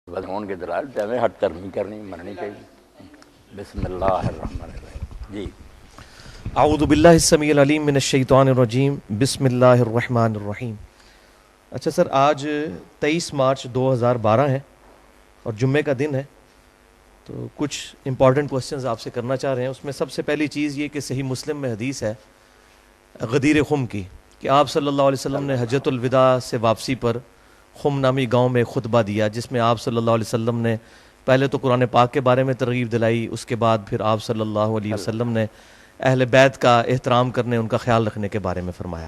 بدعون کے دلائل سے ہمیں ہٹ کرنی کرنی مننی چاہیے. بسم اللہ الرحمن الرحیم. جی اعوذ باللہ السمیع العلیم من الشیطان الرجیم. بسم اللہ الرحمن الرحیم. اچھا سر، آج 23 مارچ 2012 ہے اور جمعے کا دن ہے، تو کچھ امپورٹنٹ کوسچنز آپ سے کرنا چاہ رہے ہیں. اس میں سب سے پہلی چیز یہ کہ صحیح مسلم میں حدیث ہے غدیر خم کی کہ آپ صلی اللہ علیہ وسلم نے حجۃ الوداع سے واپسی پر خم نامی گاؤں میں خطبہ دیا، جس میں آپ صلی اللہ علیہ وسلم نے پہلے تو قرآن پاک کے بارے میں ترغیب دلائی، اس کے بعد پھر آپ صلی اللہ علیہ وسلم نے اہل بیت کا احترام کرنے، ان کا خیال رکھنے کے بارے میں فرمایا.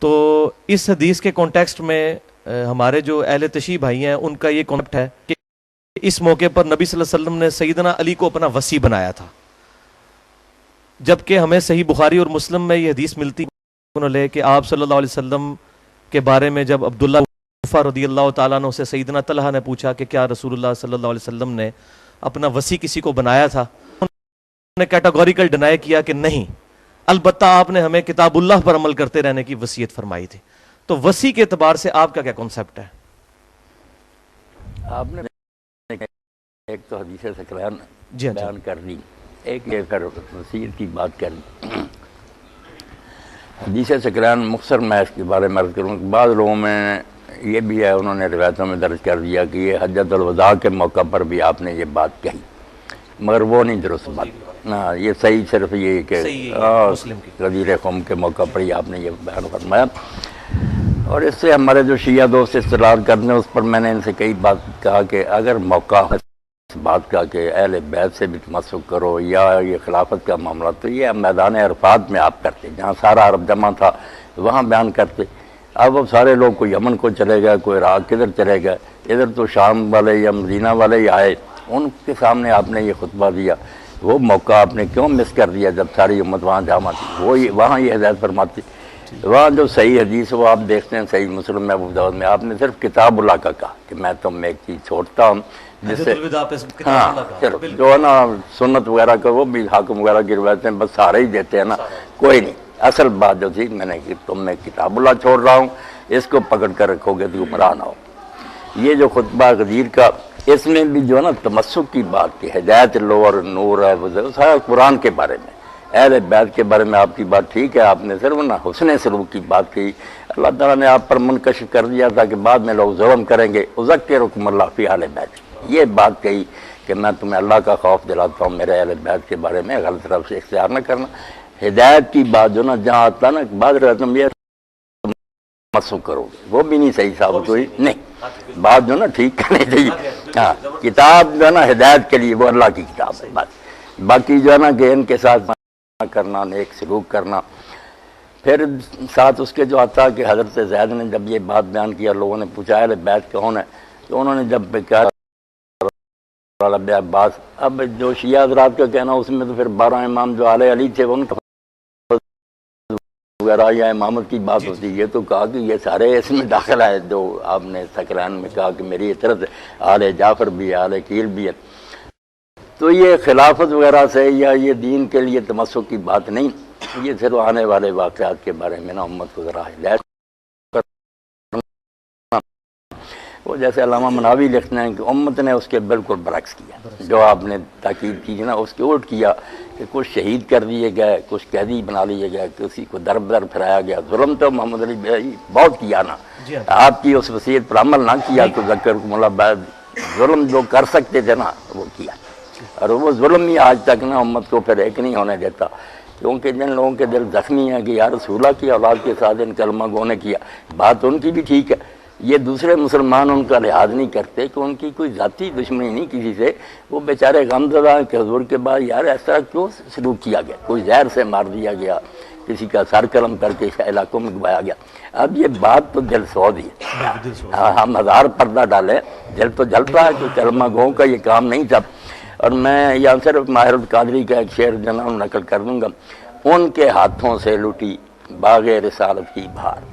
تو اس حدیث کے کانٹیکسٹ میں ہمارے جو اہل تشیع بھائی ہیں ان کا یہ کانسیپٹ ہے کہ اس موقع پر نبی صلی اللہ علیہ وسلم نے سیدنا علی کو اپنا وصی بنایا تھا، جبکہ ہمیں صحیح بخاری اور مسلم میں یہ حدیث ملتی ہے کہ آپ صلی اللہ علیہ وسلم کے بارے میں جب عبداللہ رضی اللہ تعالیٰ عنہ سے سیدنا طلحہ نے پوچھا کہ کیا رسول اللہ صلی اللہ علیہ وسلم نے اپنا وصی کسی کو بنایا تھا، انہوں نے کیٹاگوریکل ڈینائی کیا کہ نہیں، البتہ آپ نے ہمیں کتاب اللہ پر عمل کرتے رہنے کی وصیت فرمائی تھی. تو وصی کے اعتبار سے آپ کا کیا کنسپٹ ہے؟ آپ نے ایک تو حدیث سکران جی ہاں بیان کر دی، ایک یہ پھر وصیت کی بات کر دی. حدیث سکران مختصر میں اس کے بارے میں عرض کروں. بعض لوگوں میں یہ بھی ہے، انہوں نے روایتوں میں درج کر دیا کہ یہ حجۃ الوداع کے موقع پر بھی آپ نے یہ بات کہی، مگر وہ نہیں درست بات. ہاں، یہ صحیح صرف یہ کہ غدیر قوم کے موقع پر ہی آپ نے یہ بیان فرمایا. اور اس سے ہمارے جو شیعہ دوست استدلال کرتے ہیں، اس پر میں نے ان سے کئی بات کہا کہ اگر موقع ہے اس بات کا کہ اہل بیت سے بھی تمسک کرو یا یہ خلافت کا معاملہ، تو یہ میدان عرفات میں آپ کرتے، جہاں سارا عرب جمع تھا وہاں بیان کرتے. اب وہ سارے لوگ کوئی یمن کو چلے گئے، کوئی عراق کدھر چلے گئے، ادھر تو شام والے یا مدینہ والے ہی آئے، ان کے سامنے آپ نے یہ خطبہ دیا. وہ موقع آپ نے کیوں مس کر دیا جب ساری امت وہاں جمع تھی؟ وہ وہاں یہ ہدایت فرماتی. وہاں جو صحیح حدیث وہ آپ دیکھتے ہیں صحیح مسلم میں ابو داؤد میں آپ نے صرف کتاب اللہ کا کہا کہ میں تم میں ایک چیز چھوڑتا ہوں، جس سے ہاں صرف جو ہے نا سنت وغیرہ کا وہ بھی حاکم وغیرہ کی روایتیں بس سارے ہی دیتے ہیں نا، کوئی نہیں. اصل بات جو تھی میں نے کہ تم میں کتاب اللہ چھوڑ رہا ہوں، اس کو پکڑ کر رکھو گے تو گمراہ نہ ہو. یہ جو خطبہ غدیر کا، اس میں بھی جو ہے نا تمسک کی بات کی، ہدایت لو اور نور ہے، وہ سارا قرآن کے بارے میں، اہل بیت کے بارے میں آپ کی بات ٹھیک ہے، آپ نے صرف نا حسن سلوک کی بات کی. اللہ تعالیٰ نے آپ پر منکشف کر دیا تھا کہ بعد میں لوگ ظلم کریں گے، اذکرکم اللہ فی اہل بیت، یہ بات کہی کہ میں تمہیں اللہ کا خوف دلاتا ہوں، میرے اہل بیت کے بارے میں غلط طرف سے اختیار نہ کرنا. ہدایت کی بات جو نا جہاں آتا نا بعض رقم یہ تمسک کرو گے، وہ بھی نہیں صحیح ثابت ہوئی. نہیں، بات جو نا ٹھیک کرنی چاہیے. ہاں، کتاب جو ہے نا ہدایت کے لیے وہ اللہ کی کتاب ہے، بات باقی جو ہے نا کہ ان کے ساتھ کرنا، نیک سلوک کرنا. پھر ساتھ اس کے جو آتا کہ حضرت زید نے جب یہ بات بیان کیا، لوگوں نے پوچھا اہل بیت کون ہے، تو انہوں نے جب کہا عباس. اب جو شیعہ حضرات کا کہنا اس میں تو پھر 12 امام جو آل علی تھے ان کا وغیرہ یا امامت کی بات ہوتی. یہ تو کہا کہ یہ سارے اس میں داخل ہے جو آپ نے سکران میں کہا کہ میری اطرت آل جعفر بھی ہے، آل عقیل بھی ہے. تو یہ خلافت وغیرہ سے یا یہ دین کے لیے تمسک کی بات نہیں، یہ صرف آنے والے واقعات کے بارے میں نا امت کو ذرا ہدایت. وہ جیسے علامہ مناوی لکھتے ہیں کہ امت نے اس کے بالکل برعکس کیا، جو آپ نے تاکید کی نا اس کے الٹ کیا کہ کچھ شہید کر دیے گئے، کچھ قیدی بنا لیے گئے، کسی کو در بدر پھرایا گیا. ظلم تو محمد علی بھائی بہت کیا نا، آپ کی اس وصیت پر عمل نہ کیا تو ذکرکم اللہ بعد ظلم جو کر سکتے تھے نا وہ کیا. اور وہ ظلم ہی آج تک نا امت کو پھر ایک نہیں ہونے دیتا، کیونکہ جن لوگوں کے دل زخمی ہیں کہ یا رسول اللہ کی اولاد کے ساتھ ان کلمہ گو نے کیا، بات ان کی بھی ٹھیک ہے. یہ دوسرے مسلمان ان کا لحاظ نہیں کرتے کہ ان کی کوئی ذاتی دشمنی نہیں کسی سے، وہ بیچارے غمزدہ ہیں کہ حضور کے بعد یار اس طرح کیوں سلوک کیا گیا، کوئی زہر سے مار دیا گیا، کسی کا سر قلم کر کے علاقوں میں گوایا گیا. اب یہ بات تو دل سوز ہی ہے. ہم ہزار پردہ ڈالیں، دل تو جلتا ہے کہ کلمہ گو کا یہ کام نہیں تھا. اور میں یہاں صرف ماہر القادری کا ایک شعر جناب نقل کر دوں گا. ان کے ہاتھوں سے لٹی باغ رسالت کی بہار،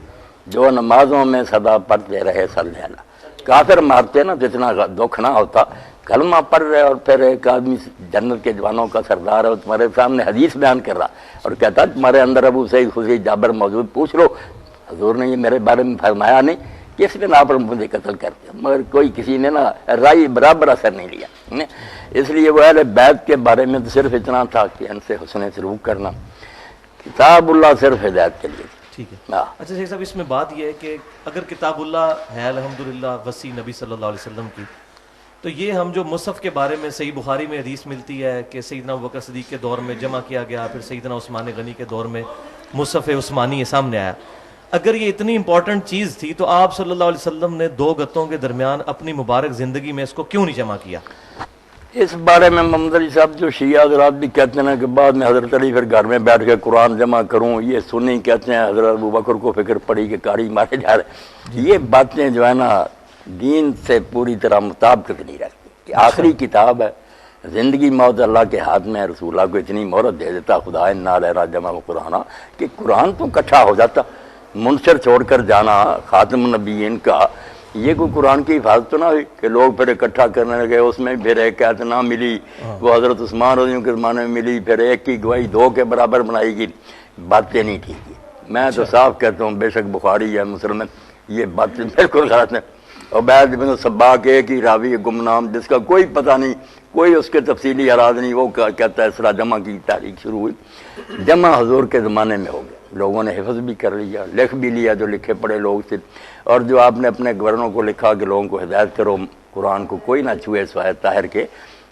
جو نمازوں میں صدا پڑھتے رہے صلی اللہ. کافر مارتے نا جتنا دکھ نہ ہوتا، کلمہ پڑھ رہے اور پھر ایک آدمی جنت کے جوانوں کا سردار ہے تمہارے سامنے حدیث بیان کر رہا اور کہتا تمہارے اندر ابو سعید خدری جابر موجود، پوچھ لو حضور نے یہ میرے بارے میں فرمایا نہیں کس بنا پر مجھے قتل کرتے، مگر کوئی کسی نے نا رائے برابر اثر نہیں لیا۔ اس لیے وہ اہل بیت کے بارے میں تو صرف اتنا تھا کہ ان سے حسن سلوک کرنا، کتاب اللہ صرف ہدایت کے لیے تھی۔ ٹھیک ہے۔ ہاں۔ اچھا شیخ صاحب، اس میں بات یہ ہے کہ اگر کتاب اللہ ہے الحمدللہ وسیع نبی صلی اللہ علیہ وسلم کی، تو یہ ہم جو مصحف کے بارے میں صحیح بخاری میں حدیث ملتی ہے کہ سیدنا ابوبکر صدیق کے دور میں جمع کیا گیا، پھر سیدنا عثمان غنی کے دور میں مصحف عثمانی سامنے آیا، اگر یہ اتنی امپورٹنٹ چیز تھی تو آپ صلی اللہ علیہ وسلم نے دو گتوں کے درمیان اپنی مبارک زندگی میں اس کو کیوں نہیں جمع کیا؟ اس بارے میں محمد علی صاحب جو شیعہ حضرات بھی کہتے ہیں کہ بعد میں حضرت علی پھر گھر میں بیٹھ کے قرآن جمع کروں، یہ سنی کہتے ہیں حضرت ابوبکر کو فکر پڑی کہ کاری مارے جا رہے، یہ باتیں جو ہے نا دین سے پوری طرح مطابقت نہیں رکھتی کہ آخری کتاب ہے، زندگی موت اللہ کے ہاتھ میں ہے، رسول اللہ کو اتنی مہرت دے دیتا خدا انا لنا جمع قرآن کہ قرآن تو اکٹھا ہو جاتا، منشر چھوڑ کر جانا خاتم النبیین کا، یہ کوئی قرآن کی حفاظت تو نہ ہوئی کہ لوگ پھر اکٹھا کرنے لگے، اس میں پھر ایک آیت نہ ملی، وہ حضرت عثمان رضی اللہ عنہ کے زمانے میں ملی، پھر ایک کی گواہی دو کے برابر بنائی گئی، باتیں نہیں ٹھیک ہے۔ میں تو صاف کہتا ہوں بے شک بخاری ہے مسلم ہے، یہ باتیں بالکل غلط ہیں۔ عبید بن سباق ایک ہی راوی گمنام جس کا کوئی پتہ نہیں، کوئی اس کے تفصیلی اراض نہیں، وہ کہتا ہے اس طرح جمع کی تاریخ شروع ہوئی، جمع حضور کے زمانے میں ہو گیا، لوگوں نے حفظ بھی کر لیا، لکھ بھی لیا جو لکھے پڑے لوگ تھے، اور جو آپ نے اپنے گورنروں کو لکھا کہ لوگوں کو ہدایت کرو قرآن کو کوئی نہ چھوئے سوائے طاہر کے۔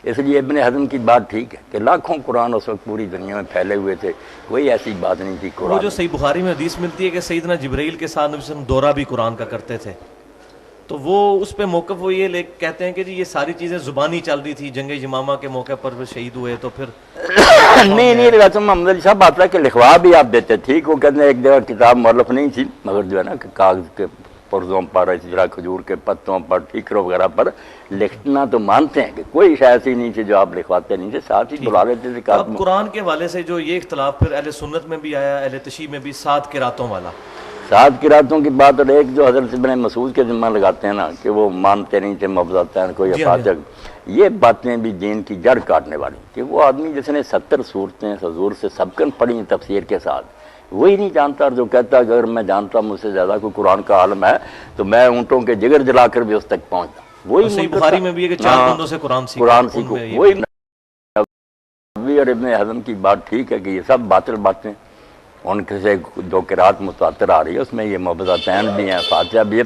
اس لیے ابن حزم کی بات ٹھیک ہے کہ لاکھوں قرآن اس وقت پوری دنیا میں پھیلے ہوئے تھے، کوئی ایسی بات نہیں تھی وہ قرآن جو صحیح بخاری میں حدیث ملتی ہے کہ سیدنا جبرائیل کے ساتھ نبی صلی اللہ علیہ وسلم دورہ بھی قرآن کا کرتے تھے، تو وہ اس پہ موقف وہ یہ کہتے ہیں کہ جی یہ ساری چیزیں زبانی چل رہی تھی، جنگ یمامہ کے موقع پر وہ شہید ہوئے تو پھر نہیں ویسے محمد علی صاحب آتا ہے کہ لکھوا بھی آپ دیتے، ٹھیک، وہ کہتے ہیں ایک جگہ کتاب مؤلف نہیں تھی، مگر جو ہے نا کہ کاغذ کے پرزوں پر، اس طرح کھجور کے پتوں پر، ٹھیکروں وغیرہ پر لکھنا تو مانتے ہیں کہ کوئی شے ایسی نہیں تھی جو آپ لکھواتے نہیں تھے، ساتھ ہی بلا لیتے تھے۔ اب قرآن کے حوالے سے جو یہ اختلاف پھر اہل سنت میں بھی آیا، اہل تشیع میں بھی، 7 قراتوں والا، 7 قراتوں کی بات، اور ایک جو حضرت ابن مسعود کے ذمہ لگاتے ہیں نا کہ وہ مانتے نہیں تھے مفضلتین کوئی افاظت، یہ باتیں بھی دین کی جڑ کاٹنے والی، کہ وہ آدمی جس نے 70 صورتیں حضور سے سبقن پڑھی تفسیر کے ساتھ، وہی نہیں جانتا، اور جو کہتا ہے کہ اگر میں جانتا مجھ سے زیادہ کوئی قرآن کا عالم ہے تو میں اونٹوں کے جگر جلا کر بھی اس تک پہنچتا، وہی صحیح بخاری میں بھی ہے کہ 4 بندوں سے قرآن سیکھو، وہی نبوی اور ابن حزم کی بات ٹھیک ہے کہ یہ سب باطل باتیں، ان کے سے جو قرات متواتر آ رہی ہے اس میں یہ معوذتین بھی ہیں، فاتحہ بھی ہے،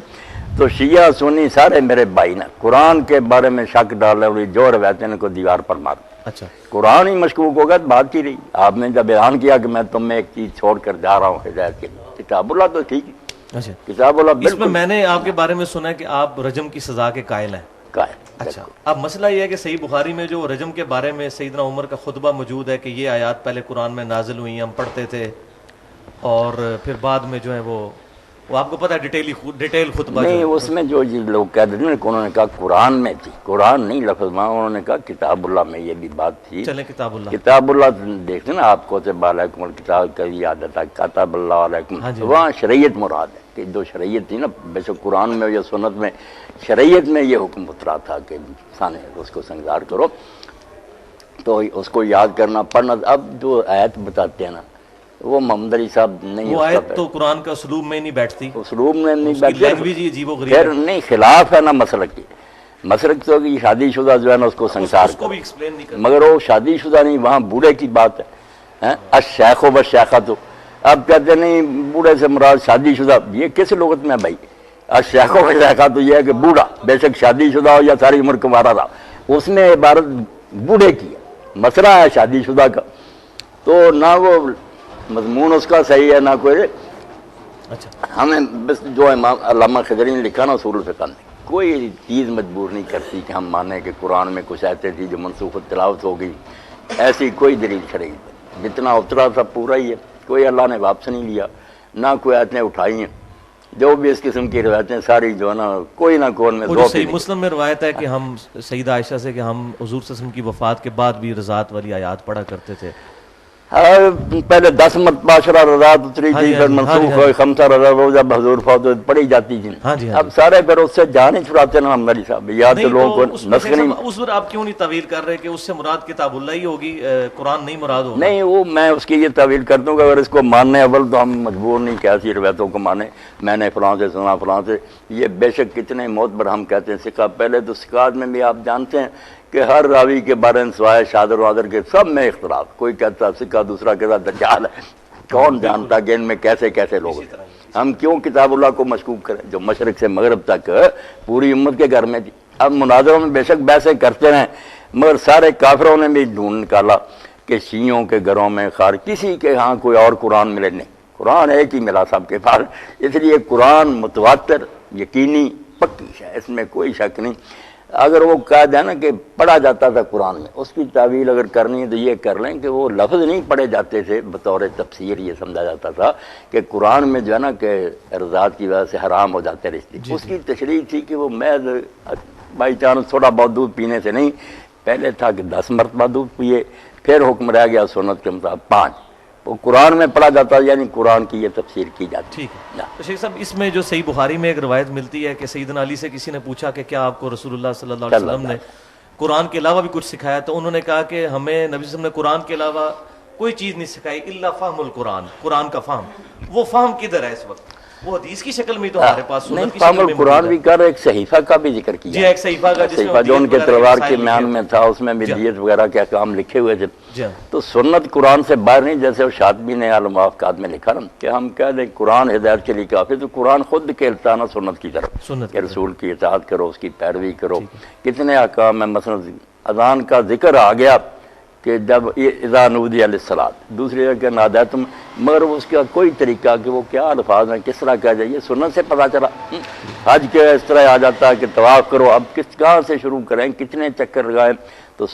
تو شیعہ سنی سارے میرے بھائی نا قرآن کے بارے میں شک ڈال رہے، جو روایتیں ان کو دیوار پر مار، اچھا قرآن ہی مشکوک ہوگا تو بات کی رہی، آپ نے جب اعلان کیا کہ میں تم میں ایک چیز چھوڑ کر جا رہا ہوں ہدایت کے لیے، کتاب اللہ تو ٹھیک ہے، اچھا کتاب اللہ اس میں بالکل میں نے آپ کے بارے میں سنا ہے کہ آپ رجم کی سزا کے قائل ہیں۔ قائل۔ اچھا، اب مسئلہ یہ ہے کہ صحیح بخاری میں جو رجم کے بارے میں سیدنا عمر کا خطبہ موجود ہے کہ یہ آیات پہلے قرآن میں نازل ہوئی، ہم پڑھتے تھے، اور پھر بعد میں جو ہے وہ آپ کو پتہ ہے ڈیٹیل خطبہ نہیں، اس میں جو لوگ کہہ دیتے ہیں کہ انہوں نے کہا قرآن میں تھی، قرآن نہیں لفظ میں، انہوں نے کہا کتاب اللہ میں یہ بھی بات تھی، چلیں کتاب اللہ، کتاب اللہ دیکھتے ہیں نا آپ کو کتب علیکم الکتاب کبھی عادت ہے کتاب اللہ علیکم، وہاں شریعت مراد ہے کہ جو شریعت تھی نا، بے شک قرآن میں یا سنت میں شریعت میں یہ حکم اترا تھا کہ انسان اس کو سنگار کرو، تو اس کو یاد کرنا پڑھنا۔ اب جو آیت بتاتے ہیں نا وہ محمد علی صاحب نہیں، وہ آیت تو قرآن کا اسلوب میں نہیں بیٹھتی، اسلوب میں نہیں لینگویج ہی عجیب و غریب پھر نہیں، خلاف ہے نا مسلک کی، مسلک تو کہ شادی شدہ جو ہے نا اس کو سنسار اس کو بھی ایکسپلین نہیں کرتا، مگر وہ شادی شدہ نہیں، وہاں بوڑھے کی بات ہے، الشیخ و بشیخہ، تو اب کہتے نہیں بوڑھے سے مراد شادی شدہ، یہ کس لغت میں بھائی؟ الشیخ و بشیخہ تو یہ ہے کہ بوڑھا، بے شک شادی شدہ ہو یا ساری عمر کمارا رہا، اس نے عبارت بوڑھے کی ہے، مسئلہ ہے شادی شدہ کا، تو نہ وہ مضمون اس کا صحیح ہے نہ کوئی، اچھا ہمیں بس جو امام علامہ خضری نے لکھا نا اصول الفقہ میں، کوئی چیز مجبور نہیں کرتی کہ ہم مانیں کہ قرآن میں کچھ آیتیں تھی جو منسوخ تلاوت ہو گئی، ایسی کوئی دلیل شرعی، جتنا اترا تھا پورا ہی ہے، کوئی اللہ نے واپس نہیں لیا، نہ کوئی آیتیں اٹھائی ہیں، جو بھی اس قسم کی روایتیں ساری جو ہے نا کوئی نہ کوئی میں وہ صحیح مسلم میں روایت ہے کہ ہم سیدہ عائشہ سے کہ ہم حضور صلی اللہ علیہ وسلم کی وفات کے بعد بھی رضاعت والی آیات پڑھا کرتے تھے، پہلے 10 مرتبہ 10 رضاعت اتری ہاں تھی، جی، پھر ہاں جی، منسوخ ہاں ہوئے 5 رضاعت، وہ جب حضور فوت ہوئے پڑھی جاتی تھی۔ ہاں جی، ہاں اب سارے پھر اس سے جان ہی چھڑاتے نا ہماری صاحب، یا تو نہیں لوگوں کو تو اس میں نسخ نہیں، اس پر آپ کیوں نہیں تعویل کر رہے کہ اس سے مراد کتاب اللہ ہی ہوگی، قرآن نہیں مراد ہوگا؟ نہیں وہ میں اس کی یہ تعویل کرتا ہوں کہ اگر اس کو ماننے اول تو ہم مجبور نہیں کہ ایسی روایتوں کو مانے، میں نے فلاں سے سنا فلاں سے، یہ بے شک کتنے معتبر ہم کہتے ہیں سکہ، پہلے تو سکات میں بھی آپ جانتے ہیں کہ ہر راوی کے بارے میں سوائے شادر وادر کے سب میں اختلاف، کوئی کہتا سکہ دوسرا کہتا دجال ہے، کون جانتا کہ ان میں کیسے کیسے لوگ ہیں۔ ہم کیوں کتاب اللہ کو مشکوک کریں جو مشرق سے مغرب تک پوری امت کے گھر میں تھی؟ اب مناظروں میں بے شک بحثیں کرتے رہیں، مگر سارے کافروں نے بھی ڈھونڈ نکالا کہ شیعوں کے گھروں میں خار کسی کے ہاں کوئی اور قرآن ملے نہیں، قرآن ایک ہی ملا سب کے پاس، اس لیے قرآن متواتر یقینی پکی ہے، اس میں کوئی شک نہیں۔ اگر وہ قید ہے نا کہ پڑھا جاتا تھا قرآن میں، اس کی تعویل اگر کرنی ہے تو یہ کر لیں کہ وہ لفظ نہیں پڑھے جاتے تھے، بطور تفسیر یہ سمجھا جاتا تھا کہ قرآن میں جو ہے نا کہ رضاعت کی وجہ سے حرام ہو جاتے رشتے، اس کی تشریح تھی کہ وہ محض بائی چانس تھوڑا بہت دودھ پینے سے نہیں، پہلے تھا کہ 10 مرتبہ دودھ پیے، پھر حکم رہ گیا سنت کے مطابق 5، وہ قرآن میں پڑھا جاتا، یعنی قرآن کی یہ تفسیر کی جاتی۔ ٹھیک ہے تو شیخ صاحب، اس میں جو صحیح بخاری میں ایک روایت ملتی ہے کہ سیدنا علی سے کسی نے پوچھا کہ کیا آپ کو رسول اللہ صلی اللہ علیہ وسلم نے قرآن کے علاوہ بھی کچھ سکھایا؟ تو انہوں نے کہا کہ ہمیں نبی صلی اللہ علیہ وسلم نے قرآن کے علاوہ کوئی چیز نہیں سکھائی الا فہم القرآن، قرآن کا فہم۔ وہ فہم کدھر ہے اس وقت؟ وہ حدیث کی شکل میں تو ہمارے پاس نہیں، سنت کی فہم شکل میں القرآن بھی کر ایک صحیفہ کا بھی ذکر کیا، جی ایک صحیفہ کا جس میں صحیفہ جو ان کے دیت تلوار وغیرہ کے مسائل میان لکھے میں تھا، اس میں بھی دیت وغیرہ کے احکام لکھے ہوئے تھے۔ جی تو سنت قرآن سے باہر نہیں، جیسے وہ شاطبی نے الموافقات میں لکھا نا کہ ہم کہہ دیں قرآن ہدایت کے لیے کافی، تو قرآن خود کھیلتا نا سنت کی طرف سنت کہ رسول کی اطاعت کرو، اس کی پیروی کرو۔ کتنے احکام ہیں، مثلا اذان کا ذکر آ گیا کہ جب اذا نودی للصلاۃ، دوسری جگہ کہ نادیتم، مگر اس کا کوئی طریقہ کہ وہ کیا الفاظ ہیں، کس طرح کہا جائے، یہ سنت سے پتہ چلا۔ حج کے اس طرح آ جاتا ہے کہ طواف کرو، اب کہاں سے شروع کریں، کتنے چکر لگائیں، تو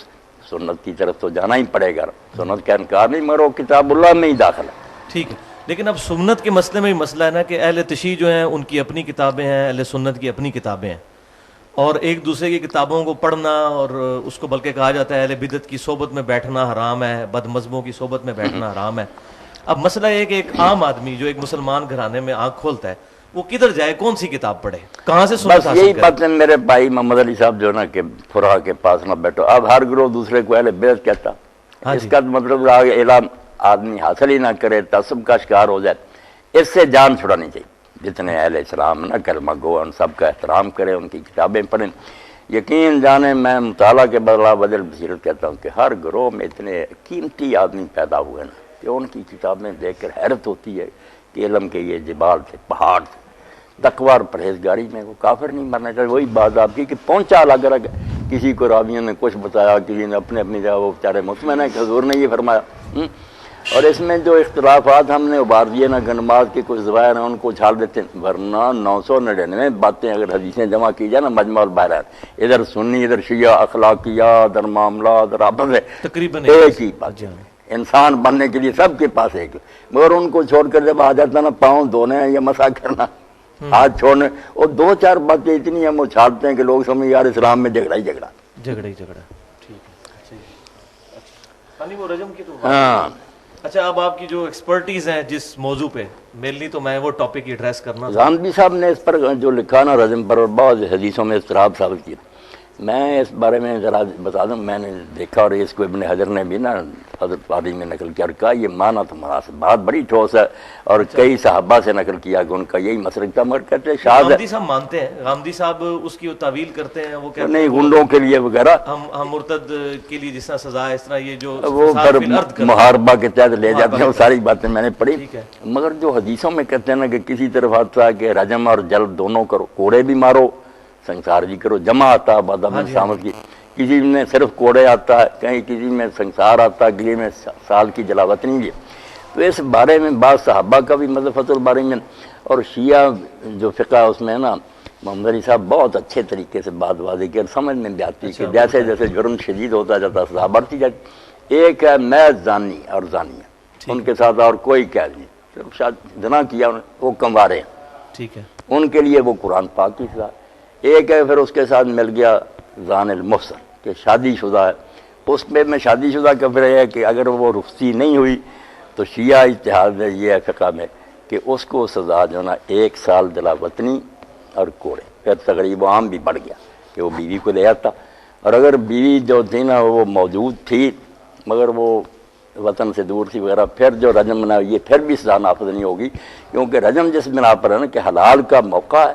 سنت کی طرف تو جانا ہی پڑے گا، سنت کا انکار نہیں، مگر وہ کتاب اللہ میں ہی داخل ہے۔ ٹھیک ہے، لیکن اب سنت کے مسئلے میں مسئلہ ہے نا کہ اہل تشیع جو ہیں ان کی اپنی کتابیں ہیں، اہل سنت کی اپنی کتابیں ہیں، اور ایک دوسرے کی کتابوں کو پڑھنا، اور اس کو بلکہ کہا جاتا ہے اہل بدعت کی صحبت میں بیٹھنا حرام ہے، بد مذہبوں کی صحبت میں بیٹھنا حرام ہے۔ اب مسئلہ یہ ہے کہ ایک عام آدمی جو ایک مسلمان گھرانے میں آنکھ کھولتا ہے وہ کدھر جائے، کون سی کتاب پڑھے، کہاں سے سنت بس حاصل یہی کرے؟ بات ہے میرے بھائی محمد علی صاحب جو نا کہ فراہ کے پاس نہ بیٹھو، اب ہر گروہ دوسرے کو اہل بیعت کہتا، اس کا مطلب اعلان آدمی حاصل ہی نہ کرے، تعصب کا شکار ہو جائے، اس سے جان چھڑانی چاہیے۔ جتنے اہل اسلام نہ کلمہ گو، ان سب کا احترام کرے، ان کی کتابیں پڑھیں۔ یقین جانے میں مطالعہ کے بدلہ وجل بصیرت کہتا ہوں کہ ہر گروہ میں اتنے قیمتی آدمی پیدا ہوئے نا کہ ان کی کتابیں دیکھ کر حیرت ہوتی ہے کہ علم کے یہ جبال تھے، پہاڑ تھے، تقوی اور پرہیزگاری میں وہ کافر نہیں مرنا چاہیے۔ وہی بات آپ کی کہ پہنچا الگ الگ، کسی کو راویوں نے کچھ بتایا، کسی نے اپنی جگہ، وہ بیچارے مطمئن ہے کہ حضور نے یہ فرمایا۔ اور اس میں جو اختلافات ہم نے ابھار دیے نا، نماز کے کچھ ظواہر ہیں ان کو چھال دیتے ہیں، ورنہ 999 باتیں اگر حدیثیں جمع کی جائے نا مجمع البحرین، ادھر سنی، ادھر شیعہ، اخلاقیات، ادھر معاملات، ادھر آپس ہے، تقریباً ایک ہی بات۔ انسان بننے کے لیے سب کے پاس ایک، مگر ان کو چھوڑ کر جب آ جاتا نا پاؤں دھونے یا مسا کرنا، ہاتھ چھوڑنے، اور 2-4 باتیں اتنی ہم اچھالتے ہیں کہ لوگ سمجھ یار اسلام میں جھگڑا ہی جھگڑا، جھگڑا ہی جھگڑا۔ ٹھیک ہے، اچھا وہ رجم کی تو ہاں۔ اچھا، اب آپ کی جو ایکسپرٹیز ہیں جس موضوع پہ، مینلی تو میں وہ ٹاپک ایڈریس کرنا تھا۔ غامدی صاحب نے اس پر جو لکھا نا رجم پر، اور بعض حدیثوں میں اضطراب ثابت کیا، میں اس بارے میں ذرا بتا دوں، میں نے دیکھا اور اس کو ابن حجر نے بھی نا حضرت علی میں نقل کیا اور کہا یہ معنی تو مناسب، بات بڑی ٹھوس ہے، اور کئی صحابہ سے نقل کیا کہ ان کا یہی مسلک تھا، مگر کہتے ہیں شاذ ہے، غامدی صاحب مانتے ہیں، غامدی صاحب اس کی تعویل کرتے ہیں، وہ کہتے نہیں ہیں گنڈوں کے لیے وغیرہ، ہم مرتد کے لیے جس طرح سزا ہے اس طرح یہ جو وہ فساد پھر فی الارض کرتے ہیں۔ محاربہ کے تحت لے جاتے ہیں، وہ ساری باتیں میں نے پڑھی، ٹھیک ہے۔ مگر جو حدیثوں میں کہتے ہیں نا کہ کسی طرف آتا ہے کہ رجم اور جلد دونوں کرو، کوڑے بھی مارو، سنسار بھی کرو، جمع آتا ہے بادام سامت کی، کسی میں صرف کوڑے آتا ہے، کہیں کسی میں سنسار آتا ہے، کسی میں سال کی جلاوت نہیں ہے۔ تو اس بارے میں بعض صحابہ کا بھی مطلب فتح الباری میں، اور شیعہ جو فقہ ہے اس میں نا محمد علی صاحب بہت اچھے طریقے سے بات واضح کی، اور سمجھ میں بھی آتی کہ جیسے جیسے جرم شدید ہوتا جاتا سزا بڑھتی جاتی۔ ایک ہے محض زانی اور زانیہ، ان کے ساتھ اور کوئی قید نہیں، صرف شاید زنا کیا وہ کموارے ہیں، ٹھیک ہے، ان کے لیے وہ قرآن پاک کی سزا۔ ایک ہے پھر اس کے ساتھ مل گیا زان المحسن کہ شادی شدہ ہے، اس میں شادی شدہ کا پھر ہے کہ اگر وہ رخصتی نہیں ہوئی تو شیعہ اجتہاد میں یہ ہے فقہ میں کہ اس کو سزا جو نا 1 سال دلا وطنی اور کوڑے. پھر تقریب عام بھی بڑھ گیا کہ وہ بیوی کو لے آتا، اور اگر بیوی جو تھی نا وہ موجود تھی مگر وہ وطن سے دور تھی وغیرہ، پھر جو رجم بنا یہ پھر بھی سزا نافذ نہیں ہوگی، کیونکہ رجم جس بنا پر ہے نا کہ حلال کا موقع ہے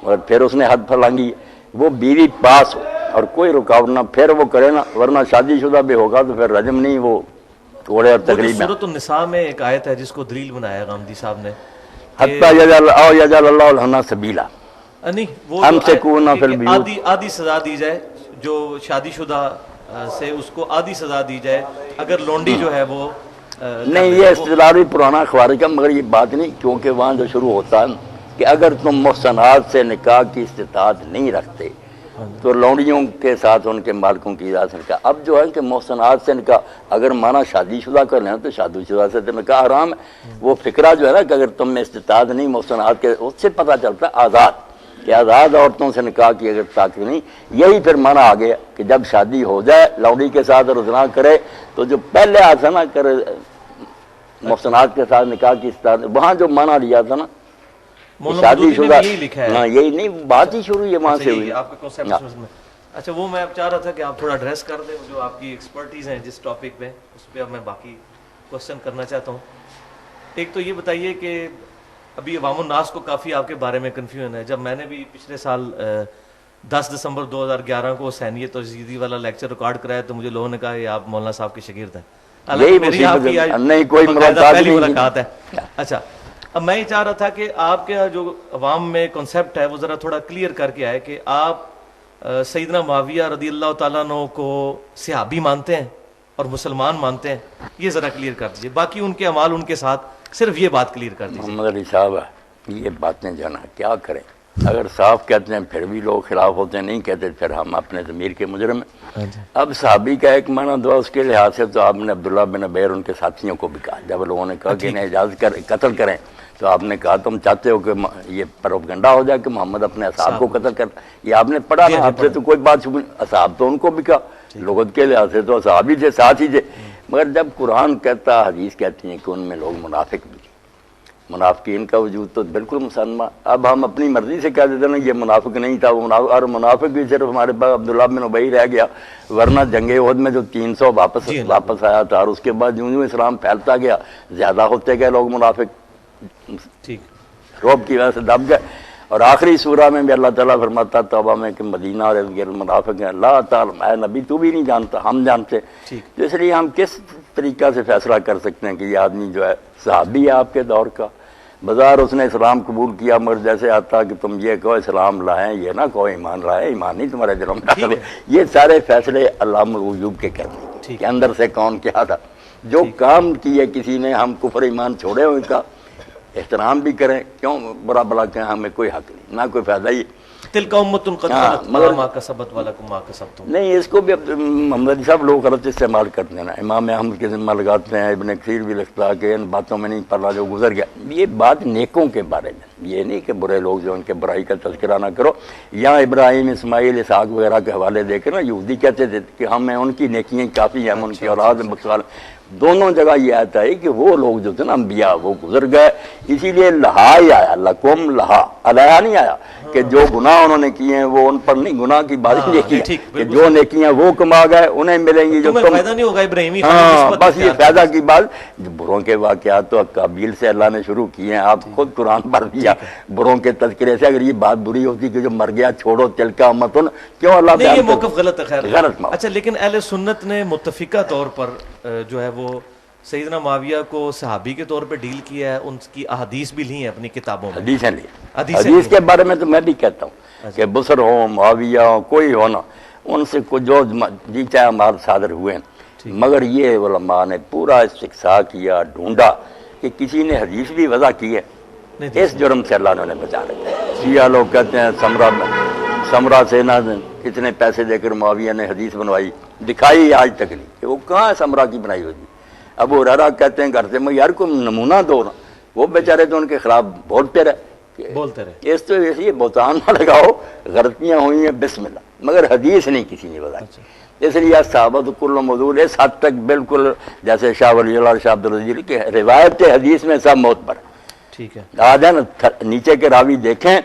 اور پھر اس نے حد پھلانگی ہے، وہ بیوی پاس ہو اور کوئی رکاوٹ نہ، پھر وہ کرے نا، ورنہ شادی شدہ بھی ہوگا تو پھر رجم نہیں، وہ کوڑے اور تقریب میں. سورۃ النساء میں ایک آیت ہے جس کو دلیل بنایا غامدی صاحب نے، حتیٰ یجعل اللہ لہن سبیلا، نہیں وہ ہم سے کونا فی البیوت، آدھی سزا دی جائے جو شادی شدہ سے اس کو آدھی سزا دی جائے اگر لونڈی جو ہے وہ نہیں یہ اصطلاح بھی پرانا خوارج کا، مگر یہ بات نہیں، کیونکہ وہاں جو شروع ہوتا ہے کہ اگر تم محسنات سے نکاح کی استطاعت نہیں رکھتے تو لونڈیوں کے ساتھ ان کے مالکوں کی اجازت سے نکاح. اب جو ہے کہ محسنات سے نکاح اگر مانا شادی شدہ کر لیں تو شادی شدہ سے تو نکاح حرام ہے. وہ فکرہ جو ہے نا کہ اگر تم میں استطاعت نہیں محسنات کے، اس سے پتہ چلتا ہے آزاد کہ آزاد عورتوں سے نکاح کی اگر طاقت نہیں. یہی پھر مانا آ گیا کہ جب شادی ہو جائے لونڈی کے ساتھ اور زنا کرے تو جو پہلے آتا نا کرے محسنات کے ساتھ نکاح کی استطاعت، وہاں جو مانا لیا تھا نا شادی شدہ، ہاں یہی نہیں بات ہی شروع یہ وہاں سے ہوئی. آپ کا کنسیپٹ میں اچھا وہ میں اب چاہ رہا تھا کہ آپ تھوڑا ایڈریس کر دیں جو آپ کی ایکسپرٹیز ہیں جس ٹاپک پہ، اس پہ اب میں باقی کوسچن کرنا چاہتا ہوں. ایک تو یہ بتائیے کہ ابھی عوام الناس کو کافی آپ کے بارے میں کنفیوژن ہے. جب میں نے بھی پچھلے سال 10 دسمبر 2011 کو حسینیت اور یزیدی والا لیکچر ریکارڈ کرایا تو مجھے لوگوں نے کہا یہ آپ مولانا صاحب کے شاگرد ہیں. نہیں کوئی پہلی ملاقات ہے. اچھا اب میں یہ چاہ رہا تھا کہ آپ کے جو عوام میں کنسیپٹ ہے وہ ذرا تھوڑا کلیئر کر کے آئے کہ آپ سیدنا معاویہ رضی اللہ تعالیٰ عنہ کو صحابی مانتے ہیں اور مسلمان مانتے ہیں، یہ ذرا کلیئر کر دیجیے. باقی ان کے اعمال ان کے ساتھ صرف یہ بات کلیئر کر دیجیے. محمد علی صاحب یہ باتیں جو ہے نا کیا کریں، اگر صاف کہتے ہیں پھر بھی لوگ خلاف ہوتے ہیں، نہیں کہتے پھر ہم اپنے ضمیر کے مجرم ہیں. اب صحابی کا ایک معنی دعا اس کے لحاظ سے تو آپ نے عبداللہ بن عبیر ان کے ساتھیوں کو بھی کہا، جب لوگوں نے کہا کہ انہیں اجازت قتل کریں تو آپ نے کہا تم چاہتے ہو کہ یہ پروپیگنڈا ہو جائے کہ محمد اپنے اصحاب کو قتل کر، یہ آپ نے پڑھا نا، آپ سے تو کوئی بات چھپی. اصحاب تو ان کو بھی کہا، لغت کے لحاظ سے تو صحابی تھے، ساتھ ہی تھے. مگر جب قرآن کہتا، حدیث کہتی ہیں کہ ان میں لوگ منافق بھی تھے، منافقین کا وجود تو بالکل مسلمہ. اب ہم اپنی مرضی سے کہہ دیتے نا یہ منافق نہیں تھا، وہ منافق، اور منافق بھی صرف ہمارے پاس عبداللہ بن ابی رہ گیا، ورنہ جنگ احد میں جو 300 واپس آیا تھا، اور اس کے بعد یوں اسلام پھیلتا گیا، زیادہ ہوتے گئے لوگ منافق، روب کی وجہ سے دب گئے. اور آخری سورہ میں بھی اللہ تعالیٰ فرماتا توبہ میں کہ مدینہ اور منافق ہیں، اللہ تعالیٰ اے نبی تو بھی نہیں جانتا، ہم جانتے. تو اس لیے ہم کس طریقہ سے فیصلہ کر سکتے ہیں کہ یہ آدمی جو ہے صحابی ہے آپ کے دور کا، بظاہر اس نے اسلام قبول کیا، مگر جیسے آتا کہ تم یہ کہو اسلام لائیں، یہ نہ کہو ایمان لائیں، ایمان نہیں تمہارے دلوں میں داخل ہے. یہ سارے فیصلے علامہ الغیوب کے کرنے کے اندر سے کون کیا تھا، جو کام کیے کسی نے، ہم کفر ایمان چھوڑے ان کا احترام بھی کریں، کیوں برا بلا کہیں، ہمیں کوئی حق نہیں، نہ کوئی فائدہ ہی. تلک امۃ قد خلت لها ما کسبت ولکم ما کسبتم. نہیں اس کو بھی محمد علی صاحب لوگ غلط استعمال کرتے ہیں نا، امام احمد کے ذمہ لگاتے ہیں، ابن کثیر بھی لکھتا ہے کہ ان باتوں میں نہیں پڑھا جو گزر گیا. یہ بات نیکوں کے بارے میں، یہ نہیں کہ برے لوگ جو ان کے برائی کا تذکرہ نہ کرو. یہاں ابراہیم، اسماعیل، اسحاق وغیرہ کے حوالے دے کے نا یہودی کہتے تھے کہ ہمیں ان کی نیکیاں کافی ہیں، ہم ان کی اولاد مقصال. دونوں جگہ یہ آتا ہے کہ وہ لوگ جو تھے نا انبیاء وہ گزر گئے، اسی لیے لہا ہی آیا، لکم لہا، علیہ نہیں آیا کہ جو گناہ انہوں نے کیے ہیں وہ ان پر نہیں، گناہ کی بات نہیں کی کہ جو نیکیاں وہ کما گئے انہیں ملیں گی جو تم. فائدہ نہیں ہوگا ابراہیمی، ہاں بس یہ فائدہ کی بات. بروں کے واقعات تو قابیل سے اللہ نے شروع کیے ہیں، آپ خود قرآن پڑھ دیا بروں کے تذکرے سے. اگر یہ بات بری ہوتی کہ جو مر گیا چھوڑو تلکا امتن، کیوں اللہ یہ موقف غلط ہے. خیر غلط. اچھا لیکن اہل سنت نے متفقہ طور پر جو ہے وہ سیدنا معاویہ کو صحابی کے طور پہ ڈیل کیا ہے، ان کی احادیث بھی لی ہیں اپنی کتابوں میں. حدیثیں لی، حدیث کے بارے میں تو میں بھی کہتا ہوں کہ بصر ہو، معاویہ ہو، کوئی ہونا، ان سے جو جی چاہے اعمال صادر ہوئے ہیں. مگر یہ علماء نے پورا استقصاء کیا، ڈھونڈا کہ کسی نے حدیث بھی وضع کی ہے، اس جرم سے اللہ نے بچا رکھا. شیعہ لوگ کہتے ہیں سمرا سے نہ اتنے پیسے دے کر معاویہ نے حدیث بنوائی، دکھائی آج تک نہیں کہ وہ کہاں ہے سمرا کی بنائی ہوئی. ابو ہریرہ کہتے ہیں گھر سے میں یار کوئی نمونہ دو نا، وہ بیچارے تو ان کے خلاف بولتے رہے. اس تو یہ بہتان نہ لگاؤ، غلطیاں ہوئی ہیں بسم اللہ، مگر حدیث نہیں کسی نے بتائی. اس لیے صحابہ تو کل موضوع اس حد تک بالکل جیسے شاہ ولی اللہ شاہ عبدالعزیز کی روایت حدیث میں سب موت پر. ٹھیک ہے. آ جائیں نا نیچے کے راوی دیکھیں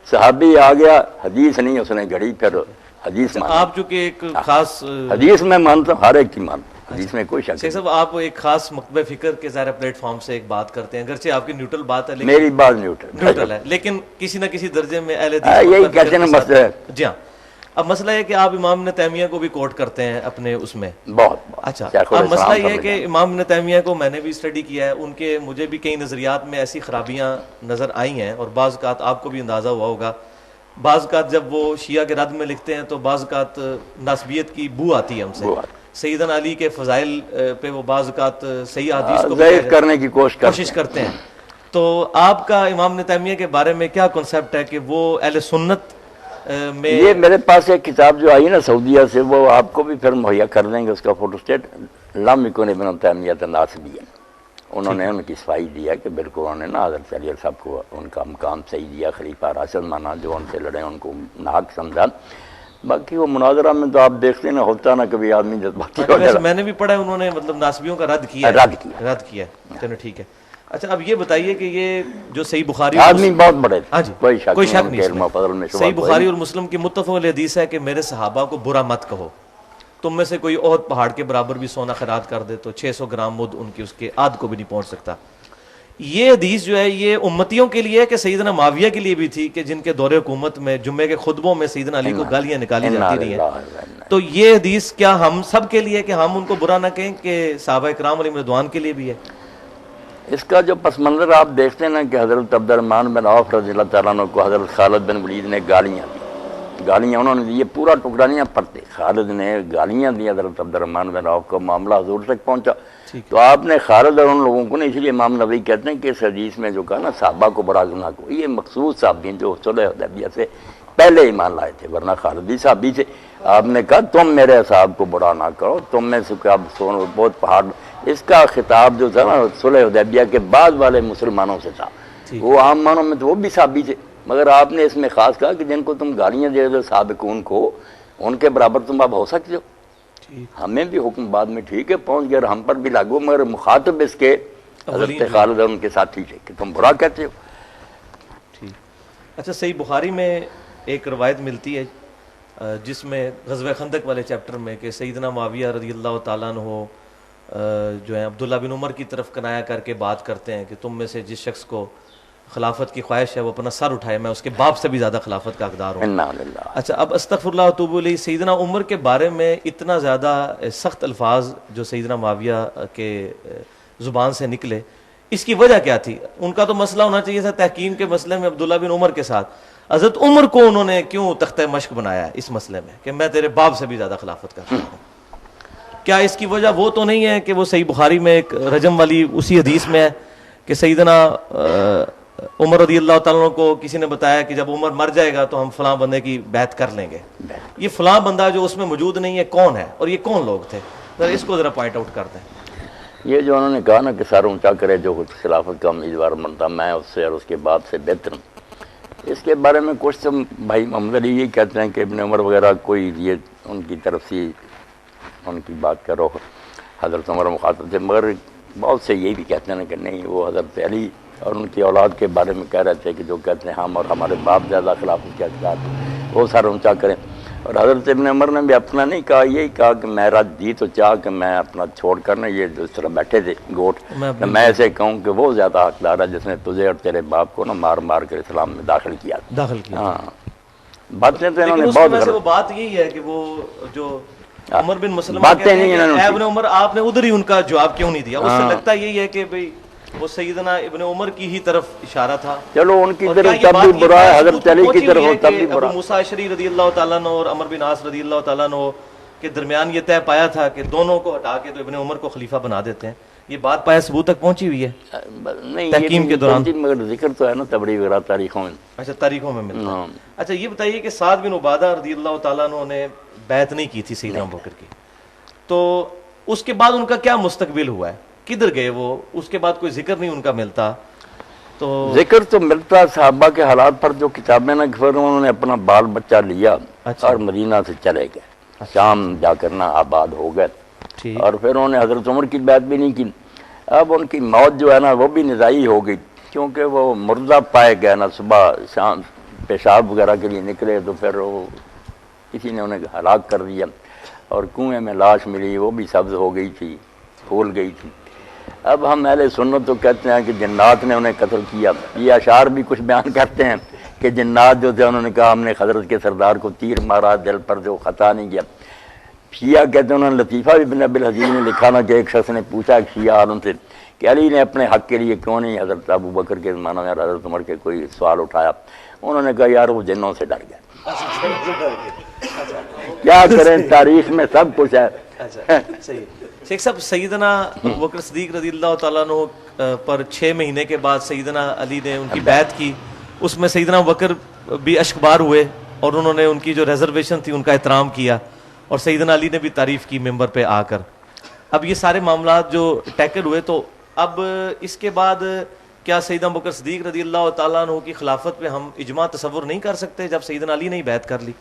صحابی آ گیا حدیث نہیں اس نے گھڑی پھر حدیث مان. آپ چونکہ ایک خاص حدیث میں مانتا ہوں ہر ایک کی مانتا ہوں حدیث میں کوئی شک شیخ صاحب آپ ایک خاص مکتبہ فکر کے ظاہر پلیٹ فارم سے ایک بات کرتے ہیں اگرچہ آپ کی نیوٹرل بات ہے لیکن میری بات نیوٹرل ہے لیکن کسی نہ کسی درجے میں اہل یہی کہتے ہیں مسئلہ ہے. جی ہاں. اب مسئلہ ہے کہ آپ امام ابن تیمیہ کو بھی کوٹ کرتے ہیں اپنے اس میں. بہت اچھا اب مسئلہ یہ ہے کہ امام ابن تیمیہ کو میں نے بھی اسٹڈی کیا ہے, ان کے مجھے بھی کئی نظریات میں ایسی خرابیاں نظر آئی ہیں اور بعض اوقات آپ کو بھی اندازہ ہوا ہوگا. بعض اوقات جب وہ شیعہ کے رد میں لکھتے ہیں تو بعض اوقات ناسبیت کی بو آتی ہے ہم سے. سیدنا علی کے فضائل پہ وہ بعض اوقات صحیح حدیث کو ضعیف کرنے کی کوشش کرتے ہیں. تو آپ کا امام ابن تیمیہ کے بارے میں کیا کنسیپٹ ہے کہ وہ اہل سنت میں؟ یہ میرے پاس ایک کتاب جو آئی نا سعودیہ سے وہ آپ کو بھی پھر مہیا کر دیں گے, اس کا فوٹو اسٹیٹ لم یکن ابن تیمیہ ناسبیا. انہوں نے ان کی صفائی دیا کہ بالکل انہوں نے نا حضرت علی صاحب کو ان کا مقام صحیح دیا, خلیفہ راشد مانا, جو ان سے لڑے ان کو ناحق سمجھا. باقی وہ مناظرہ میں تو آپ دیکھتے نا ہوتا نا کبھی آدمی جذباتی ہو جاتا. میں نے بھی پڑھا انہوں نے مطلب ناسبیوں کا رد کیا. چلو ٹھیک ہے. اچھا اب یہ بتائیے کہ یہ جو صحیح بخاری آدمی بہت بڑے تھے, ہاں جی کوئی شک نہیں, صحیح بخاری اور مسلم کی متفق حدیث ہے کہ میرے صحابہ کو برا مت کہو. تم میں سے کوئی احد پہاڑ کے برابر بھی سونا خیرات کر دے تو 600 گرام مد ان کی اس کے آدھ کو بھی نہیں پہنچ سکتا. یہ حدیث جو ہے یہ امتیوں کے لیے کہ سیدنا معاویہ کے لیے بھی تھی کہ جن کے دور حکومت میں جمعے کے خطبوں میں سیدنا علی کو گالیاں نکالی جاتی رہی ہیں. تو یہ حدیث کیا ہم سب کے لیے کہ ہم ان کو برا نہ کہیں کہ صحابہ کرام علیہم رضوان کے لیے بھی ہے؟ اس کا جو پس منظر آپ دیکھتے ہیں نا کہ حضرت عبد الرحمن بن عوف رضی اللہ تعالیٰ عنہ کو حضرت خالد بن ولید نے گالیاں دی. گالیاں انہوں نے دی, یہ پورا ٹکڑا نہیں پڑھتے. خالد نے گالیاں دی حضرت عبد الرحمن بن عوف کو, معاملہ حضور تک پہنچا. تو آپ نے خالد اور ان لوگوں کو نا, اس لیے امام نبوی کہتے ہیں کہ اس حدیث میں جو کہا نا صحابہ کو بڑا گناہ کو, یہ مخصوص صحابی جو صلح حدیبیہ سے پہلے ایمان لائے تھے, ورنہ خالد بھی صحابی تھے. آپ نے کہا تم میرے اصحاب کو برا نہ کرو, تم میں سے اب سونو بہت پہاڑ. اس کا خطاب جو تھا نا صلح حدیبیہ کے بعد والے مسلمانوں سے تھا. وہ عام مانوں میں تو وہ بھی صحابی تھے, مگر آپ نے اس میں خاص کہا کہ جن کو تم گالیاں دے دو سابقون کو, ان کے برابر تم اب ہو سکتے ہو. ہمیں بھی حکم بعد میں ٹھیک ہے پہنچ گیا, ہم پر بھی لاگو, مگر مخاطب اس کے حضرت خالد اور ان کے ساتھی تھے کہ تم برا کہتے ہو. ٹھیک. اچھا صحیح بخاری میں ایک روایت ملتی ہے جس میں غزوہ خندق والے چیپٹر میں کہ سیدنا معاویہ رضی اللہ تعالیٰ عنہ جو ہیں عبداللہ بن عمر کی طرف کنایا کر کے بات کرتے ہیں کہ تم میں سے جس شخص کو خلافت کی خواہش ہے وہ اپنا سر اٹھائے, میں اس کے باپ سے بھی زیادہ خلافت کا حقدار ہوں. اچھا اب استغفر اللہ واتوب الیہ, سیدنا عمر کے بارے میں اتنا زیادہ سخت الفاظ جو سیدنا معاویہ کے زبان سے نکلے, اس کی وجہ کیا تھی؟ ان کا تو مسئلہ ہونا چاہیے تھا تحکیم کے مسئلے میں عبداللہ بن عمر کے ساتھ, حضرت عمر کو انہوں نے کیوں تختہ مشق بنایا ہے اس مسئلے میں کہ میں تیرے باپ سے بھی زیادہ خلافت کا حقدار ہوں؟ کیا اس کی وجہ وہ تو نہیں ہے کہ وہ صحیح بخاری میں ایک رجم والی اسی حدیث میں ہے کہ سیدنا عمر رضی اللہ تعالیٰ کو کسی نے بتایا کہ جب عمر مر جائے گا تو ہم فلاں بندے کی بیعت کر لیں گے. یہ فلاں بندہ جو اس میں موجود نہیں ہے کون ہے اور یہ کون لوگ تھے؟ ذرا اس کو ذرا پوائنٹ آؤٹ کر دیں. یہ جو انہوں نے کہا نا کہ سر اونچا کرے جو خلافت کا امیدوار بنتا, میں اس سے اور اس کے بعد سے بہتر ہوں. اس کے بارے میں کچھ تو بھائی محمد علی یہ کہتے ہیں کہ ابن عمر وغیرہ کوئی یہ ان کی طرف سے ان کی بات کرو, حضرت عمر مخاطب تھے, مگر بہت سے یہ بھی کہتے ہیں کہ نہیں وہ حضرت علی اور ان کی اولاد کے بارے میں کہہ رہے تھے کہ جو کہتے ہیں ہم اور ہمارے باپ زیادہ خلافت کے حقدار وہ سر اونچا کریں. اور حضرت ابن عمر نے بھی اپنا نہیں کہا, یہی کہا کہ میرا جی تو چاہ کہ میں اپنا چھوڑ کر نا یہ جو اس طرح بیٹھے تھے گوٹ, میں ایسے کہوں کہ وہ زیادہ حقدار ہے جس نے تجھے اور تیرے باپ کو نا مار مار کر اسلام میں داخل کیا. ہاں باتیں تو انہوں نے بہت, وہ بات یہی ہے کہ وہ جو عمر بن مسلمہ کہتے ہیں کہ ابن عمر آپ نے ادھر ہی ان کا جواب کیوں نہیں دیا؟ اس سے لگتا یہی ہے کہ بھئی وہ سیدنا ابن عمر کی ہی طرف اشارہ تھا. چلو ان کی طرف تب بھی برا ہے, حضرت علی کی طرف تب بھی برا. ابو موسیٰ اشعری رضی اللہ تعالیٰ عنہ اور عمر بن عاص رضی اللہ تعالیٰ عنہ کے درمیان یہ طے پایا تھا کہ دونوں کو ہٹا کے تو ابن عمر کو خلیفہ بنا دیتے ہیں. یہ بات پایا ثبوت تک پہنچی ہوئی ہے تحکیم کے دوران, مگر ذکر تو ہے نا تبری وغیرہ تاریخوں میں. اچھا تاریخوں میں ملتا ہے. اچھا یہ بتائیے کہ سعد بن عبادہ رضی اللہ تعالیٰ عنہ نے بیعت نہیں کی تھی سیدنا ابو بکر کی, تو اس کے بعد ان کا کیا مستقبل ہوا ہے؟ کدھر گئے وہ؟ اس کے بعد کوئی ذکر نہیں ان کا ملتا. تو ذکر تو ملتا صحابہ کے حالات پر جو کتابیں نہ، پھر انہوں نے اپنا بال بچہ لیا اچھا۔ اور مدینہ سے چلے گئے، شام جا کر نہ آباد ہو گئے، ٹھیک، اور پھر انہوں نے حضرت عمر کی بیعت بھی نہیں کی۔ اب ان کی موت جو ہے نا وہ بھی نزاعی ہو گئی، کیونکہ وہ مردہ پائے گئے نا، صبح شام پیشاب وغیرہ کے لیے نکلے تو پھر وہ کسی نے انہیں ہلاک کر دیا، اور کنویں میں لاش ملی، وہ بھی سبز ہو گئی تھی، پھول گئی تھی۔ اب ہم اہل سنت تو کہتے ہیں کہ جنات نے انہیں قتل کیا، یہ اشعار بھی کچھ بیان کرتے ہیں کہ جنات جو تھے انہوں نے کہا ہم نے حضرت کے سردار کو تیر مارا، دل پر جو خطا نہیں کیا۔ شیعہ کہتے ہیں، انہوں نے لطیفہ ابن ابی الحزین نے لکھا نا کہ ایک شخص نے پوچھا ایک شیعہ عالم سے کہ علی نے اپنے حق کے لیے کیوں نہیں حضرت ابو بکر کے زمانہ میں حضرت عمر کے کوئی سوال اٹھایا؟ انہوں نے کہا یار وہ جنوں سے ڈر گئے۔ کیا کریں، تاریخ میں سب کچھ ہے۔ اچھا صحیح ہے۔ شیخ صاحب، سیدنا ابو بکر صدیق رضی اللہ تعالیٰ عنہ پر 6 مہینے کے بعد سیدنا علی نے ان کی بیعت کی، اس میں سیدنا ابو بکر بھی اشکبار ہوئے اور انہوں نے ان کی جو ریزرویشن تھی ان کا احترام کیا، اور سیدنا علی نے بھی تعریف کی ممبر پہ آ کر۔ اب یہ سارے معاملات جو ٹیکل ہوئے، تو اب اس کے بعد کیا سیدنا ابو بکر صدیق رضی اللہ تعالیٰ عنہ کی خلافت پہ ہم اجماع تصور نہیں کر سکتے جب سیدنا علی نے ہی بیعت کر لی؟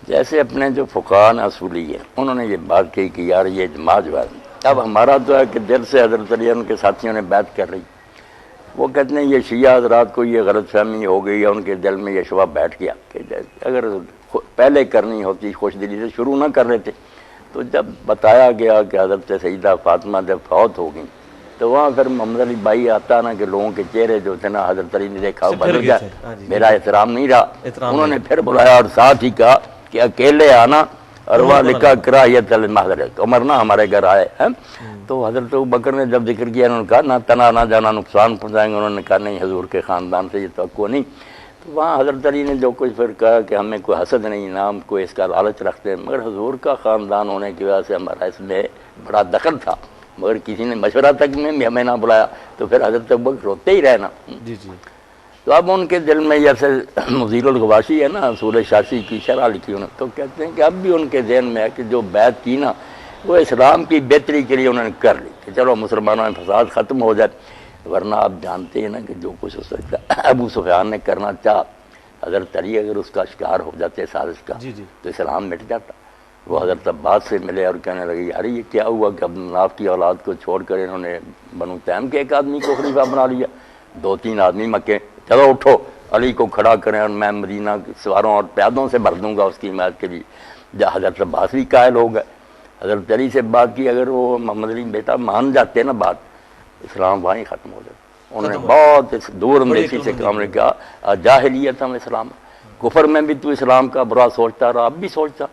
جیسے اپنے جو فقہاء اصولی ہیں انہوں نے یہ بات کہی کہ یار یہ اجماع جو ہے، اب ہمارا تو ہے کہ دل سے حضرت علی ان کے ساتھیوں نے بیعت کر رہی، وہ کہتے ہیں یہ شیعہ حضرات کو یہ غلط فہمی ہو گئی ہے، ان کے دل میں یہ شبہ بیٹھ گیا کہ اگر پہلے کرنی ہوتی خوش دلی سے شروع نہ کر رہے تھے، تو جب بتایا گیا کہ حضرت سیدہ فاطمہ جب فوت ہو گئیں تو وہاں پھر محمد علی بھائی آتا نا کہ لوگوں کے چہرے جو تھے نا حضرت علی نے دیکھا وہ بدل گیا، میرا احترام نہیں رہا، انہوں نے پھر بلایا اور ساتھ ہی کہا کہ اکیلے آنا، اور وہاں لکھا کراہیت المحضرت، عمر نہ ہمارے گھر آئے ہیں۔ تو حضرت ابوبکر نے جب ذکر کیا انہوں نے کہا نہ تنا نہ جانا نقصان پہنچائیں گے، انہوں نے کہا نہیں حضور کے خاندان سے یہ توقع نہیں۔ تو وہاں حضرت علی نے جو کچھ پھر کہا کہ ہمیں کوئی حسد نہیں، نام کوئی اس کا لالچ رکھتے ہیں، مگر حضور کا خاندان ہونے کی وجہ سے ہمارا اس میں بڑا دخل تھا، مگر کسی نے مشورہ تک میں بھی ہمیں نہ بلایا، تو پھر حضرت ابوبکر روتے ہی رہنا۔ جی جی۔ تو اب ان کے دل میں جیسے مزیر الغواشی ہے نا، اصول شاشی کی شرح لکھی انہوں نے، تو کہتے ہیں کہ اب بھی ان کے ذہن میں ہے کہ جو بیعت کی نا وہ اسلام کی بہتری کے لیے انہوں نے کر لی کہ چلو مسلمانوں میں فساد ختم ہو جائے، ورنہ آپ جانتے ہیں نا کہ جو کچھ ہو سکتا ابو سفیان نے کرنا چاہا، حضرت علی اگر اس کا شکار ہو جاتے سازش کا تو اسلام مٹ جاتا۔ وہ حضرت عباس سے ملے اور کہنے لگے یار یہ کیا ہوا کہ عبد مناف کی اولاد کو چھوڑ کر انہوں نے بنو تیم کے ایک آدمی کو خلیفہ بنا لیا، 2-3 آدمی مکے، چلو اٹھو علی کو کھڑا کریں اور میں مدینہ سواروں اور پیادوں سے بھر دوں گا اس کی حمایت کے لیے۔ جب حضرت عباس بھی قائل ہو گئے، حضرت علی سے بات کی، اگر وہ محمد علی بیٹا مان جاتے نا بات، اسلام وہیں ختم ہو جاتا۔ انہوں نے بہت دور اندیشی سے کام نے کہا جاہلیت ہم اسلام، کفر میں بھی تو اسلام کا برا سوچتا رہا، اب بھی سوچتا۔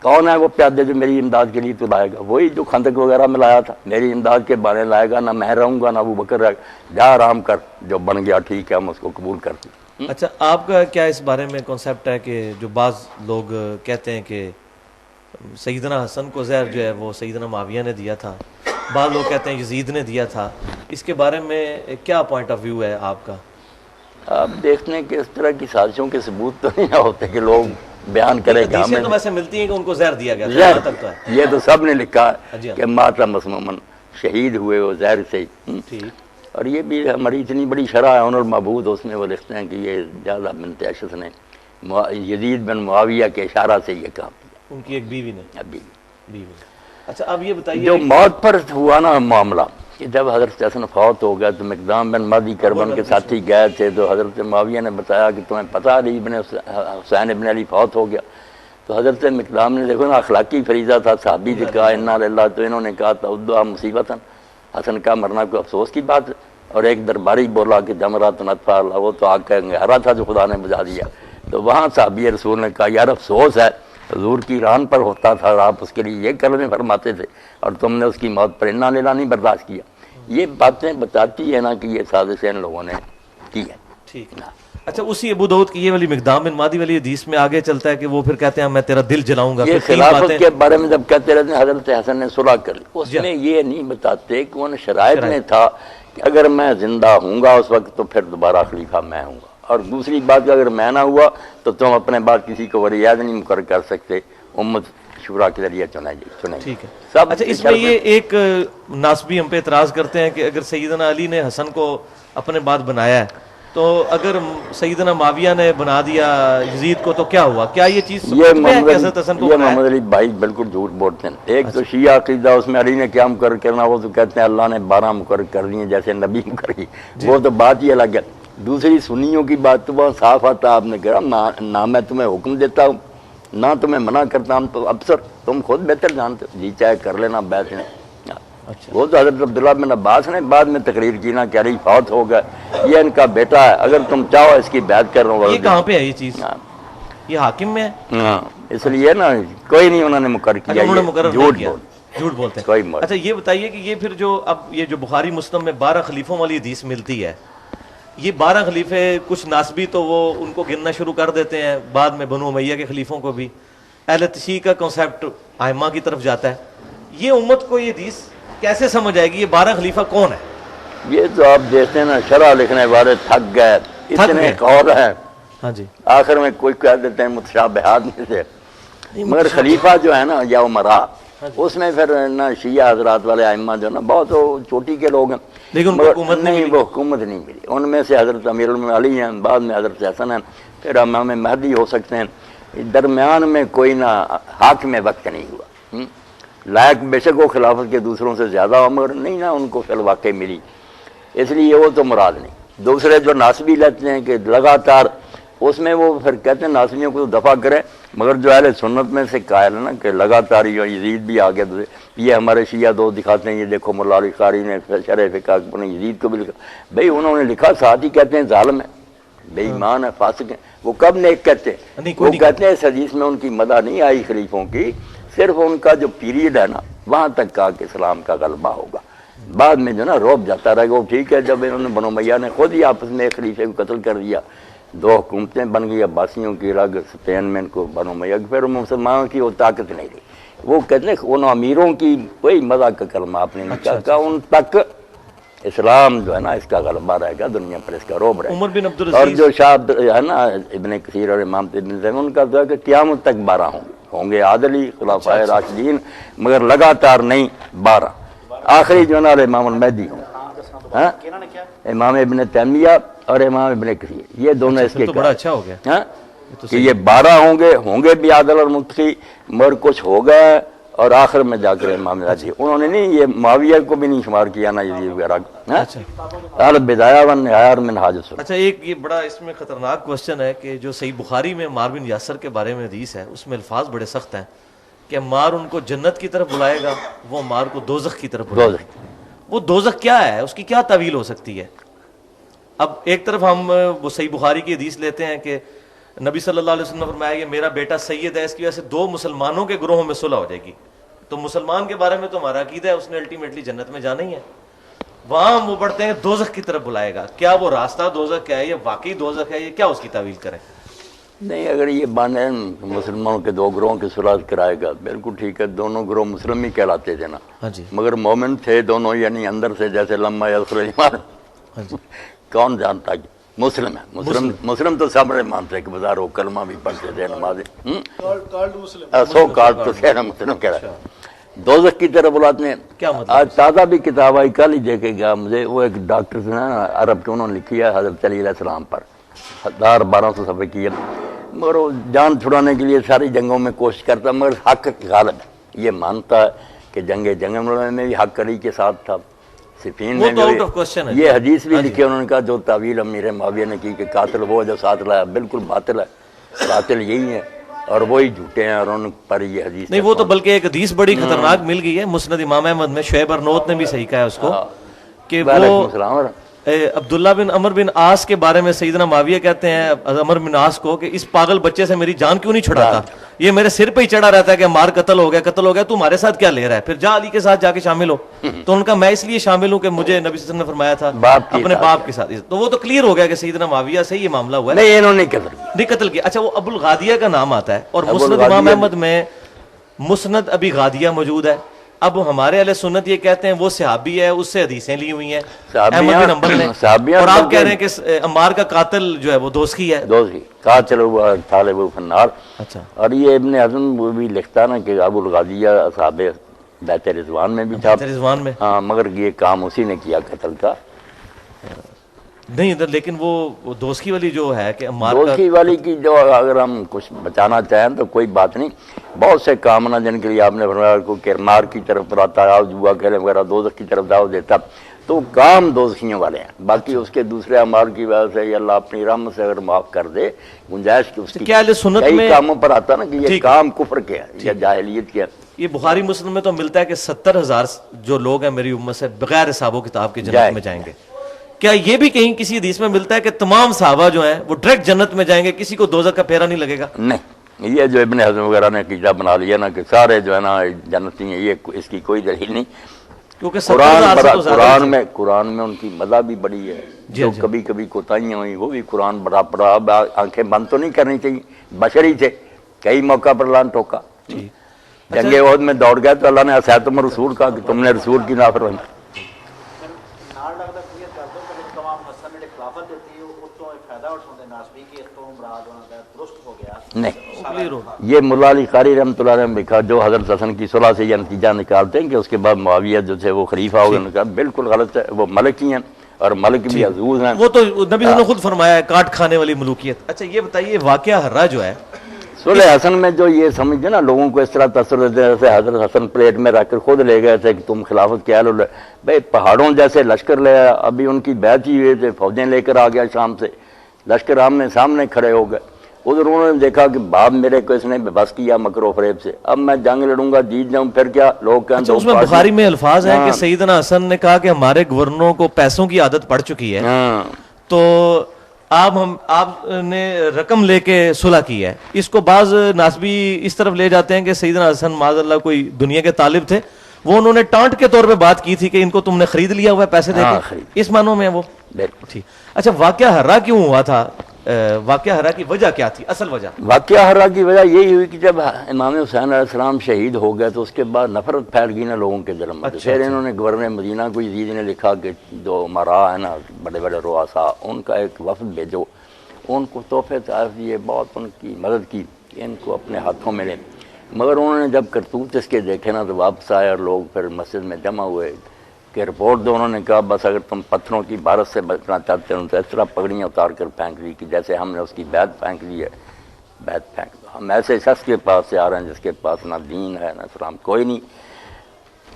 کون ہے وہ پیادے جو میری امداد کے لیے تو لائے گا؟ وہی جو خندق وغیرہ میں لایا تھا، میری امداد کے بہانے لائے گا، نہ میں رہوں گا نہ ابو بکر رہے گا، جا آرام کر، جو بن گیا ٹھیک ہے ہم اس کو قبول کرتے ہیں۔ اچھا، آپ کا کیا اس بارے میں کنسیپٹ ہے کہ جو بعض لوگ کہتے ہیں کہ سیدنا حسن کو زہر جو ہے وہ سیدنا معاویہ نے دیا تھا، بعض لوگ کہتے ہیں یزید نے دیا تھا، اس کے بارے میں کیا پوائنٹ آف ویو ہے آپ کا؟ آپ دیکھتے ہیں کہ اس طرح کی سازشوں کے ثبوت تو نہیں ہوتے کہ لوگ بیان کریں کہ ہمیں تو ویسے ملتی ہیں کہ ان کو زہر دیا گیا زہر تک تو ہے، یہ تو سب نے لکھا جی ہے ہاں۔ کہ ماتا مسمومن شہید ہوئے وہ زہر سے ہی۔ ٹھیک، اور یہ بھی ہماری اتنی بڑی شرح ہے انور محبود، اس میں وہ لکھتے ہیں کہ یہ جعلہ بنت اشعث نے یزید بن معاویہ کے اشارہ سے یہ کام کیا، ان کی ایک بیوی نے، ابھی بیوی نے۔ اچھا اب یہ بتائیے جو موت پر ہوا نا معاملہ کہ جب حضرت حسن فوت ہو گیا تو مقدام بن مہدی کربن کے ساتھی گئے تھے، تو حضرت معاویہ نے بتایا کہ تمہیں پتہ علی ابن حسین ابن علی فوت ہو گیا، تو حضرت مقدام نے دیکھو نا اخلاقی فریضہ تھا، صحابی سے کہا انا للہ، تو انہوں نے کہا تعدھا مصیبتاً، حسن کا مرنا کوئی افسوس کی بات ہے، اور ایک درباری بولا کہ جمرات نطفہ اللہ، وہ تو آگ کا انگارہ تھا جو خدا نے بجھا دیا، تو وہاں صحابی رسول نے کہا یار افسوس ہے حضور کی ران پر ہوتا تھا اور آپ اس کے لیے یہ کلمے فرماتے تھے اور تم نے اس کی موت پر انا للہ نہیں برداشت کیا۔ یہ باتیں بتاتی ہے نا کہ یہ سازش ان لوگوں نے کی ہے۔ ٹھیک۔ اچھا، اسی ابو داؤد کی یہ والی مقدام بن مہدی والی حدیث میں آگے چلتا ہے کہ وہ پھر کہتے ہیں میں تیرا دل جلاؤں گا، یہ پھر تین خلافت باتیں کے بارے میں جب کہتے رہتے ہیں حضرت حسن نے صلح کر لی، اس میں یہ نہیں بتاتے کہ ان شرائط میں تھا کہ اگر میں زندہ ہوں گا اس وقت تو پھر دوبارہ خلیفہ میں ہوں گا، اور دوسری بات کہ اگر میں نہ ہوا تو تم اپنے بعد کسی کو ولی عہد نہیں مقرر کر سکتے، امت شورا کے ذریعے چنے گے. ٹھیک ہے. سب اچھا اس میں یہ ایک ناسبی ہم پہ اعتراض کرتے ہیں کہ اگر سیدنا علی نے حسن کو اپنے بعد بنایا ہے تو اگر سیدنا معاویہ نے بنا دیا یزید کو تو کیا ہوا؟ کیا یہ چیز یہ محمد علی بھائی بالکل جھوٹ بولتے ہیں. ایک تو شیعہ عقیدہ اس میں علی نے کیا مقرر کرنا, وہ تو کہتے ہیں اللہ نے 12 مقرر کر دیے جیسے نبی مقرر کی, وہ تو بات ہی الگ ہے. دوسری سنیوں کی بات تو بہت صاف آتا, آپ نے کہا نہ میں تمہیں حکم دیتا ہوں نہ تمہیں منع کرتا ہوں, تو افسر تم خود بہتر جانتے ہو, جی چاہے کر لینا بیعت نے. وہ تو حضرت عبداللہ بن عباس نے بعد میں تقریر کی نا کہ علی فوت ہو گئے, یہ ان کا بیٹا ہے, اگر تم چاہو اس کی بیعت کر رہا ہوں. یہ کہاں پہ ہے یہ چیز؟ یہ حاکم میں ہے. ہاں اس لیے نا کوئی نہیں انہوں نے مقرر کیا, جھوٹ بولتے ہیں. کوئی مقرر. اچھا یہ بتائیے کہ یہ پھر جو اب یہ جو بخاری مسلم میں 12 خلیفوں والی حدیث ملتی ہے, یہ 12 خلیفے کچھ ناسبی تو وہ ان کو گننا شروع کر دیتے ہیں, بعد میں بنو امیہ کے خلیفوں کو بھی. اہل تشیع کا کنسیپٹ ائمہ کی طرف جاتا ہے. یہ امت کو یہ حدیث کیسے سمجھ آئے گی یہ 12 خلیفہ کون ہے؟ یہ تو آپ دیکھتے ہیں نا شرح لکھنے والے تھک گئے, اتنے قول ہیں. ہاں جی. آخر میں کوئی کہہ دیتے ہیں متشابہات میں سے, مگر خلیفہ جو ہے نا یا عمرا, اس میں پھر نا شیعہ حضرات والے ائمہ جو نا بہت چوٹی کے لوگ ہیں, لیکن حکومت نہیں, وہ حکومت نہیں ملی. ان میں سے حضرت امیر المومنین علی ہیں, بعد میں حضرت حسن ہیں, پھر امام مہدی ہو سکتے ہیں. درمیان میں کوئی نہ حاکم وقت نہیں ہوا. لائق بے شک وہ خلافت کے دوسروں سے زیادہ عمر نہیں نا ان کو فی الواقع ملی, اس لیے وہ تو مراد نہیں. دوسرے جو ناسبی لیتے ہیں کہ لگاتار, اس میں وہ پھر کہتے ہیں ناسبیوں کو دفع کریں, مگر جو اہل سنت میں سے قائل ہے نا کہ لگاتار یزید بھی آگے, یہ ہمارے شیعہ دو دکھاتے ہیں, یہ دیکھو مولا علی قاری نے شرح فقہ نے یزید کو بھی لکھا. بھئی انہوں نے لکھا, ساتھ ہی کہتے ہیں ظالم ہے, بے ایمان ہے, فاسق ہے. وہ کب نیک کہتے ہیں؟ وہ کہتے ہیں اس حدیث میں ان کی مدح نہیں آئی خلیفوں کی, صرف ان کا جو پیریڈ ہے نا وہاں تک کہا کہ اسلام کا غلبہ ہوگا, بعد میں جو نا روب جاتا رہے گا. وہ ٹھیک ہے, جب انہوں نے بنو امیہ نے خود ہی آپس میں ایک خلیفے کو قتل کر دیا, 2 حکومتیں بن گئی, عباسیوں کی الگ, اسپین میں ان کو بنو امیہ کی, پھر مسلمانوں کی وہ طاقت نہیں رہی. وہ کہتے ہیں ان امیروں کی کوئی مدح کا کلمہ آپ نے نہیں کہا, ان تک اسلام جو ہے نا اس کا غلبہ رہے گا, دنیا پر اس کا روب رہے گا. عمر بن عبد اور جو شاہ ہے نا ابن کثیر اور امام ابن زین, ان کا جو ہے کہ قیامت تک 12 ہوں گے عادلی خلفائے راشدین, مگر لگاتار نہیں 12. آخری جو ہے نا امام المہدی ہوں, امام ابن تیمیہ اور امام ابن کثیر, یہ دونوں اس کے تو بڑا اچھا ہو گیا کہ یہ 12 ہوں گے بھی عادل اور متقی, مگر کچھ ہو گئے اور آخر میں جا کر امام مہدی. انہوں نے نہیں یہ معاویہ کو بھی نہیں شمار کیا نا یزید وغیرہ. البدایہ والنہایہ اور منہاج السنہ. اچھا ایک یہ بڑا اس میں خطرناک کوسچن ہے کہ جو صحیح بخاری میں عمار بن یاسر کے بارے میں حدیث ہے, اس میں الفاظ بڑے سخت ہیں کہ عمار ان کو جنت کی طرف بلائے گا, وہ عمار کو دوزخ کی طرف بلائے گا. وہ دوزخ کیا ہے, اس کی کیا تعویل ہو سکتی ہے؟ اب ایک طرف ہم وہ صحیح بخاری کی حدیث لیتے ہیں کہ نبی صلی اللہ علیہ وسلم نے فرمایا کہ میرا بیٹا سید ہے, اس کی وجہ سے 2 مسلمانوں کے گروہوں میں صلح ہو جائے گی. تو مسلمان کے بارے میں تو ہمارا عقیدہ ہے اس نے الٹیمیٹلی جنت میں جانا ہی ہے. وہاں وہ پڑھتے ہیں دوزخ کی طرف بلائے گا. کیا وہ راستہ دوزخ کا ہے, یہ واقعی دوزخ ہے, یہ کیا اس کی تعویل کریں؟ نہیں, اگر یہ بانے مسلمانوں کے 2 گروہوں کی صلح کرائے گا, بالکل ٹھیک ہے, دونوں گروہ مسلم ہی کہلاتے تھے نا, مگر مومن تھے دونوں, یعنی اندر سے جیسے لما یدخل الایمان, کون جانتا کہ مسلم ہے. مسلم تو سب مانتے ہیں کہ بازار وہ کلمہ بھی پڑھتے تھے, نمازیں, سو کارڈ تو سینا مسلم کہہ رہا ہے. دوزخ کی طرف بلاتے ہیں. آج تازہ بھی کتاب آئی, کل ہی دیکھے گا مجھے, وہ ایک ڈاکٹر سے نا عرب کے, انہوں نے لکھی ہے حضرت علی علیہ السلام پر 1200 صفحے کی ہے, مگر وہ جان چھڑانے کے لیے ساری جنگوں میں کوشش کرتا, مگر حق غالب ہے. یہ مانتا ہے کہ جنگ میں بھی حق علی کے ساتھ تھا, صفین میں بھی. یہ حدیث بھی لکھی انہوں نے کہا جو تعویل امیر معاویہ نے کی کہ قاتل وہ جو ساتھ لایا, بالکل باطل ہے, قاتل یہی ہے اور وہی جھوٹے ہیں, اور ان پر یہ حدیث نہیں. وہ تو بلکہ ایک حدیث بڑی خطرناک مل گئی ہے مسند امام احمد میں, شعیب ارنوت نے بھی صحیح کہا ہے اس کو, کہ وہ عبداللہ بن عمر بن عاص کے بارے میں سیدنا معاویہ کہتے ہیں عمر بن عاص کو کہ اس پاگل بچے سے میری جان کیوں نہیں چھڑاتا, یہ میرے سر پہ ہی چڑھا رہتا ہے کہ مار قتل ہو گیا, تو ہمارے ساتھ کیا لے رہا ہے, پھر جا علی کے ساتھ جا کے شامل ہو. تو ان کا میں اس لیے شامل ہوں کہ مجھے نبی صلی اللہ علیہ وسلم نے فرمایا تھا اپنے باپ کے ساتھ. تو وہ تو کلیئر ہو گیا کہ سیدنا معاویہ سے یہ معاملہ ہوا ہے. نہیں, انہوں نے نہیں قتل کیا. اچھا, وہ ابو الغادیہ کا نام آتا ہے, اور مسند امام احمد میں مسند ابی غادیہ موجود ہے, اب ہمارے اہل سنت یہ کہتے ہیں وہ صحابی ہے، اس سے حدیثیں لی ہوئی ہیں صحابیاں- احمد بن حنبل نے، صحابیاں اور آپ بلکہ- کہہ رہے ہیں کہ عمار کا قاتل جو ہے وہ دوستی ہے. دوسری قاتل ہوا طالب فنار. اچھا اور یہ ابن حزم وہ بھی لکھتا نا کہ ابو الغالیہ اصحاب بیت رضوان میں بھی تھا. رضوان میں ہاں مگر یہ کام اسی نے کیا قتل کا. نہیں، لیکن وہ دوستی والی جو ہے کہ عمار کا دوستی والی کی جو اگر ہم کچھ بچانا چاہیں تو کوئی بات نہیں. بہت سے کام نا جن کے لیے آپ نے فرمایا کو کرمار کی طرف بلاتا ہے، جوا کھیلے وغیرہ دوزخ کی طرف دعوت دیتا، تو کام دوزخیوں والے ہیں. باقی اس کے دوسرے اعمال کی وجہ سے یہ اللہ اپنی رحمت سے اگر معاف کر دے گنجائش کی اس کی کیا اہل سنت کئی میں کاموں پر آتا نا کہ یہ ٹھیک. کام کفر کے ہے یا جاہلیت کے ہے. یہ بخاری مسلم میں تو ملتا ہے کہ 70,000 جو لوگ ہیں میری امت سے بغیر حساب و کتاب کے جنت میں جائیں گے. کیا یہ بھی کہیں کسی حدیث میں ملتا ہے کہ تمام صحابہ جو ہیں وہ ڈائریکٹ جنت میں جائیں گے، کسی کو دوزخ کا پھیرا نہیں لگے گا؟ نہیں، یہ جو ابن حزم وغیرہ نے عقیدہ بنا لیا نا کہ سارے جو ہے نا جنتی ہیں، یہ اس کی کوئی دلیل نہیں. کیونکہ 70,000 سے تو زیادہ قرآن میں ان کی مزہ بھی بڑی ہے. جی جو جی. کبھی کبھی کوتاہیاں ہوئی وہ بھی قرآن بڑا پڑا. اب آنکھیں بند تو نہیں کرنی چاہیے، بشری تھے، کئی موقع پر اللہ نے ٹوکا. جنگ احد میں دوڑ گئے تو اللہ نے عصیتم الرسول کہا کہ تم نے رسول کی نافرمانی. نہیں، یہ ملا علی قاری رحمۃ اللہ نے لکھا جو حضرت حسن کی صلح سے یہ نتیجہ نکالتے ہیں کہ اس کے بعد معاویہ جو تھے وہ خلیفہ ہو گئے. بالکل غلط ہے. وہ ملک ہی ہیں اور ملک بھی عزوز ہیں. وہ تو نبی نے خود فرمایا ہے کاٹ کھانے والی ملوکیت. اچھا یہ بتائیے واقعہ ہررا جو ہے صلح حسن میں جو یہ سمجھتے نا لوگوں کو اس طرح تاثر دیتے ہیں جیسے حضرت حسن پلیٹ میں رکھ کر خود لے گئے تھے کہ تم خلافت کے اہل. بھائی پہاڑوں جیسے لشکر لے آیا، ابھی ان کی بیعت ہی ہوئے تھے، فوجیں لے کر آ گیا شام سے، لشکر آمنے سامنے کھڑے ہو گئے. ادھر انہوں نے دیکھا کہ باپ میرے کو اس نے بس کیا مکر و فریب سے، اب میں جنگ لڑوں گا جیت جاؤں پھر کیا لوگ کہیں. اچھا اس میں بخاری میں الفاظ ہیں کہ سیدنا حسن نے کہا کہ ہمارے گورنروں کو پیسوں کی عادت پڑ چکی ہے، تو آپ نے رقم لے کے صلح کی ہے. اس کو بعض ناسبی اس طرف لے جاتے ہیں کہ سیدنا حسن معاذ اللہ کوئی دنیا کے طالب تھے، وہ انہوں نے ٹانٹ کے طور پہ بات کی تھی کہ ان کو تم نے خرید لیا ہوا ہے پیسے دے کے، اس معنوں میں وہ ٹھیک. اچھا واقعہ ہررا کیوں ہوا تھا؟ واقعہ ہررا کی وجہ کیا تھی؟ اصل وجہ واقعہ ہررا کی وجہ یہی ہوئی کہ جب امام حسین علیہ السلام شہید ہو گئے تو اس کے بعد نفرت پھیل گئی نا لوگوں کے دل میں. پھر انہوں نے گورنر مدینہ کو یزید نے لکھا کہ جو امراء ہیں نا بڑے بڑے رؤساء، ان کا ایک وفد بھیجو، ان کو تحفے تحائف دیے، بہت ان کی مدد کی کہ ان کو اپنے ہاتھوں میں لیں. مگر انہوں نے جب کرتوت اس کے دیکھے نا تو واپس آئے اور لوگ پھر مسجد میں جمع ہوئے کہ رپورٹ دو. انہوں نے کہا بس اگر تم پتھروں کی بارش سے بچنا چاہتے ہو تو اس طرح پگڑیاں اتار کر پھینک لی کہ جیسے ہم نے اس کی بیعت پھینک لی ہے. بیعت پھینک دو. ہم ایسے شخص کے پاس سے آ رہے ہیں جس کے پاس نہ دین ہے نہ اسلام کوئی نہیں.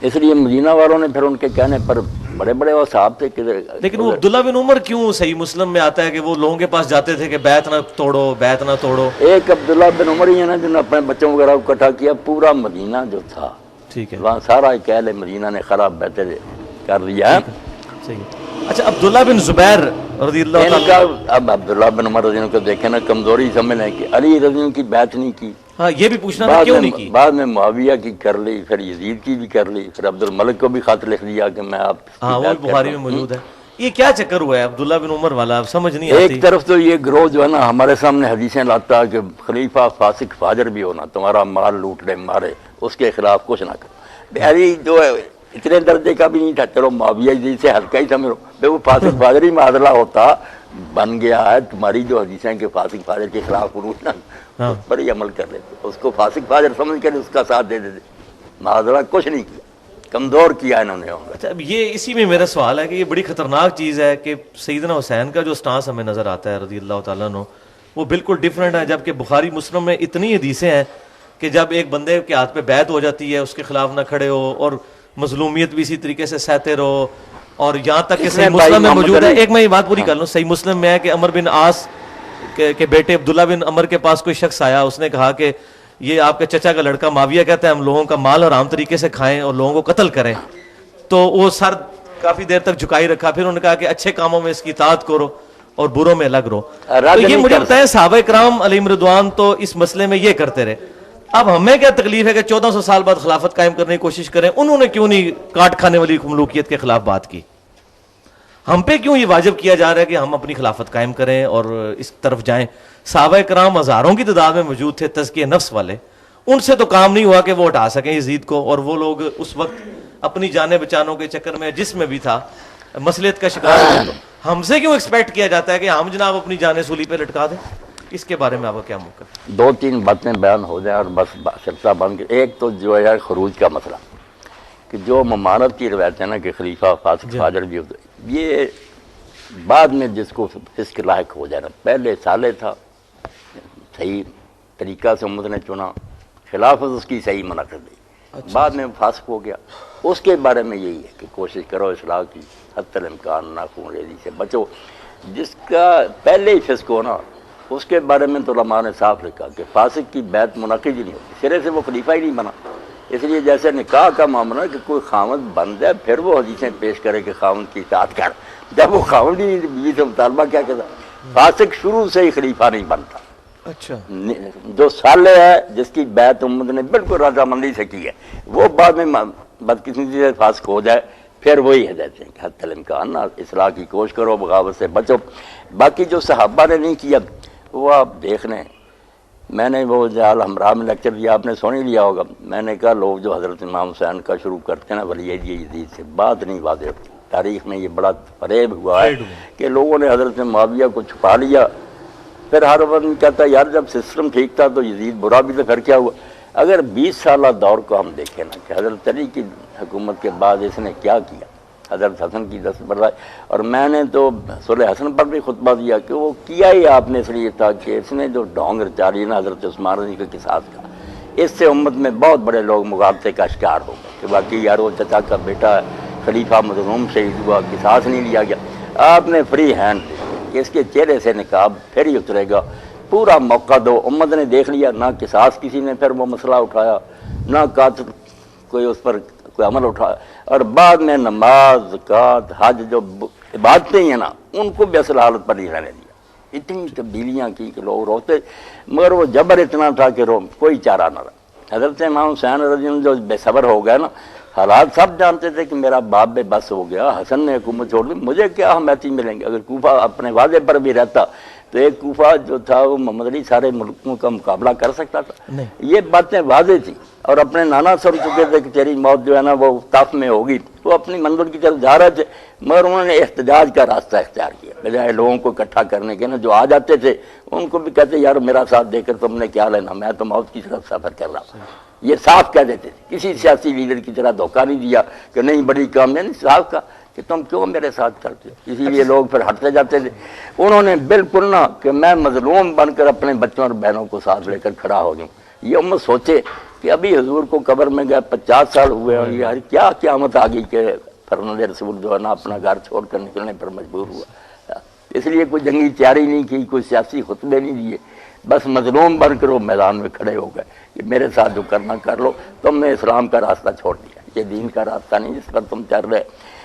اس لیے مدینہ والوں نے پھر ان کے کہنے پر بڑے بڑے وہ صاحب تھے کہ لیکن وہ عبداللہ بن عمر کیوں صحیح مسلم میں آتا ہے کہ وہ لوگوں کے پاس جاتے تھے کہ بیعت نہ توڑو بیعت نہ توڑو. ایک عبداللہ بن عمر ہی ہے نا جنہوں نے اپنے بچوں وغیرہ کو اکٹھا کیا. پورا مدینہ جو تھا ٹھیک ہے وہاں سارا ایک اہل مدینہ نے خراب بیعتیں کر لیا. اچھا عبداللہ بن زبیر رضی اللہ تعالیٰ اب عبداللہ بن عمر رضی اللہ کو دیکھیں نا کمزوری سمجھ لیں کہ علی رضی اللہ کی بیعت نہیں کی. ہاں یہ بھی پوچھنا تھا کیوں نہیں کی. بعد میں معاویہ کی کر لی، پھر یزید کی بھی کر لی، پھر عبد الملک کو بھی خط لکھ دیا کہ میں آپ. ہاں وہ بخاری میں موجود ہے. یہ کیا چکر ہوا ہے عبداللہ بن عمر والا؟ سمجھ نہیں آتی. ایک طرف تو یہ گروہ جو ہے نا ہمارے سامنے حدیثیں لاتا ہے کہ خلیفہ فاسق فاجر بھی ہونا، تمہارا مال لوٹ لے مارے، اس کے خلاف کچھ نہ کرو. علی جو ہے اتنے درجے کا بھی نہیں تھا، چلو معاویہ جی سے ہلکا ہی سمجھو. وہ فاسق فاجر ہی معادلہ ہوتا بن گیا ہے. تمہاری جو حدیثیں کہ فاسق فاجر کے خلاف عروج نا اس پر ہی عمل کر لیتے، اس کو فاسق فاجر سمجھ کر اس کا ساتھ دے دیتے. معادلہ کچھ نہیں کیا، کمزور کیا انہوں نے. اچھا اب یہ اسی میں میرا سوال ہے کہ یہ بڑی خطرناک چیز ہے کہ سیدنا حسین کا جو سٹانس ہمیں نظر آتا ہے رضی اللہ تعالیٰ عنہ وہ بالکل ڈیفرنٹ ہے، جبکہ بخاری مسلم میں اتنی حدیثیں ہیں کہ جب ایک بندے کے ہاتھ پہ بیعت ہو جاتی ہے اس کے خلاف نہ کھڑے ہو اور مظلومیت بھی اسی طریقے سے سہتے رہو. اور یہاں تک کہ صحیح مسلم میں موجود ہے، ایک میں یہ بات پوری کر لوں، صحیح مسلم میں ہے کہ عمر بن عاص کے بیٹے عبداللہ بن عمر کے پاس کوئی شخص آیا، اس نے کہا کہ یہ آپ کے چچا کا لڑکا معاویہ کہتا ہے ہم لوگوں کا مال حرام طریقے سے کھائیں اور لوگوں کو قتل کریں. تو وہ سر کافی دیر تک جھکائی رکھا، پھر انہوں نے کہا کہ اچھے کاموں میں اس کی اطاعت کرو اور بروں میں الگ رہو. تو یہ مجھے بتائیں صحابہ کرام علیہم رضوان تو اس مسئلے میں یہ کرتے رہے، اب ہمیں کیا تکلیف ہے کہ 1400 سال بعد خلافت قائم کرنے کی کوشش کریں؟ انہوں نے کیوں نہیں کاٹ کھانے والی ملوکیت کے خلاف بات کی؟ ہم پہ کیوں یہ واجب کیا جا رہا ہے کہ ہم اپنی خلافت قائم کریں اور اس طرف جائیں؟ صحابہ کرام ہزاروں کی تعداد میں موجود تھے تزکیہ نفس والے، ان سے تو کام نہیں ہوا کہ وہ ہٹا سکیں یزید کو، اور وہ لوگ اس وقت اپنی جانیں بچانوں کے چکر میں جس میں بھی تھا مصلیحت کا شکار ہوئے. تو ہم سے کیوں ایکسپیکٹ کیا جاتا ہے کہ ہم جناب اپنی جانیں سولی پہ لٹکا دیں؟ اس کے بارے میں آپ کا کیا موقف ہے؟ 2-3 باتیں بیان ہو جائیں اور بس سلسلہ بن کے. ایک تو جو ہے خروج کا مسئلہ، کہ جو ممانت کی روایت ہے نا کہ خلیفہ فاسق فاجر بھی ہوتا ہے، یہ بعد میں جس کو فسق لاحق ہو جائے نا، پہلے سالے تھا صحیح طریقہ سے امت نے چنا، خلافت اس کی صحیح منعقد دی، بعد میں فاسق ہو گیا. اس کے بارے میں یہی ہے کہ کوشش کرو اصلاح کی، حتی الامکان ناخون ریزی سے بچو. جس کا پہلے ہی فسق ہو نا، اس کے بارے میں تو علماء نے صاف لکھا کہ فاسق کی بیعت منعقد ہی نہیں ہوتی، سرے سے وہ خلیفہ ہی نہیں بنا. اس لیے جیسے نکاح کا معاملہ ہے کہ کوئی خاوند بن جائے پھر وہ حدیثیں پیش کرے کہ خاوند کی اطاعت کر، جب وہ خاوند ہی بیوی سے مطالبہ کیا کرتا، فاسق شروع سے ہی خلیفہ نہیں بنتا. اچھا، جو صالح ہے جس کی بیعت امت نے بالکل رضامندی سے کی ہے، وہ بعد میں بدقسمتی سے فاسق ہو جائے پھر وہی ہدایت ہیں کہ حتی الامکان اصلاح کی کوشش کرو، بغاوت سے بچو. باقی جو صحابہ نے نہیں کیا وہ آپ دیکھ لیں. میں نے وہ جال ہمراہ میں لیکچر دیا، آپ نے سن ہی لیا ہوگا. میں نے کہا لوگ جو حضرت امام حسین کا شروع کرتے ہیں نا ولی یزید سے، بات نہیں واضح ہوتی. تاریخ میں یہ بڑا فریب ہوا ہے کہ لوگوں نے حضرت معاویہ کو چھپا لیا. پھر ہر وقت کہتا ہے یار جب سسٹم ٹھیک تھا تو یزید برا بھی تو پھر کیا ہوا. اگر 20 سالہ دور کو ہم دیکھیں نا کہ حضرت علی کی حکومت کے بعد اس نے کیا کیا، حضرت حسن کی دستبرداری. اور میں نے تو صلح حسن پر بھی خطبہ دیا کہ وہ کیا ہی آپ نے اس لیے تھا کہ اس نے جو ڈھونگ رچا لی نا حضرت عثمان رضی کے قصاص کا، اس سے امت میں بہت بڑے لوگ مغالطے کا شکار ہو گئے کہ باقی یار وہ چچا کا بیٹا خلیفہ مظلوم شہید ہوا، قصاص نہیں لیا گیا. آپ نے فری ہینڈ دے کہ اس کے چہرے سے نقاب پھر ہی اترے گا، پورا موقع دو. امت نے دیکھ لیا، نہ قصاص کسی نے پھر وہ مسئلہ اٹھایا، نہ قاتل کوئی اس پر کوئی عمل اٹھایا. اور بعد میں نماز، زکوٰۃ، حج جو عبادتیں ہیں نا ان کو بھی اصل حالت پر نہیں رہنے دیا. اتنی تبدیلیاں کی کہ لوگ روتے، مگر وہ جبر اتنا تھا کہ کوئی چارہ نہ رہا. حضرت امام حسین رضی اللہ عنہ جو بے صبر ہو گئے نا، حالات سب جانتے تھے کہ میرا باپ بے بس ہو گیا، حسن نے حکومت چھوڑ دی، مجھے کیا حمایتی ملیں گے. اگر کوفہ اپنے وعدے پر بھی رہتا تو ایک کوفہ جو تھا وہ محمد علی سارے ملکوں کا مقابلہ کر سکتا تھا. یہ باتیں واضح تھی. اور اپنے نانا سن چکے تھے کہ تیری موت جو ہے نا وہ طاف میں ہوگی، وہ اپنی منزل کی طرف جا رہے تھے، مگر انہوں نے احتجاج کا راستہ اختیار کیا بجائے لوگوں کو اکٹھا کرنے کے. نا جو آ جاتے تھے ان کو بھی کہتے یار میرا ساتھ دے کر تم نے کیا لینا، میں تو موت کی طرف سفر کر رہا ہوں. یہ صاف کہہ دیتے تھے، کسی سیاسی لیڈر کی طرح دھوکہ نہیں دیا کہ نہیں بڑی کامیابی، صاف کہا کہ تم کیوں میرے ساتھ کرتے ہو. اسی لیے لوگ پھر ہٹتے جاتے تھے. انہوں نے بالکل نہ کہ میں مظلوم بن کر اپنے بچوں اور بہنوں کو ساتھ لے کر کھڑا ہو جاؤں. یہ امت سوچے کہ ابھی حضور کو قبر میں گئے 50 سال ہوئے اور یار کیا قیامت آ گئی کہ فرزند رسول جو ہے نا اپنا گھر چھوڑ کر نکلنے پر مجبور ہوا. اس لیے کوئی جنگی تیاری نہیں کی، کوئی سیاسی خطبے نہیں دیے، بس مظلوم بن کر وہ میدان میں کھڑے ہو گئے کہ میرے ساتھ جو کرنا کر لو، تم نے اسلام کا راستہ چھوڑ دیا، یہ دین کا راستہ نہیں جس پر تم چل رہے.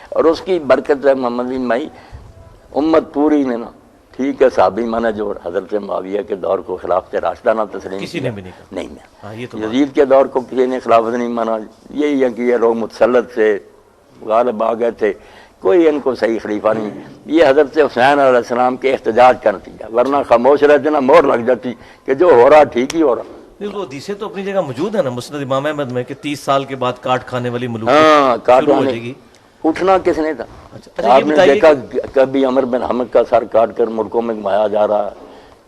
اور اس کی برکت ہے محمد بن مائی امت پوری نے نا ٹھیک ہے صحابی مانا جو حضرت معاویہ کے دور کو خلافت راشدہ نہ تسلیم کسی نے بھی نہیں کہا. نہیں یزید کے دور کو کسی نے خلافت نہیں مانا. یہی ہے کہ یہ لوگ متسلط سے غالب آ گئے تھے، کوئی ان کو صحیح خلیفہ نہیں. یہ حضرت حسین علیہ السلام کے احتجاج کا نتیجہ، ورنہ خاموش رہتے نا مور لگ جاتی کہ جو ہو رہا ٹھیک ہی ہو رہا. وہ حدیثیں تو اپنی جگہ موجود ہے نا مسند امام احمد میں کہ 30 سال کے بعد کاٹ کھانے والی ملوک کاٹ شروع ہو جائے گی. اٹھنا کس نے تھا؟ آپ نے دیکھا کبھی عمر بن حمد کا سر کاٹ کر ملکوں میں گھمایا جا رہا،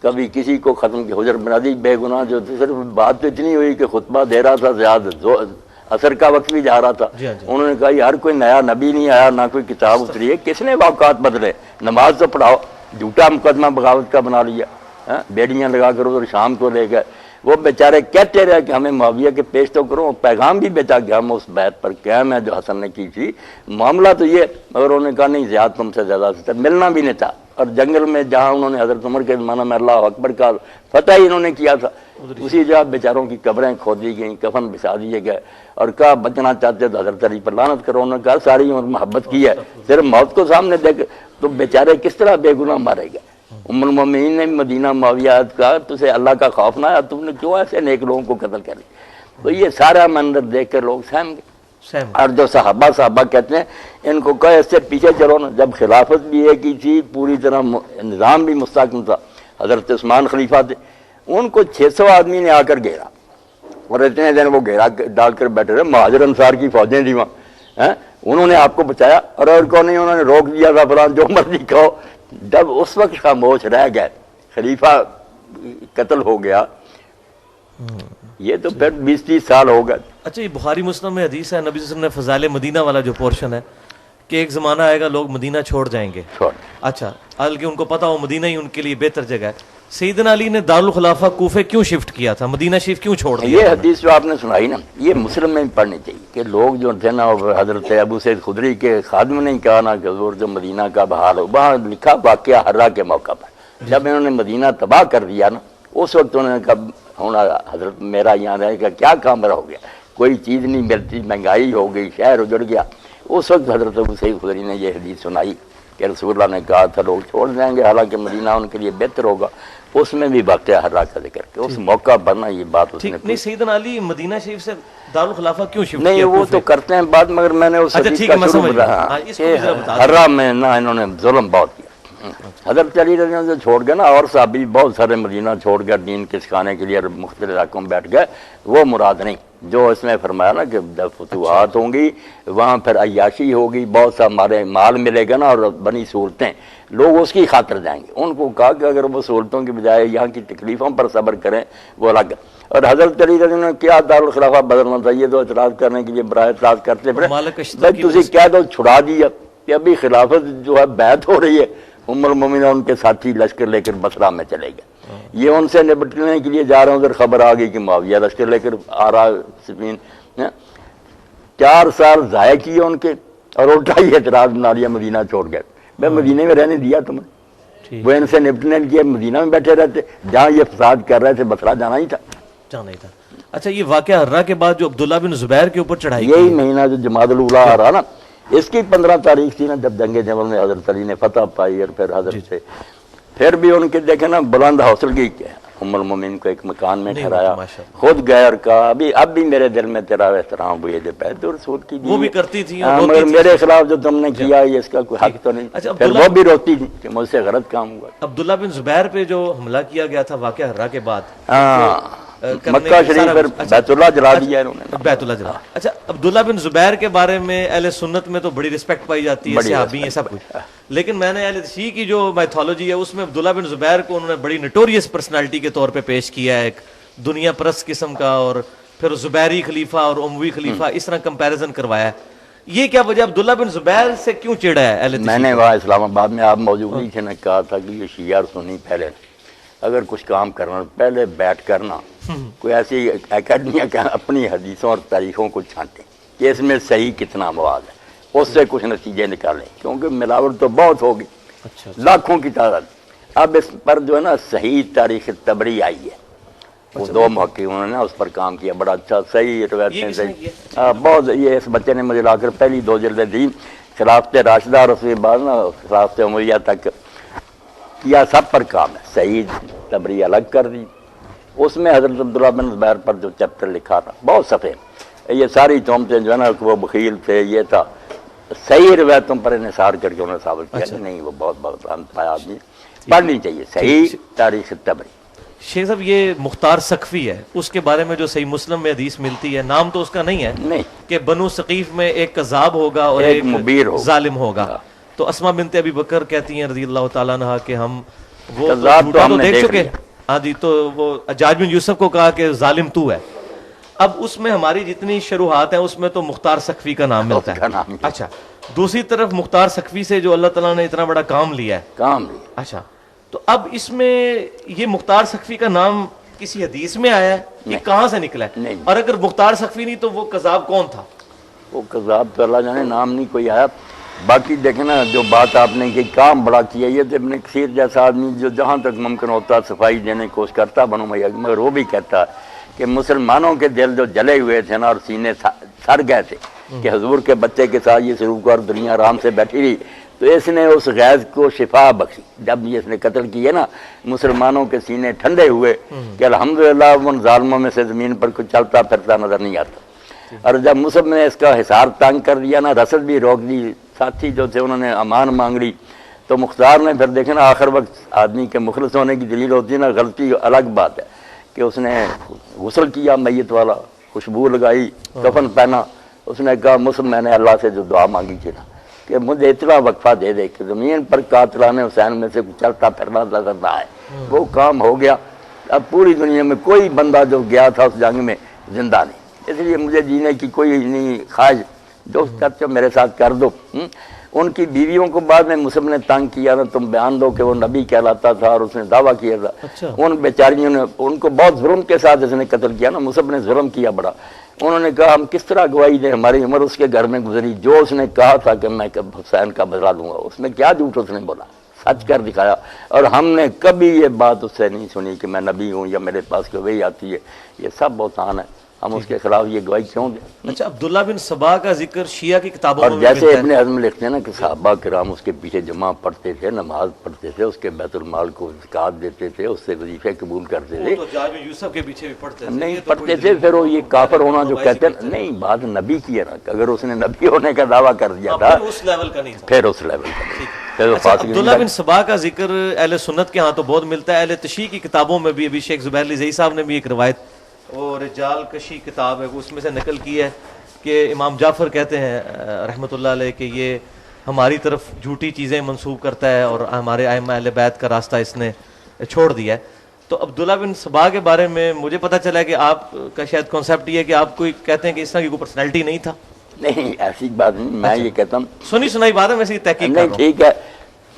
کبھی کسی کو ختم کی. حجر بن عدی بے گناہ جو صرف بات تو اتنی ہوئی کہ خطبہ دے رہا تھا، زیادہ اثر کا وقت بھی جا رہا تھا. انہوں نے کہا یار کوئی نیا نبی نہیں آیا، نہ کوئی کتاب اتری ہے، کس نے واقعات بدلے، نماز تو پڑھاؤ. جھوٹا مقدمہ بغاوت کا بنا لیا، بیڑیاں لگا کر ادھر شام کو لے گئے. وہ بیچارے کہتے رہے کہ ہمیں معاویہ کے پیش تو کرو، پیغام بھی بیچا کہ ہم اس بیعت پر قائم ہے جو حسن نے کی تھی. معاملہ تو یہ، مگر انہوں نے کہا نہیں زیادہ تم سے زیادہ سے ملنا بھی نہیں تھا. اور جنگل میں جہاں انہوں نے حضرت عمر کے زمانہ میں اللہ اکبر کا فتح ہی انہوں نے کیا تھا، اسی جگہ بیچاروں کی قبریں کھود دی گئیں، کفن بچھا دیے گئے. اور کہا بچنا چاہتے تو حضرت علی پر لعنت کرو. انہوں نے کہا ساری عمر محبت کی ہے، صرف موت کو سامنے دیکھ تو بیچارے کس طرح بے گناہ مارے گئے. ام المومنین نے مدینہ معاویہ کا تجھے اللہ کا خوف نہ آیا، تم نے کیوں ایسے نیک لوگوں کو قتل کر دیا. تو یہ سارا منظر دیکھ کر لوگ سہم گئے. اور جو صحابہ کہتے ہیں ان کو کہا اس سے پیچھے چلو نا. جب خلافت بھی ایک ہی تھی، پوری طرح نظام بھی مستحکم تھا، حضرت عثمان خلیفہ تھے، ان کو 600 آدمی نے آ کر گھیرا. اور اتنے دن وہ گھیرا ڈال کر بیٹھے رہے، مہاجر انصار کی فوجیں تھیں وہاں، انہوں نے آپ کو بچایا، اور کو نہیں انہوں نے روک دیا تھا فلاں جو مرضی کہو۔ جب اس وقت خاموش رہ گئے، خلیفہ قتل ہو گیا، یہ تو پھر 20-30 سال ہو گئے۔ اچھا، یہ بخاری مسلم میں حدیث ہے، نبی صلی اللہ علیہ وسلم نے فضائل مدینہ والا جو پورشن ہے کہ ایک زمانہ آئے گا لوگ مدینہ چھوڑ جائیں گے، اچھا، حالانکہ ان کو پتا ہو مدینہ ہی ان کے لیے بہتر جگہ ہے۔ سیدنا علی نے دارالخلافہ کوفے کیوں شفٹ کیا تھا، مدینہ شریف کیوں چھوڑ دیا؟ یہ حدیث جو آپ نے سنائی نا، یہ مسلم میں پڑھنی چاہیے کہ لوگ جو تھے نا، حضرت ابو سعید خدری کے خادم نے کہا نا کہ حضور جو مدینہ کا بحال ہو، وہاں لکھا واقعہ حرہ کے موقع پر جب انہوں نے مدینہ تباہ کر دیا نا، اس وقت انہوں نے کہا ہونا حضرت میرا یہاں رہے گا کیا کام رہا ہو گیا، کوئی چیز نہیں ملتی، مہنگائی ہو گئی، شہر اجڑ گیا۔ اس وقت حضرت ابو سعید خدری نے یہ حدیث سنائی کہ رسول اللہ نے کہا تھا لوگ چھوڑ جائیں گے حالانکہ مدینہ ان کے لیے بہتر ہوگا، اس میں بھی واقعہ حرہ کا ذکر کہ اس موقع پر نا یہ بات اس نے نہیں، سیدنا علی مدینہ شریف سے دارالخلافہ کیوں شفٹ نہیں، کیا؟ وہ تو کرتے ہیں بات، مگر میں نے اس حدیث کا شروع بتایا کہ حرہ میں نا انہوں نے ظلم بہت کیا۔ حضرت علی رضی اللہ عنہ چھوڑ گئے نا، اور صحابی بہت سارے مدینہ چھوڑ گئے دین کے سکھانے کے لیے اور مختلف علاقوں میں بیٹھ گئے، وہ مراد نہیں جو اس میں فرمایا نا کہ جب فتوحات ہوں گی وہاں پھر عیاشی ہوگی، بہت سا ہمارے مال ملے گا نا اور بنی سہولتیں، لوگ اس کی خاطر جائیں گے۔ ان کو کہا کہ اگر وہ سہولتوں کی بجائے یہاں کی تکلیفوں پر صبر کریں وہ الگ۔ اور حضرت علی رضی اللہ عنہ کیا دارالخلافہ بدلنا چاہیے تو اعتراض کرنے کے لیے برائے اعتراض کرتے پڑے، بھائی تسی کہہ دو چھڑا دیا کہ ابھی خلافت جو ہے بیعت ہو رہی ہے، ام المومنین ان کے ساتھی لشکر لے کر بصرہ میں چلے گئے، یہ ان سے نپٹنے کے لیے جا رہے ہیں، ادھر خبر آ گئی کہ معاویہ لشکر لے کر آ رہا سفین، 4 سال ضائع کیے ان کے، اور الٹا ہی اعتراض بنا لیا مدینہ چھوڑ گئے۔ میں مدینہ میں رہنے دیا تمہیں، وہ ان سے نپٹنے کے لیے مدینہ میں بیٹھے رہتے، جہاں یہ فساد کر رہے تھے بصرہ جانا ہی تھا، جانا ہی تھا۔ اچھا، یہ واقعہ حرہ کے بعد جو عبداللہ بن زبیر کے اوپر چڑھائی یہی مہینہ جو جمادی الاولیٰ آ رہا نا، اس کی 15 تاریخ تھی نا جب جنگ جمل میں حضرت علی نے فتح پائی، اور پھر حضرت سے پھر بھی ان کے دیکھیں نا بلند حوصلگی کیا، ام المومنین کو ایک مکان میں ٹھہرایا، خود گئے اور کہا اب بھی میرے دل میں تیرا احترام ہوئی جو پہلے تو رسول کی وہ بھی کرتی تھی، مگر میرے خلاف جو تم نے کیا اس کا کوئی حق تو نہیں، پھر وہ بھی روتی تھی کہ مجھ سے غلط کام ہوا۔ عبداللہ بن زبیر پہ جو حملہ کیا گیا تھا واقعہ حرہ کے بعد، مکہ شریف پر بیت اللہ جلا دیا انہوں نے، بیت اللہ جلا۔ اچھا، عبداللہ بن زبیر کے بارے میں اہل سنت میں تو بڑی رسپیکٹ پائی جاتی ہے، صحابی ہیں سب کچھ، لیکن میں نے اہل شیعہ کی جو میتھولوجی ہے اس میں عبداللہ بن زبیر کو انہوں نے بڑی نٹوریس پرسنالٹی کے طور پہ پیش کیا ہے، ایک دنیا پرست قسم کا، اور پھر زبیری خلیفہ اور اموی خلیفہ اس طرح کمپیریزن کروایا ہے۔ یہ کیا وجہ عبداللہ بن زبیر سے کیوں چڑھا ہے اہل؟ میں نے وہاں اسلام آباد میں آپ موجود نہیں تھے، نے کہا تھا کہ یہ شیعہ اور سنی پہلے اگر کچھ کام کرنا پہلے بیٹھ کرنا کوئی ایسی اکیڈمیاں کہ اپنی حدیثوں اور تاریخوں کو چھانٹیں کہ اس میں صحیح کتنا مواد ہے، اس سے کچھ نتیجے نکالیں، کیونکہ ملاوٹ تو بہت ہوگی، لاکھوں کی تعداد۔ اب اس پر جو ہے نا صحیح تاریخ طبری آئی ہے، وہ 2 محققوں نے اس پر کام کیا، بڑا اچھا صحیح روایتیں صحیح بہت، یہ اس بچے نے مجھے لا کر پہلی 2 جلدیں دی، خلافت راشدہ اور اس کے بعد نا خلافت عمریہ تک کیا، سب پر کام ہے، صحیح طبری الگ کر دی، اس میں حضرت عبداللہ بن زبیر پر جو چیپٹر لکھا تھا بہت صفحے، یہ ساری تہمتیں جو ہے نا وہ بخیل تھے، یہ تھا، صحیح روایتوں پر انحصار کر کے انہوں نے ثابت کیا کہ نہیں وہ بہت پایا آدمی، پڑھنی چاہیے صحیح تاریخ طبری۔ شیخ صاحب، یہ مختار سقفی ہے، اس کے بارے میں جو صحیح مسلم میں حدیث ملتی ہے، نام تو اس کا نہیں ہے، نہیں کہ بنو ثقیف میں ایک کذاب ہوگا اور ایک مبیر ہوگا، ظالم ہوگا، تو اسماء بنت ابی بکر کہتی ہیں رضی اللہ تعالیٰ عنہ کہ ہم وہ تو دیکھ چکے، ہاں جی، تو وہ حجاج بن یوسف کو کہا کہ ظالم تو ہے۔ اب اس میں ہماری جتنی شروحات ہیں اس میں تو مختار سقفی کا نام ملتا ہے۔ اچھا، دوسری طرف مختار سقفی سے جو اللہ تعالیٰ نے اتنا بڑا کام لیا ہے، اچھا، تو اب اس میں یہ مختار سقفی کا نام کسی حدیث میں آیا ہے، یہ کہاں سے نکلا ہے؟ اور اگر مختار سقفی نہیں تو وہ قذاب کون تھا؟ وہ قذاب تو اللہ جانے، نام نہیں کوئی آیا۔ باقی دیکھنا جو بات آپ نے کہ کام بڑا کیا، یہ تو ابن کثیر جیسا آدمی جو جہاں تک ممکن ہوتا صفائی دینے کی کوشش کرتا بنو امیہ، مگر وہ بھی کہتا کہ مسلمانوں کے دل جو جلے ہوئے تھے نا اور سینے سڑ گئے تھے کہ حضور کے بچے کے ساتھ یہ سلوک اور دنیا آرام سے بیٹھی رہی، تو اس نے اس غیظ کو شفا بخشی، جب یہ اس نے قتل کیے نا مسلمانوں کے سینے ٹھنڈے ہوئے کہ الحمدللہ ان ظالموں میں سے زمین پر کچھ چلتا پھرتا نظر نہیں آتا۔ اور جب مصعب نے اس کا حصار تنگ کر دیا نا، رسد بھی روک دی، ساتھی جو تھے انہوں نے امان مانگ لی، تو مختار نے پھر دیکھنا آخر وقت آدمی کے مخلص ہونے کی دلیل ہوتی ہے نا، غلطی الگ بات ہے کہ اس نے غسل کیا میت والا, خوشبو لگائی, کفن پہنا. اس نے کہا مسلم میں نے اللہ سے جو دعا مانگی تھی نا کہ مجھے اتنا وقفہ دے دے کہ زمین پر قاتلان حسین میں سے چلتا پھرنا نظر نہ آئے. وہ کام ہو گیا. اب پوری دنیا میں کوئی بندہ جو گیا تھا اس جنگ میں زندہ نہیں, اس لیے مجھے جینے کی کوئی نہیں خواہش. جو کرتے ہو میرے ساتھ کر دو. ان کی بیویوں کو بعد میں مسلم نے تنگ کیا نا, تم بیان دو کہ وہ نبی کہلاتا تھا اور اس نے دعویٰ کیا تھا. ان بیچاریوں نے ان کو بہت ظلم کے ساتھ اس نے قتل کیا نا, مسلم نے ظلم کیا بڑا. انہوں نے کہا ہم کس طرح گواہی دیں, ہماری عمر اس کے گھر میں گزری. جو اس نے کہا تھا کہ میں حسین کا بدلہ لوں گا, اس میں کیا جھوٹ اس نے بولا, سچ کر دکھایا. اور ہم نے کبھی یہ بات اس سے نہیں سنی کہ میں نبی ہوں یا میرے پاس گواہی آتی ہے. یہ سب بہتان ہے, ہم اس کے خلاف یہ گواہی کیوں دیں؟ اچھا, عبداللہ بن سبا کا ذکر شیعہ کی کتابوں اور میں جیسے ملتا ہے. ابن حزم لکھتے ہیں نا کہ صحابہ کرام اس کے پیچھے جمع پڑھتے تھے, نماز پڑھتے تھے, اس کے بیت المال کو زکوٰۃ دیتے تھے, اس سے وظیفے قبول کرتے تھے. وہ تو جاج میں یوسف کے پیچھے بھی پڑھتے تھے. نہیں پڑھتے تھے. پھر وہ یہ کافر ہونا جو کہتے ہیں نہیں, بات نبی کی ہے نا, کہ اگر اس نے نبی ہونے کا دعویٰ کر دیا تھا اس لیول کا نہیں تھا, پھر اس لیول کا نہیں. پھر وہ اچھا, فاسق عبداللہ بن سبا کا ذکر اہل سنت کے ہاں تو بہت ملتا ہے, اہل تشیع کی کتابوں میں بھی. ابھی شیخ زبیر علی زئی صاحب نے بھی ایک روایت, وہ رجال کشی کتاب ہے, وہ اس میں سے نقل کی ہے کہ امام جعفر کہتے ہیں رحمۃ اللہ علیہ کہ یہ ہماری طرف جھوٹی چیزیں منسوب کرتا ہے اور ہمارے ائمہ اہل بیت کا راستہ اس نے چھوڑ دیا ہے. تو عبداللہ بن سبا کے بارے میں مجھے پتہ چلا ہے کہ آپ کا شاید کانسیپٹ یہ ہے کہ آپ کوئی کہتے ہیں کہ اس طرح کی کوئی پرسنالٹی نہیں تھا. نہیں, ایسی بات نہیں. میں یہ کہتا ہوں سنی سنائی بات ہے, میں تحقیق کر رہا نہیں ہوں. ٹھیک ہے.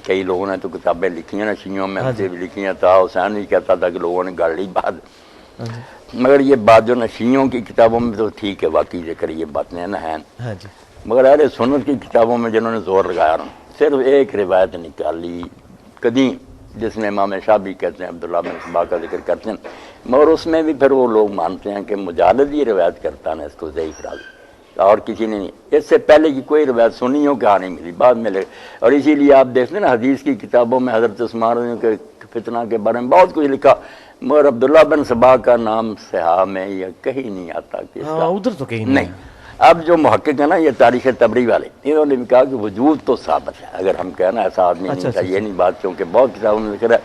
کئی لوگوں نے تو کتابیں لکھی ہیں نا شیعوں میں, ہم سے بھی لکھی ہیں. تھا حسین بھی کہتا تھا کہ لوگوں نے گاڑ لی بات, مگر یہ بات جو نا شیعوں کی کتابوں میں تو ٹھیک ہے, واقعی ذکر یہ بات نہیں نا ہے. ہاں جی, مگر اہل سنت کی کتابوں میں جنہوں نے زور لگایا نا, صرف ایک روایت نکالی قدیم جس میں امام شافعی کہتے ہیں عبداللہ بن سبا کا ذکر کرتے ہیں, مگر اس میں بھی پھر وہ لوگ مانتے ہیں کہ مجالد یہ روایت کرتا نا, اس کو ضعیف راوی, اور کسی نے نہیں. اس سے پہلے کی کوئی روایت سنی ہو کہاں نہیں ملی, بعد میں لے. اور اسی لیے آپ دیکھتے ہیں نا حدیث کی کتابوں میں حضرت عثمان کے فتنہ کے بارے میں بہت کچھ لکھا, مگر عبداللہ بن سبا کا نام صحاح میں یا کہیں نہیں آتا کہ اس کا ادھر تو کہیں نہیں. اب جو محقق ہے نا یہ تاریخ تبری والے, انہوں نے بھی کہا کہ وجود تو ثابت ہے, اگر ہم کہنا ایسا آدمی نہیں تھا, یہ نہیں بات, کیونکہ بہت کتابوں میں ذکر ہے.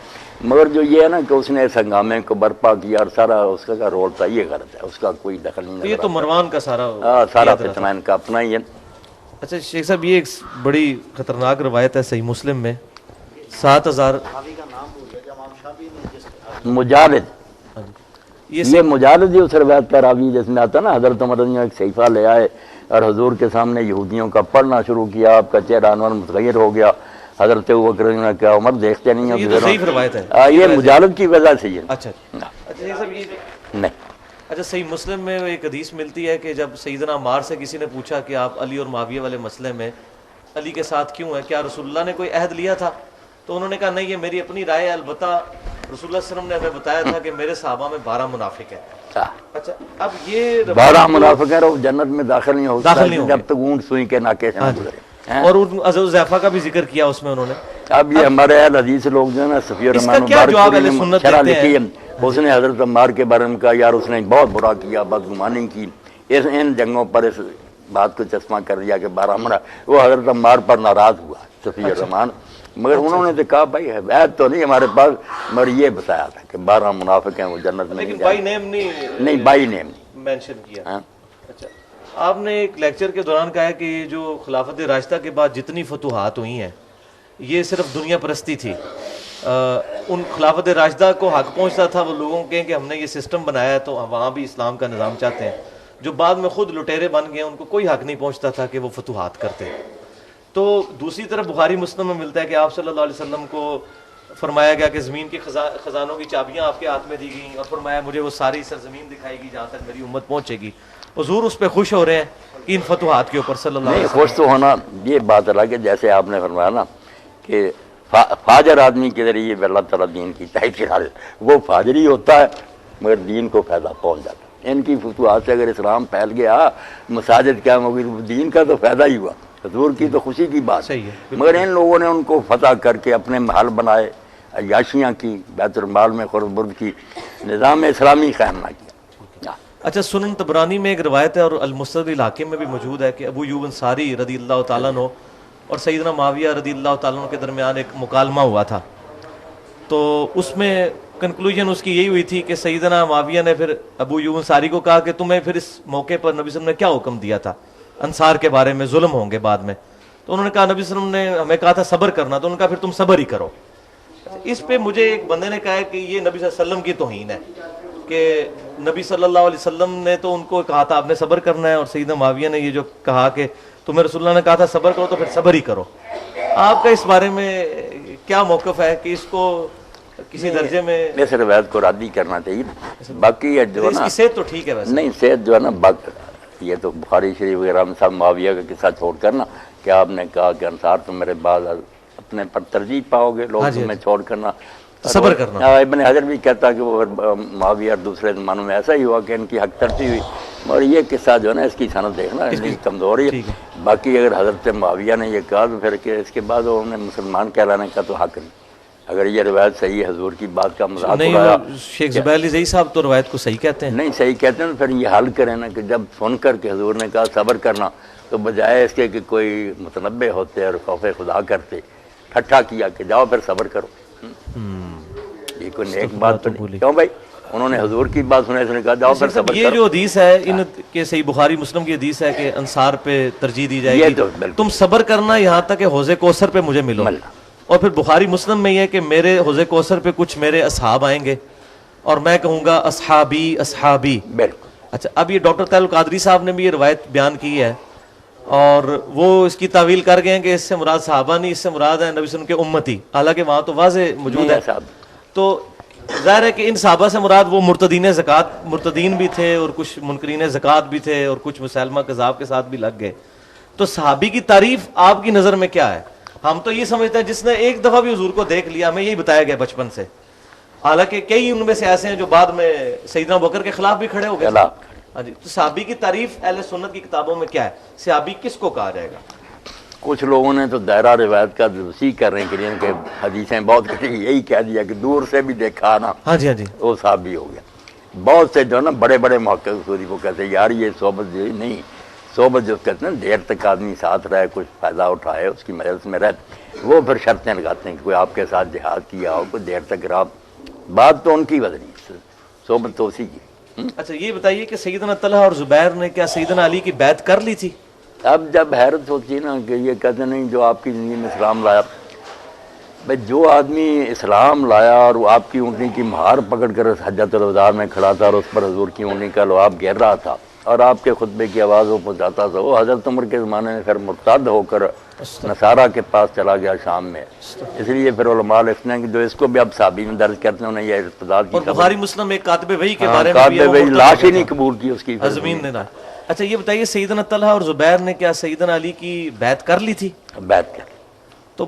مگر جو یہ ہے نا کہ اس نے اس ہنگامے کو برپا کیا اور سارا اس کا رول تھا, یہ غلط ہے, اس کا کوئی دخل نہیں. یہ تو مروان کا سارا فتنہ ان کا اپنا ہی ہے. اچھا شیخ صاحب, یہ ایک بڑی خطرناک روایت ہے صحیح مسلم میں, 7000 مجالد, یہ مجالد ہی اس روایت کا راوی جس میں آتا نا حضرت عمر نے ایک صحیفہ لے آئے اور حضور کے سامنے یہودیوں کا پڑھنا شروع کیا, آپ کا چہرہ انور متغیر ہو گیا. حضرت ابوبکر نے کہا عمر دیکھتے نہیں ہو, یہ تو صحیح روایت ہے, یہ مجالد کی وجہ سے یہ. اچھا یہ سب یہ نہیں. اچھا, صحیح مسلم میں ایک حدیث ملتی ہے کہ جب سیدنا عمار سے کسی نے پوچھا کہ آپ علی اور معاویہ والے مسئلے میں علی کے ساتھ کیوں ہیں, کیا رسول اللہ نے کوئی عہد لیا تھا؟ تو انہوں نے کہا نہیں, یہ میری اپنی رائے ہے, البتہ رسول اللہ صلی اللہ علیہ وسلم نے ہمیں بتایا تھا کہ میرے صحابہ میں 12 منافق ہیں. اچھا, اب یہ 12 منافق ہیں, وہ جنت میں داخل نہیں ہو سکتے جب تک اونٹ سوئی کے ناکے سے نہ گزرے. اور حضرت کا بھی ذکر کیا اس میں انہوں نے. اب یہ ہمارے اہل حدیث لوگ جو ہے نا, صفی الرحمن مبارک شرح لکھی ہے, اس نے حضرت عمار کے بارے میں کہا یار اس نے بہت برا کیا, بدگمانی کی, ان جنگوں پر اس بات کو چشمہ کر دیا کہ 12 منافق. وہ حضرت عمار پر ناراض ہوا صفی الرحمن, مگر انہوں نے تو کہا بھائی عہد تو نہیں ہمارے پاس, مگر یہ بتایا تھا کہ 12 منافق ہیں وہ جنت میں نہیں بائی نیم نہیں بائی نیم نہیں مینشن کیا. اچھا, آپ نے ایک لیکچر کے دوران کہا کہ یہ جو خلافت راشدہ کے بعد جتنی فتوحات ہوئی ہیں یہ صرف دنیا پرستی تھی. ان خلافت راشدہ کو حق پہنچتا تھا وہ لوگوں کے کہ ہم نے یہ سسٹم بنایا ہے تو وہاں بھی اسلام کا نظام چاہتے ہیں. جو بعد میں خود لٹیرے بن گئے ان کو کوئی حق نہیں پہنچتا تھا کہ وہ فتوحات کرتے. تو دوسری طرف بخاری مسلم میں ملتا ہے کہ آپ صلی اللہ علیہ وسلم کو فرمایا گیا کہ زمین کے خزانوں کی چابیاں آپ کے ہاتھ میں دی گئیں, اور فرمایا مجھے وہ ساری سرزمین دکھائے گی جہاں تک میری امت پہنچے گی. حضور اس پہ خوش ہو رہے ہیں کہ ان فتوحات کے اوپر صلی اللہ علیہ وسلم. خوش تو ہونا یہ بات الگ ہے, جیسے آپ نے فرمایا نا کہ فاجر آدمی کے ذریعے اللہ تعالیٰ دین کی تائید کرا دے, وہ فاجری ہوتا ہے مگر دین کو فائدہ پہنچ جاتا ہے. ان کی فتوحات سے اگر اسلام پھیل گیا, مساجد قائم ہو گئی, دین کا تو فائدہ ہی ہوا, حضور کی تو خوشی کی بات. مگر ان لوگوں نے ان کو فتح کر کے اپنے محل بنائے, عیاشیاں کی, بیت المال میں خرد برد کی, نظام اسلامی قائم نہ کیا. اچھا, سنن طبرانی میں ایک روایت ہے اور المستدرک الحاکم میں بھی موجود ہے کہ ابو ایوب انصاری رضی اللہ تعالیٰ عنہ اور سیدنا معاویہ رضی اللہ تعالیٰ عنہ کے درمیان ایک مکالمہ ہوا تھا. تو اس میں کنکلوژن اس کی یہی ہوئی تھی کہ سیدنا معاویہ نے پھر ابو ایوب انصاری کو کہا کہ تمہیں پھر اس موقع پر نبی صلی اللہ علیہ وسلم نے کیا حکم دیا تھا انصار کے بارے میں، ظلم ہوں گے بعد میں، تو انہوں نے کہا نبی صلی اللہ علیہ وسلم نے ہمیں کہا تھا صبر کرنا، تو انہوں نے کہا پھر تم صبر ہی کرو. اس پہ مجھے ایک بندے نے کہا ہے کہ یہ نبی صلی اللہ علیہ وسلم کی توہین ہے کہ نبی صلی اللہ علیہ وسلم نے تو ان کو کہا تھا آپ نے صبر کرنا ہے، اور سیدنا معاویہ نے یہ جو کہا کہ تمہیں رسول اللہ نے کہا تھا صبر کرو تو پھر صبر ہی کرو. آپ کا اس بارے میں کیا موقف ہے کہ اس کو کسی درجے میں اس روایت کو رد ہی کرنا چاہیے. باقی یہ جو ہے اس نا کی صحت تو ٹھیک ہے ویسے نہیں، صحت جو ہے نا یہ تو بخاری شریف وغیرہ میں صاحب معاویہ کا قصہ چھوڑ کر نا کہ آپ نے کہا کہ انصار تم میرے بعد اپنے پر ترجیح پاؤ گے، لوگ تمہیں چھوڑ کرنا صبر کرنا. ابن حجر بھی کہتا کہ وہ معاویہ اور دوسرے زمانوں میں ایسا ہی ہوا کہ ان کی حق ترجیح ہوئی. اور یہ قصہ جو ہے نا اس کی سند دیکھنا کمزور ہے. باقی اگر حضرت معاویہ نے یہ کہا تو پھر کہ اس کے بعد انہیں مسلمان کہلانے کا تو حق نہیں. اگر یہ روایت صحیح ہے حضور کی بات کا مذاق اڑایا. شیخ زبیر علی زئی صاحب تو روایت کو صحیح کہتے ہیں. نہیں صحیح کہتے ہیں تو پھر یہ حل کریں نا کہ جب سن کر کے حضور نے کہا صبر کرنا تو بجائے اس کے کہ کوئی متنبع ہوتے اور خوف خدا کرتے ٹھٹھا کیا کہ جاؤ پھر صبر کرو. یہ کوئی نیک بات تو نہیں. کیوں بھائی انہوں نے حضور کی بات سنا، اس نے کہا جاؤ پھر صبر کرو. یہ جو حدیث ہے ان کے صحیح بخاری مسلم کی حدیث ہے کہ انصار پہ ترجیح دی جائے گی، تم صبر کرنا یہاں تک کہ حوض کوثر پہ مجھے ملو. اور پھر بخاری مسلم میں یہ کہ میرے حوض کوثر پہ کچھ میرے اصحاب آئیں گے اور میں کہوں گا اصحابی اصحابی. بالکل. اچھا اب یہ ڈاکٹر طاہر القادری صاحب نے بھی یہ روایت بیان کی ہے اور وہ اس کی تعویل کر گئے ہیں کہ اس سے مراد صحابہ نہیں، اس سے مراد ہے نبی صلی اللہ علیہ وسلم کے امتی، حالانکہ وہاں تو واضح موجود ہے. تو ظاہر ہے کہ ان صحابہ سے مراد وہ مرتدین زکوٰۃ مرتدین بھی تھے اور کچھ منکرین زکوٰۃ بھی تھے اور کچھ مسلمہ کذاب کے ساتھ بھی لگ گئے. تو صحابی کی تعریف آپ کی نظر میں کیا ہے؟ ہم تو یہ سمجھتے ہیں جس نے ایک دفعہ بھی حضور کو دیکھ لیا، ہمیں یہی بتایا گیا بچپن سے، حالانکہ کئی ان میں سے ایسے ہیں جو بعد میں سیدنا ابوبکر کے خلاف بھی کھڑے ہو گئے. ہاں جی. تو صحابی کی تعریف اہل سنت کی کتابوں میں کیا ہے؟ صحابی کس کو کہا جائے گا؟ کچھ لوگوں نے تو دائرہ روایت کا وسیع کرنے کے لیے کہ حدیثیں بہت کٹی یہی کہہ دیا کہ دور سے بھی دیکھا نا ہاں جی ہاں جی وہ صحابی ہو گیا. بہت سے جو ہے نا بڑے بڑے محقق سودی کو کہتے ہیں یار یہ صحبت جو نہیں، صحبت جو کہتے ہیں دیر تک آدمی ساتھ رہے، کچھ فائدہ اٹھائے، اس کی مجلس میں رہتے، وہ پھر شرطیں لگاتے ہیں کہ کوئی آپ کے ساتھ جہاد کیا ہو، کوئی دیر تک رہا. بات تو ان کی بدلی، صحبت تو اسی کی. اچھا یہ بتائیے کہ سیدنا طلحہ اور زبیر نے کیا سیدنا علی کی بیعت کر لی تھی؟ اب جب حیرت ہوتی ہے نا کہ یہ کہتے نہیں جو آپ کی زندگی میں اسلام لایا، بھائی جو آدمی اسلام لایا اور وہ آپ کی اونٹنی کی مہار پکڑ کر حجۃ الوداع میں کھڑا تھا اور اس پر حضور کی اونٹنی کا لعاب گر رہا تھا اور آپ کے خطبے کی آواز وہ پہنچاتا تھا، وہ حضرت عمر کے زمانے میں پھر مرتد ہو کر نصارہ کے پاس چلا گیا شام میں. اس لیے پھر علماء لکھتے ہیں کہ جو اس کو بھی اب صحابی میں درج کرتے ہیں انہیں یہ ارتداد کی اور بخاری مسلم ایک کاتب وحی کے بارے میں بھی وہی لاش ہی نہیں قبول کی اس کی زمین نے. اچھا یہ بتائیے سیدنا طلحہ اور زبیر نے کیا سیدنا علی کی بیعت کر لی تھی؟ بیعت کر. تو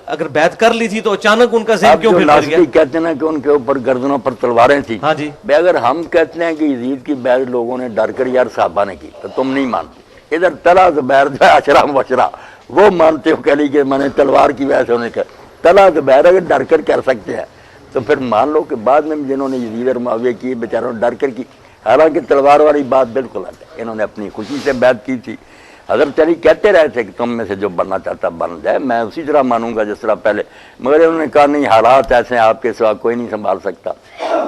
اگر بیعت کر لی تھی تو اچانک ان کا ذہن کیوں پھر گیا؟ کہتے ہیں کہ ان کے اوپر گردنوں پر تلواریں تھیں. ہاں جی. اگر ہم کہتے ہیں کہ یزید کی بیعت لوگوں نے ڈر کر یار صحابہ نے کی تو تم نہیں مانتے. ادھر طلحہ زبیر جو ہے اشرا مبشرہ وہ مانتے ہو کہ کہ میں نے تلوار کی وجہ سے انہیں کہا. طلحہ زبیر اگر ڈر کر کر سکتے ہیں تو پھر مان لو کہ بعد میں جنہوں نے یزید اور معاویہ کی بیچاروں نے ڈر کر کی. حالانکہ تلوار والی بات بالکل الگ ہے، انہوں نے اپنی خوشی سے بیعت کی تھی. حضرت علی کہتے رہے تھے کہ تم میں سے جو بننا چاہتا بن جائے، میں اسی طرح مانوں گا جس طرح پہلے، مگر انہوں نے کہا نہیں حالات ایسے ہیں آپ کے سوا کوئی نہیں سنبھال سکتا.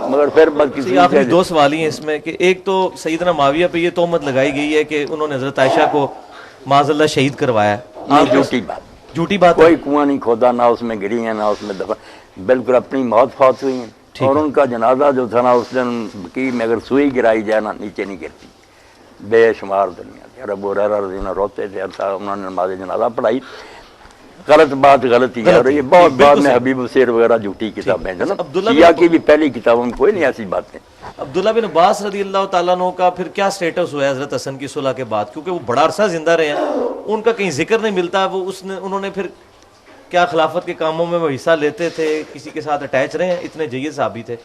مگر پھر بس کسی آپ نے دو سوال ہی ہیں اس میں کہ ایک تو سیدنا معاویہ پہ یہ تہمت لگائی گئی ہے کہ انہوں نے حضرت عائشہ کو معاذ اللہ شہید کروایا. جھوٹی بات، کوئی کنواں نہیں کھودا، نہ اس میں گری ہیں نہ اس میں دفن، بالکل اپنی موت فوت ہوئی ہیں. اور ان کا جنازہ جو تھا نا اس دن کی میں اگر سوئی گرائی جائے نا نیچے نہیں گرتی. بے شمار دنیا تھی. ابو ہریرہ رضی اللہ عنہ روتے تھے، انہوں نے نماز جنازہ پڑھائی. غلط بات غلطی ہے اور یہ بہت بعد میں حبیب السیر وغیرہ جھوٹی کتابیں ہیں. شیعہ کی بھی پہلی کتابوں میں کوئی نہیں ایسی باتیں. عبداللہ بن عباس رضی اللہ تعالیٰ عنہ کا پھر کیا سٹیٹس ہوا ہے حضرت حسن کی صلح کے بعد؟ کیونکہ وہ بڑا عرصہ زندہ رہے ہیں، ان کا کہیں ذکر نہیں ملتا. وہ انہوں نے پھر کیا خلافت کے کاموں میں وہ حصہ لیتے تھے، کسی کے ساتھ اٹیچ رہے ہیں؟ اتنے جید صحابی تھے.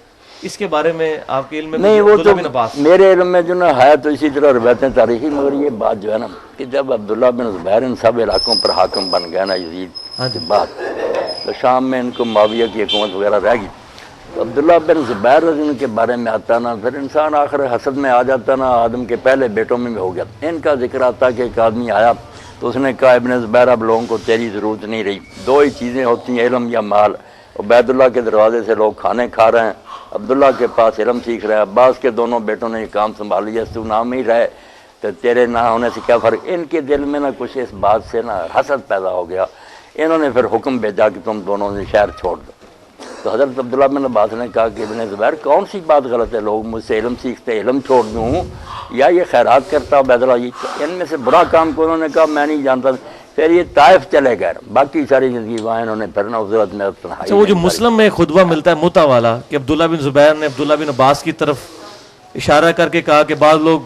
اس کے بارے میں آپ کے علم میں؟ نہیں وہ تو میرے علم میں جو نا ہے تو اسی طرح روایتیں تاریخی، مگر یہ بات جو ہے نا کہ جب عبداللہ بن زبیر ان سب علاقوں پر حاکم بن گیا نا یزید کے بعد، تو شام میں ان کو معاویہ کی حکومت وغیرہ رہ گئی. تو عبداللہ بن زبیر رضی اللہ کے بارے میں آتا نا پھر انسان آخر حسد میں آ جاتا نا، آدم کے پہلے بیٹوں میں ہو گیا. ان کا ذکر آتا کہ ایک آدمی آیا تو اس نے کہا ابن زبیر اب لوگوں کو تیری ضرورت نہیں رہی، دو ہی چیزیں ہوتی ہیں علم یا مال. عبید اللہ کے دروازے سے لوگ کھانے کھا رہے ہیں عبداللہ کے پاس علم سیکھ رہا ہے، عباس کے دونوں بیٹوں نے یہ کام سنبھال لیا، تو نام ہی رہے تو تیرے نہ ہونے سے کیا فرق۔ ان کے دل میں نہ کچھ اس بات سے نہ حسد پیدا ہو گیا، انہوں نے پھر حکم بھیجا کہ تم دونوں نے شہر چھوڑ دو۔ تو حضرت عبداللہ بن عباس نے کہا کہ ابن زبیر کون سی بات غلط ہے، لوگ مجھ سے علم سیکھتے علم چھوڑ دوں یا یہ خیرات کرتا عبید اللہ، ان میں سے برا کام کو انہوں نے کہا میں نہیں جانتا۔ پھر یہ طائف چلے گئے، باقی ساری زندگی وہاں انہوں نے پھر حضرت میں تنہائی۔ اچھا وہ جو مسلم میں خطبہ ملتا ہے متا والا کہ عبداللہ بن زبیر نے عبداللہ بن عباس کی طرف اشارہ کر کے کہا کہ بعض لوگ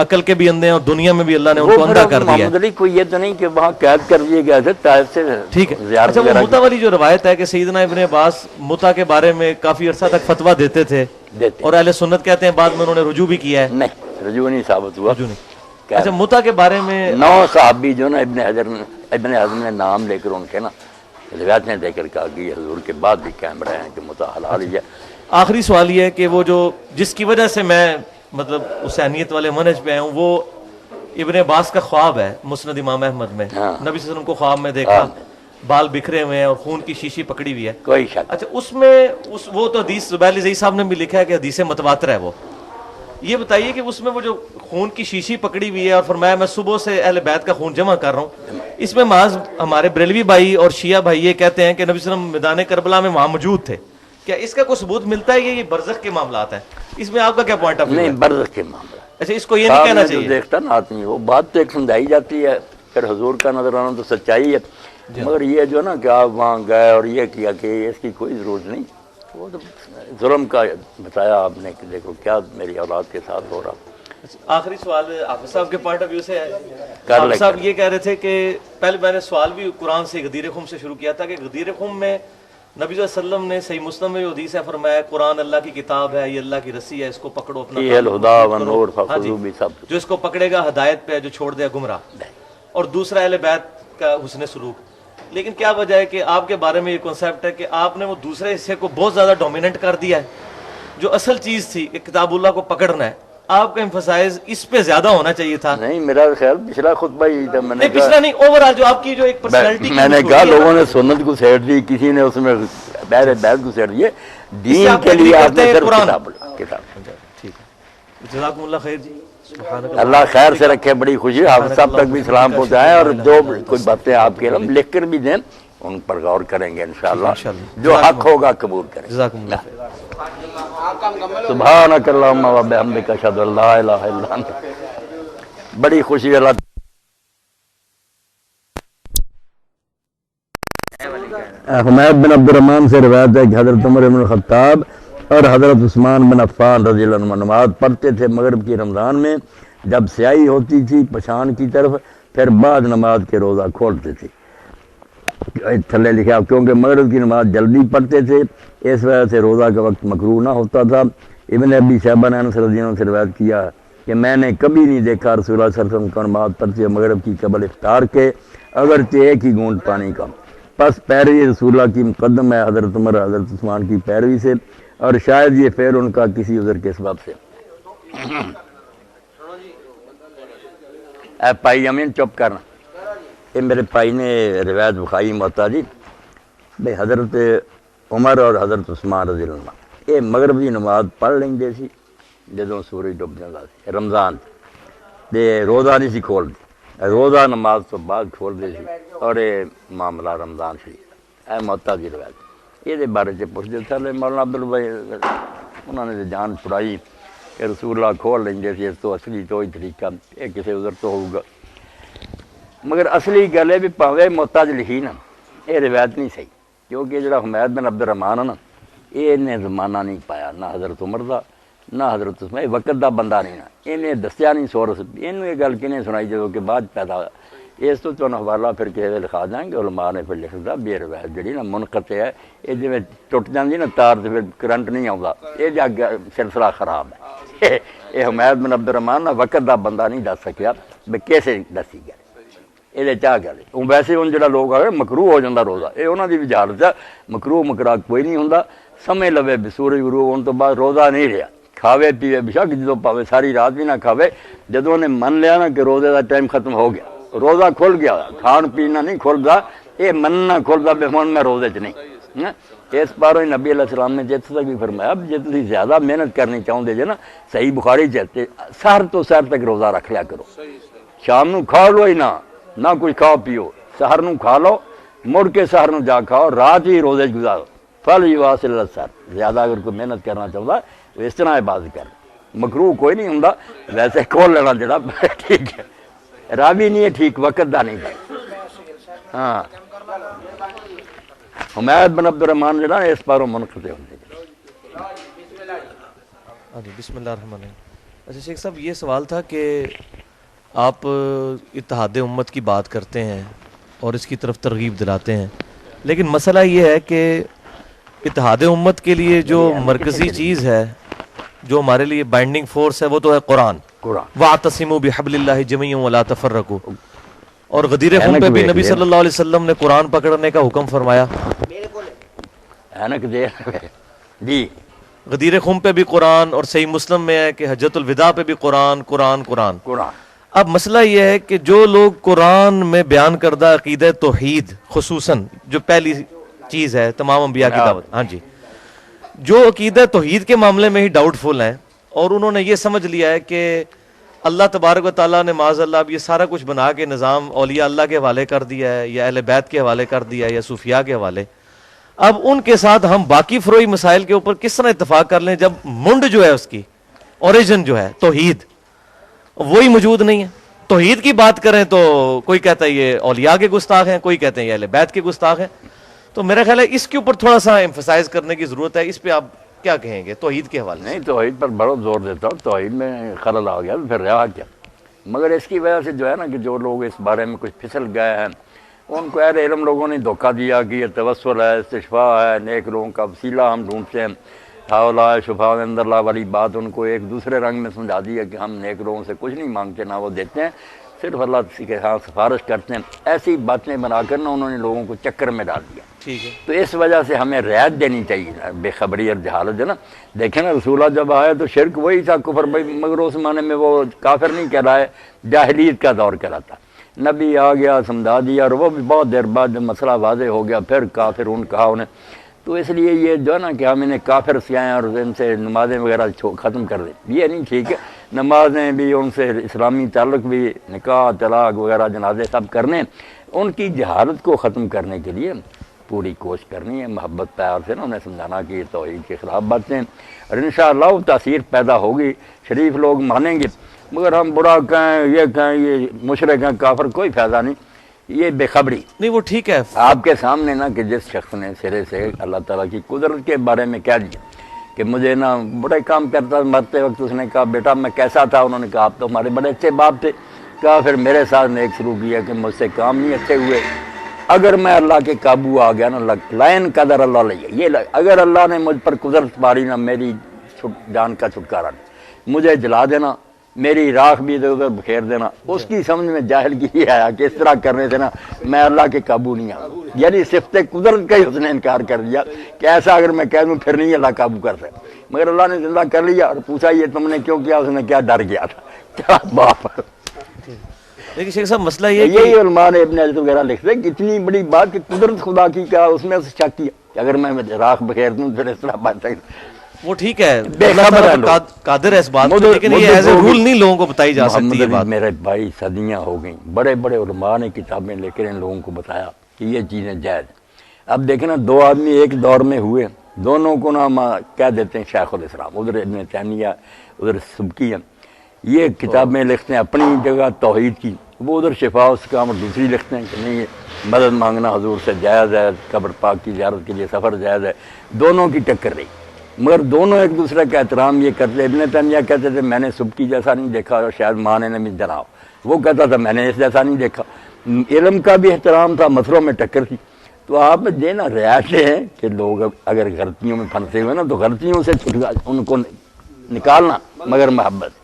عقل کے بھی اندھے ہیں اور دنیا میں بھی اللہ نے ان کو اندھا کر دیا ہے۔ محمد علی کو یہ تو نہیں کہ وہاں قید کر دیے گئے تھے طائف سے، ٹھیک ہے۔ زیارت اچھا وہ وغیرہ متا والی جو روایت ہے کہ سیدنا ابن عباس متا کے بارے میں کافی عرصہ تک فتویٰ دیتے تھے دیتے اور اہل سنت کہتے ہیں بعد میں انہوں نے رجوع بھی کیا ہے۔ نہیں، رجوع نہیں ثابت ہوا۔ رجوع نہیں۔ اچھا متا کے بارے میں 9 صحابی جو نا ابن حزم نے نام لے کر ان کے نا روایتیں دے کر کہا کہ یہ حضور کے بعد بھی قائم رہے ہیں کہ متا حلال ہی ہے۔ آخری سوال یہ ہے کہ وہ جو جس کی وجہ سے میں مطلب حسینیت والے منہج پہ آیا ہوں وہ ابن عباس کا خواب ہے مسند امام احمد میں، نبی صلی اللہ علیہ وسلم کو خواب میں دیکھا بال بکھرے ہوئے ہیں اور خون کی شیشی پکڑی ہوئی ہے۔ کوئی شک اچھا اس میں وہ تو حدیث زبیر علی زئی صاحب نے بھی لکھا ہے کہ حدیث متواتر ہے وہ، یہ بتائیے کہ اس میں وہ جو خون کی شیشی پکڑی ہوئی ہے اور فرمایا میں صبح سے اہل بیت کا خون جمع کر رہا ہوں، اس میں محض ہمارے بریلوی بھائی اور شیعہ بھائی یہ کہتے ہیں کہ نبی صلی اللہ علیہ وسلم میدان کربلا میں وہاں موجود تھے، کیا اس کا کوئی ثبوت ملتا ہے یہ برزخ کے معاملات ہیں؟ اس میں آپ کا کیا پوائنٹ آف ویو ہے؟ نہیں، برزخ کے معاملہ اچھا اس کو یہ نہیں کہنا چاہیے؟ دیکھتا نا آدمی وہ بات تو ایک سمجھائی جاتی ہے، پھر حضور کا نظر آنا تو سچائی ہے، مگر یہ جو نا کہ آپ وہاں گئے اور یہ کیا کہ اس کی کوئی ضرورت نہیں، وہ تو ظلم کا بتایا آپ نے کہ دیکھو کیا میری اولاد کے ساتھ ہو رہا۔ آخری سوال حافظ صاحب کے پوائنٹ آف ویو سے ہے، کر حافظ لے صاحب یہ کہہ رہے تھے کہ پہلے میں نے سوال بھی قرآن سے غدیر خم سے شروع کیا تھا کہ غدیر خم میں نبی صلی اللہ علیہ وسلم نے صحیح مسلم میں جو حدیث ہے فرمایا قرآن اللہ کی کتاب ہے، یہ اللہ کی رسی ہے، اس کو پکڑو اپنا یہ الہدا والنور ہاں جی، فخذوا بسبب، جو اس کو پکڑے گا ہدایت پہ، جو چھوڑ دے گمراہ، اور دوسرا اہل بیت کا حسن سلوک۔ لیکن کیا وجہ ہے کہ آپ کے بارے میں یہ کنسیپٹ ہے کہ آپ نے وہ دوسرے حصے کو بہت زیادہ ڈومیننٹ کر دیا ہے، جو اصل چیز تھی کہ کتاب اللہ کو پکڑنا ہے، آپ کا ایمفسائز اس پہ زیادہ ہونا چاہیے تھا۔ نہیں میرا خیال پچھلا خطبہ ہی تھا، میں نے نہیں پچھلا نہیں، اوور آل جو آپ کی جو ایک پرسنالٹی میں نے کہا لوگوں نے سنت کو سیٹ دی، کسی نے اس میں بہر بیت کو سیٹ دیے، دین کے لیے آپ نے صرف کتاب۔ ٹھیک ہے، جزاکم اللہ خیر جی، سبحانک اللہ خیر سے رکھے، بڑی خوشی، حافظ صاحب تک بھی سلام پہنچائیں اور جو کوئی باتیں آپ کے علم لکھ کر بھی دیں ان پر غور کریں گے انشاءاللہ، جو حق ہوگا قبول کریں۔ جزاکم اللہ خیر۔ سبحانک اللہم و بحمدک اشہد ان لا الہ الا انت۔ بڑی خوشی اللہ حمید بن عبد الرحمن سے روایت ہے کہ حضرت عمر بن الخطاب اور حضرت عثمان بن عفان رضی اللہ عنہ نماز پڑھتے تھے مغرب کی رمضان میں، جب سیاہی ہوتی تھی پشان کی طرف، پھر بعد نماز کے روزہ کھولتے تھے۔ تھلے لکھا کیونکہ مغرب کی نماز جلدی پڑھتے تھے، اس وجہ سے روزہ کا وقت مکروہ نہ ہوتا تھا۔ ابن ابی شیبہ نے انس رضی اللہ عنہ سے روایت کیا کہ میں نے کبھی نہیں دیکھا رسول اللہ صلی اللہ علیہ وسلم کو نماز پڑھتے مغرب کی قبل افطار کے، اگرچہ ایک ہی گھونٹ پانی کا۔ پس پیروی رسول اللہ کی مقدم ہے حضرت عمر حضرت عثمان کی پیروی سے، اور شاید یہ فعل ان کا کسی عذر کے سبب سے۔ اے پائی امین چپ کرنا، یہ میرے پائی نے روایت بخاری موتا جی بھائی حضرت عمر اور حضرت عثمان رضی اللہ عنہ یہ مغرب کی نماز پڑھ لیں دے سی جدوں سورج ڈب جاتا سی رمضان تے روزہ نہیں سی کھول دی، روزہ نماز تو بعد کھول دے سی، اور یہ معاملہ رمضان شریف اے موتا جی روایت یہ بارے سے پوچھتے تھے مولانا عبدالبھائی انہوں نے جان چھڑائی کہ رسول اللہ کھول لیں دے سی، اس تو اصلی تو ہی طریقہ یہ کسی عذر تو ہوگا، مگر اصلی گل ہے بھی پاوے محتاج لکھی نا یہ روایت نہیں صحیح، کیونکہ جڑا حمید بن عبد الرحمان ہے نا یہ نے زمانہ نہیں پایا نہ حضرت عمر دا نہ حضرت عثمان، یہ وقت دا بندہ نہیں نا، انہیں دسیا نہیں سورس، انہوں یہ گل کنے سنائی جدوں کہ بعد پیدا ہوا، اس تو تمہیں حوالہ پھر کسی لکھا دیں گے، علماء نے پھر لکھ دا بے روایت جڑی نا منقطع ہے، یہ جی ٹوٹ جاندی نا تار تو پھر کرنٹ نہیں آتا، یہ جا سلسلہ خراب ہے۔ یہ حمید بن عبد الرحمان نا وقت دا بندہ نہیں دس سکیا بھی کیسے دسی گئے، یہ چاہ گل ہوں ویسے ہوں جا لوگ آئے مکروہ ہو جاتا روزہ، یہ انہوں کی بھی جہالت ہے، مکروہ مکرا کوئی نہیں ہوں، سمے لوے بھی سورج غروب ہونے تو بعد روزہ نہیں رہا، کھاوے پیوے بشک جدو پاوے ساری رات بھی نہ کھاوے، جدوں نے من لیا نا کہ روزے کا ٹائم ختم ہو گیا، روزہ کھل گیا، کھان پینا نہیں کھلتا، یہ مننا کھلتا بھی ہوں میں روزے چ نہیں، اس باروں نبی علیہ السلام نے جیت تک بھی فرمایا اب جی تھی زیادہ محنت کرنی چاہتے جے نا صحیح بخاری چلتے سحر تو سحر تک روزہ رکھ لیا کرو شام نو کھا لو ہی نہ کچھ کھاؤ پیو سحر نو کھا لو مڑ کے سحر نو جا کھاؤ رات ہی روزے گزارو فل ہی واصل سر زیادہ اگر کوئی محنت کرنا چاہتا تو اس طرح عبادت کر مکروہ کوئی نہیں ہوں ویسے کھول لینا جڑا ٹھیک ہے راوی نہیں ہے ٹھیک وقت دا نہیں ہے ہاں حمید بن عبد الرحمان جڑا اس پاروں منقطع ہوتے ہاں جی بسم اللہ الرحمن الرحیم. اچھا شیخ صاحب یہ سوال تھا کہ آپ اتحاد امت کی بات کرتے ہیں اور اس کی طرف ترغیب دلاتے ہیں لیکن مسئلہ یہ ہے کہ اتحاد امت کے لیے جو مرکزی چیز ہے جو ہمارے لیے بائنڈنگ فورس ہے وہ تو ہے قرآن وَاعْتَصِمُوا بِحَبْلِ اللَّهِ جَمِيعًا وَلَا تَفَرَّقُوا اور غدیر خم پہ بھی نبی صلی اللہ علیہ وسلم نے قرآن پکڑنے کا حکم فرمایا جی غدیر خم پہ بھی قرآن اور صحیح مسلم میں ہے کہ حجت الوداع پہ بھی قرآن قرآن قرآن اب مسئلہ یہ ہے کہ جو لوگ قرآن میں بیان کردہ عقیدہ توحید خصوصاً جو پہلی چیز ہے تمام انبیاء کی دعوت ہاں جی جو عقیدہ توحید کے معاملے میں ہی ڈاؤٹ فل ہیں اور انہوں نے یہ سمجھ لیا ہے کہ اللہ تبارک و تعالیٰ نے معاذ اللہ اب یہ سارا کچھ بنا کے نظام اولیاء اللہ کے حوالے کر دیا ہے یا اہل بیت کے حوالے کر دیا ہے یا صوفیاء کے حوالے اب ان کے ساتھ ہم باقی فروعی مسائل کے اوپر کس طرح اتفاق کر لیں جب منڈ جو ہے اس کی اوریجن جو ہے توحید وہی موجود نہیں ہے توحید کی بات کریں تو کوئی کہتا ہے یہ اولیاء کے گستاخ ہیں کوئی کہتے ہیں یہ اہل بیت کے گستاخ ہیں تو میرا خیال ہے اس کے اوپر تھوڑا سا ایمفسائز کرنے کی ضرورت ہے اس پہ آپ کیا کہیں گے توحید کے حوالے نہیں توحید پر بڑا زور دیتا ہوں توحید میں خلل آ گیا تو پھر رہا کیا مگر اس کی وجہ سے جو ہے نا کہ جو لوگ اس بارے میں کچھ پھسل گئے ہیں ان کو اہل علم لوگوں نے دھوکہ دیا کہ یہ توسل ہے استشفاء ہے نیک لوگوں کا وسیلہ ہم ڈھونڈتے ہیں حوالہ شفاء عند اللہ والی بات ان کو ایک دوسرے رنگ میں سمجھا دیا کہ ہم نیک لوگوں سے کچھ نہیں مانگتے نہ وہ دیتے ہیں صرف اللہ کے ساتھ سفارش کرتے ہیں ایسی باتیں بنا کر نہ انہوں نے لوگوں کو چکر میں ڈال دیا ٹھیک ہے تو اس وجہ سے ہمیں رعایت دینی چاہیے بے خبری اور جہالت ہے نا دیکھیں نا رسولہ جب آئے تو شرک وہی تھا کفر مگر اس زمانے میں وہ کافر نہیں کہلائے جاہلیت کا دور کہلاتا نبی آ گیا سمجھا دیا اور وہ بھی بہت دیر بعد جب مسئلہ واضح ہو گیا پھر کافر کہا انہیں تو اس لیے یہ جو ہے نا کہ ہم انہیں کافر سیائیں اور ان سے نمازیں وغیرہ ختم کر دیں یہ نہیں ٹھیک ہے نمازیں بھی ان سے اسلامی تعلق بھی نکاح طلاق وغیرہ جنازے سب کرنے ان کی جہالت کو ختم کرنے کے لیے پوری کوشش کرنی ہے محبت پیار سے نا انہیں سمجھانا کہ یہ توحید کے خلاف باتیں اور انشاءاللہ وہ تاثیر پیدا ہوگی شریف لوگ مانیں گے مگر ہم برا کہیں یہ مشرک ہیں کافر کوئی فائدہ نہیں یہ بے خبری نہیں وہ ٹھیک ہے آپ کے سامنے نا کہ جس شخص نے سرے سے اللہ تعالیٰ کی قدرت کے بارے میں کہہ دیا کہ مجھے نا بڑے کام کرتا مرتے وقت اس نے کہا بیٹا میں کیسا تھا انہوں نے کہا آپ تو ہمارے بڑے اچھے باپ تھے کہا پھر میرے ساتھ نے ایک شروع کیا کہ مجھ سے کام نہیں اچھے ہوئے اگر میں اللہ کے قابو آ گیا نا لائن قدر اللہ لیا یہ اگر اللہ نے مجھ پر قدرت پاری نا میری جان کا چھٹکارا نہیں مجھے جلا دینا میری راکھ بھی ادھر ادھر بکھیر دینا اس کی سمجھ میں جاہل کی یہ آیا کہ اس طرح کرنے سے نا میں اللہ کے قابو نہیں آؤں یعنی صفت قدرت کا ہی اس نے انکار کر دیا کہ ایسا اگر میں کہہ دوں پھر نہیں اللہ قابو کر سکتا مگر اللہ نے زندہ کر لیا اور پوچھا یہ تم نے کیوں کیا اس نے کیا ڈر گیا تھا کیا باپ لیکن شیخ صاحب مسئلہ یہ یہی علماء نے ابن حجر وغیرہ لکھتے ہیں کہ اتنی بڑی بات کہ قدرت خدا کی کیا اس میں شک کیا کہ اگر میں راکھ بکھیر دوں پھر اس طرح بات سکتا وہ ٹھیک ہے بے خبر ہے قادر ہے اس بات پر لیکن یہ ایز اے رول نہیں لوگوں کو بتائی جا سکتی ہے بات میرے بھائی صدیاں ہو گئیں بڑے بڑے علماء نے کتابیں لے کر ان لوگوں کو بتایا کہ یہ چیزیں جائز اب دیکھیں نا دو آدمی ایک دور میں ہوئے دونوں کو نا ہم کہہ دیتے ہیں شیخ الاسلام ادھر ابن تیمیہ ادھر سبکی ہے یہ کتابیں لکھتے ہیں اپنی جگہ توحید کی وہ ادھر شفاء استقامت اور دوسری لکھتے ہیں کہ نہیں یہ مدد مانگنا حضور سے جائز ہے قبر پاک کی زیارت کے لیے سفر جائز ہے دونوں کی ٹکر رہی مگر دونوں ایک دوسرے کا احترام یہ کرتے ابن تیمیہ کہتے تھے میں نے سبکی جیسا نہیں دیکھا اور شاید ماں نے بھی جناؤ وہ کہتا تھا میں نے اس جیسا نہیں دیکھا علم کا بھی احترام تھا مسئلوں میں ٹکر تھی تو آپ دینا رعایتیں ہیں کہ لوگ اگر غلطیوں میں پھنسے ہوئے نا تو غلطیوں سے ان کو نکالنا مگر محبت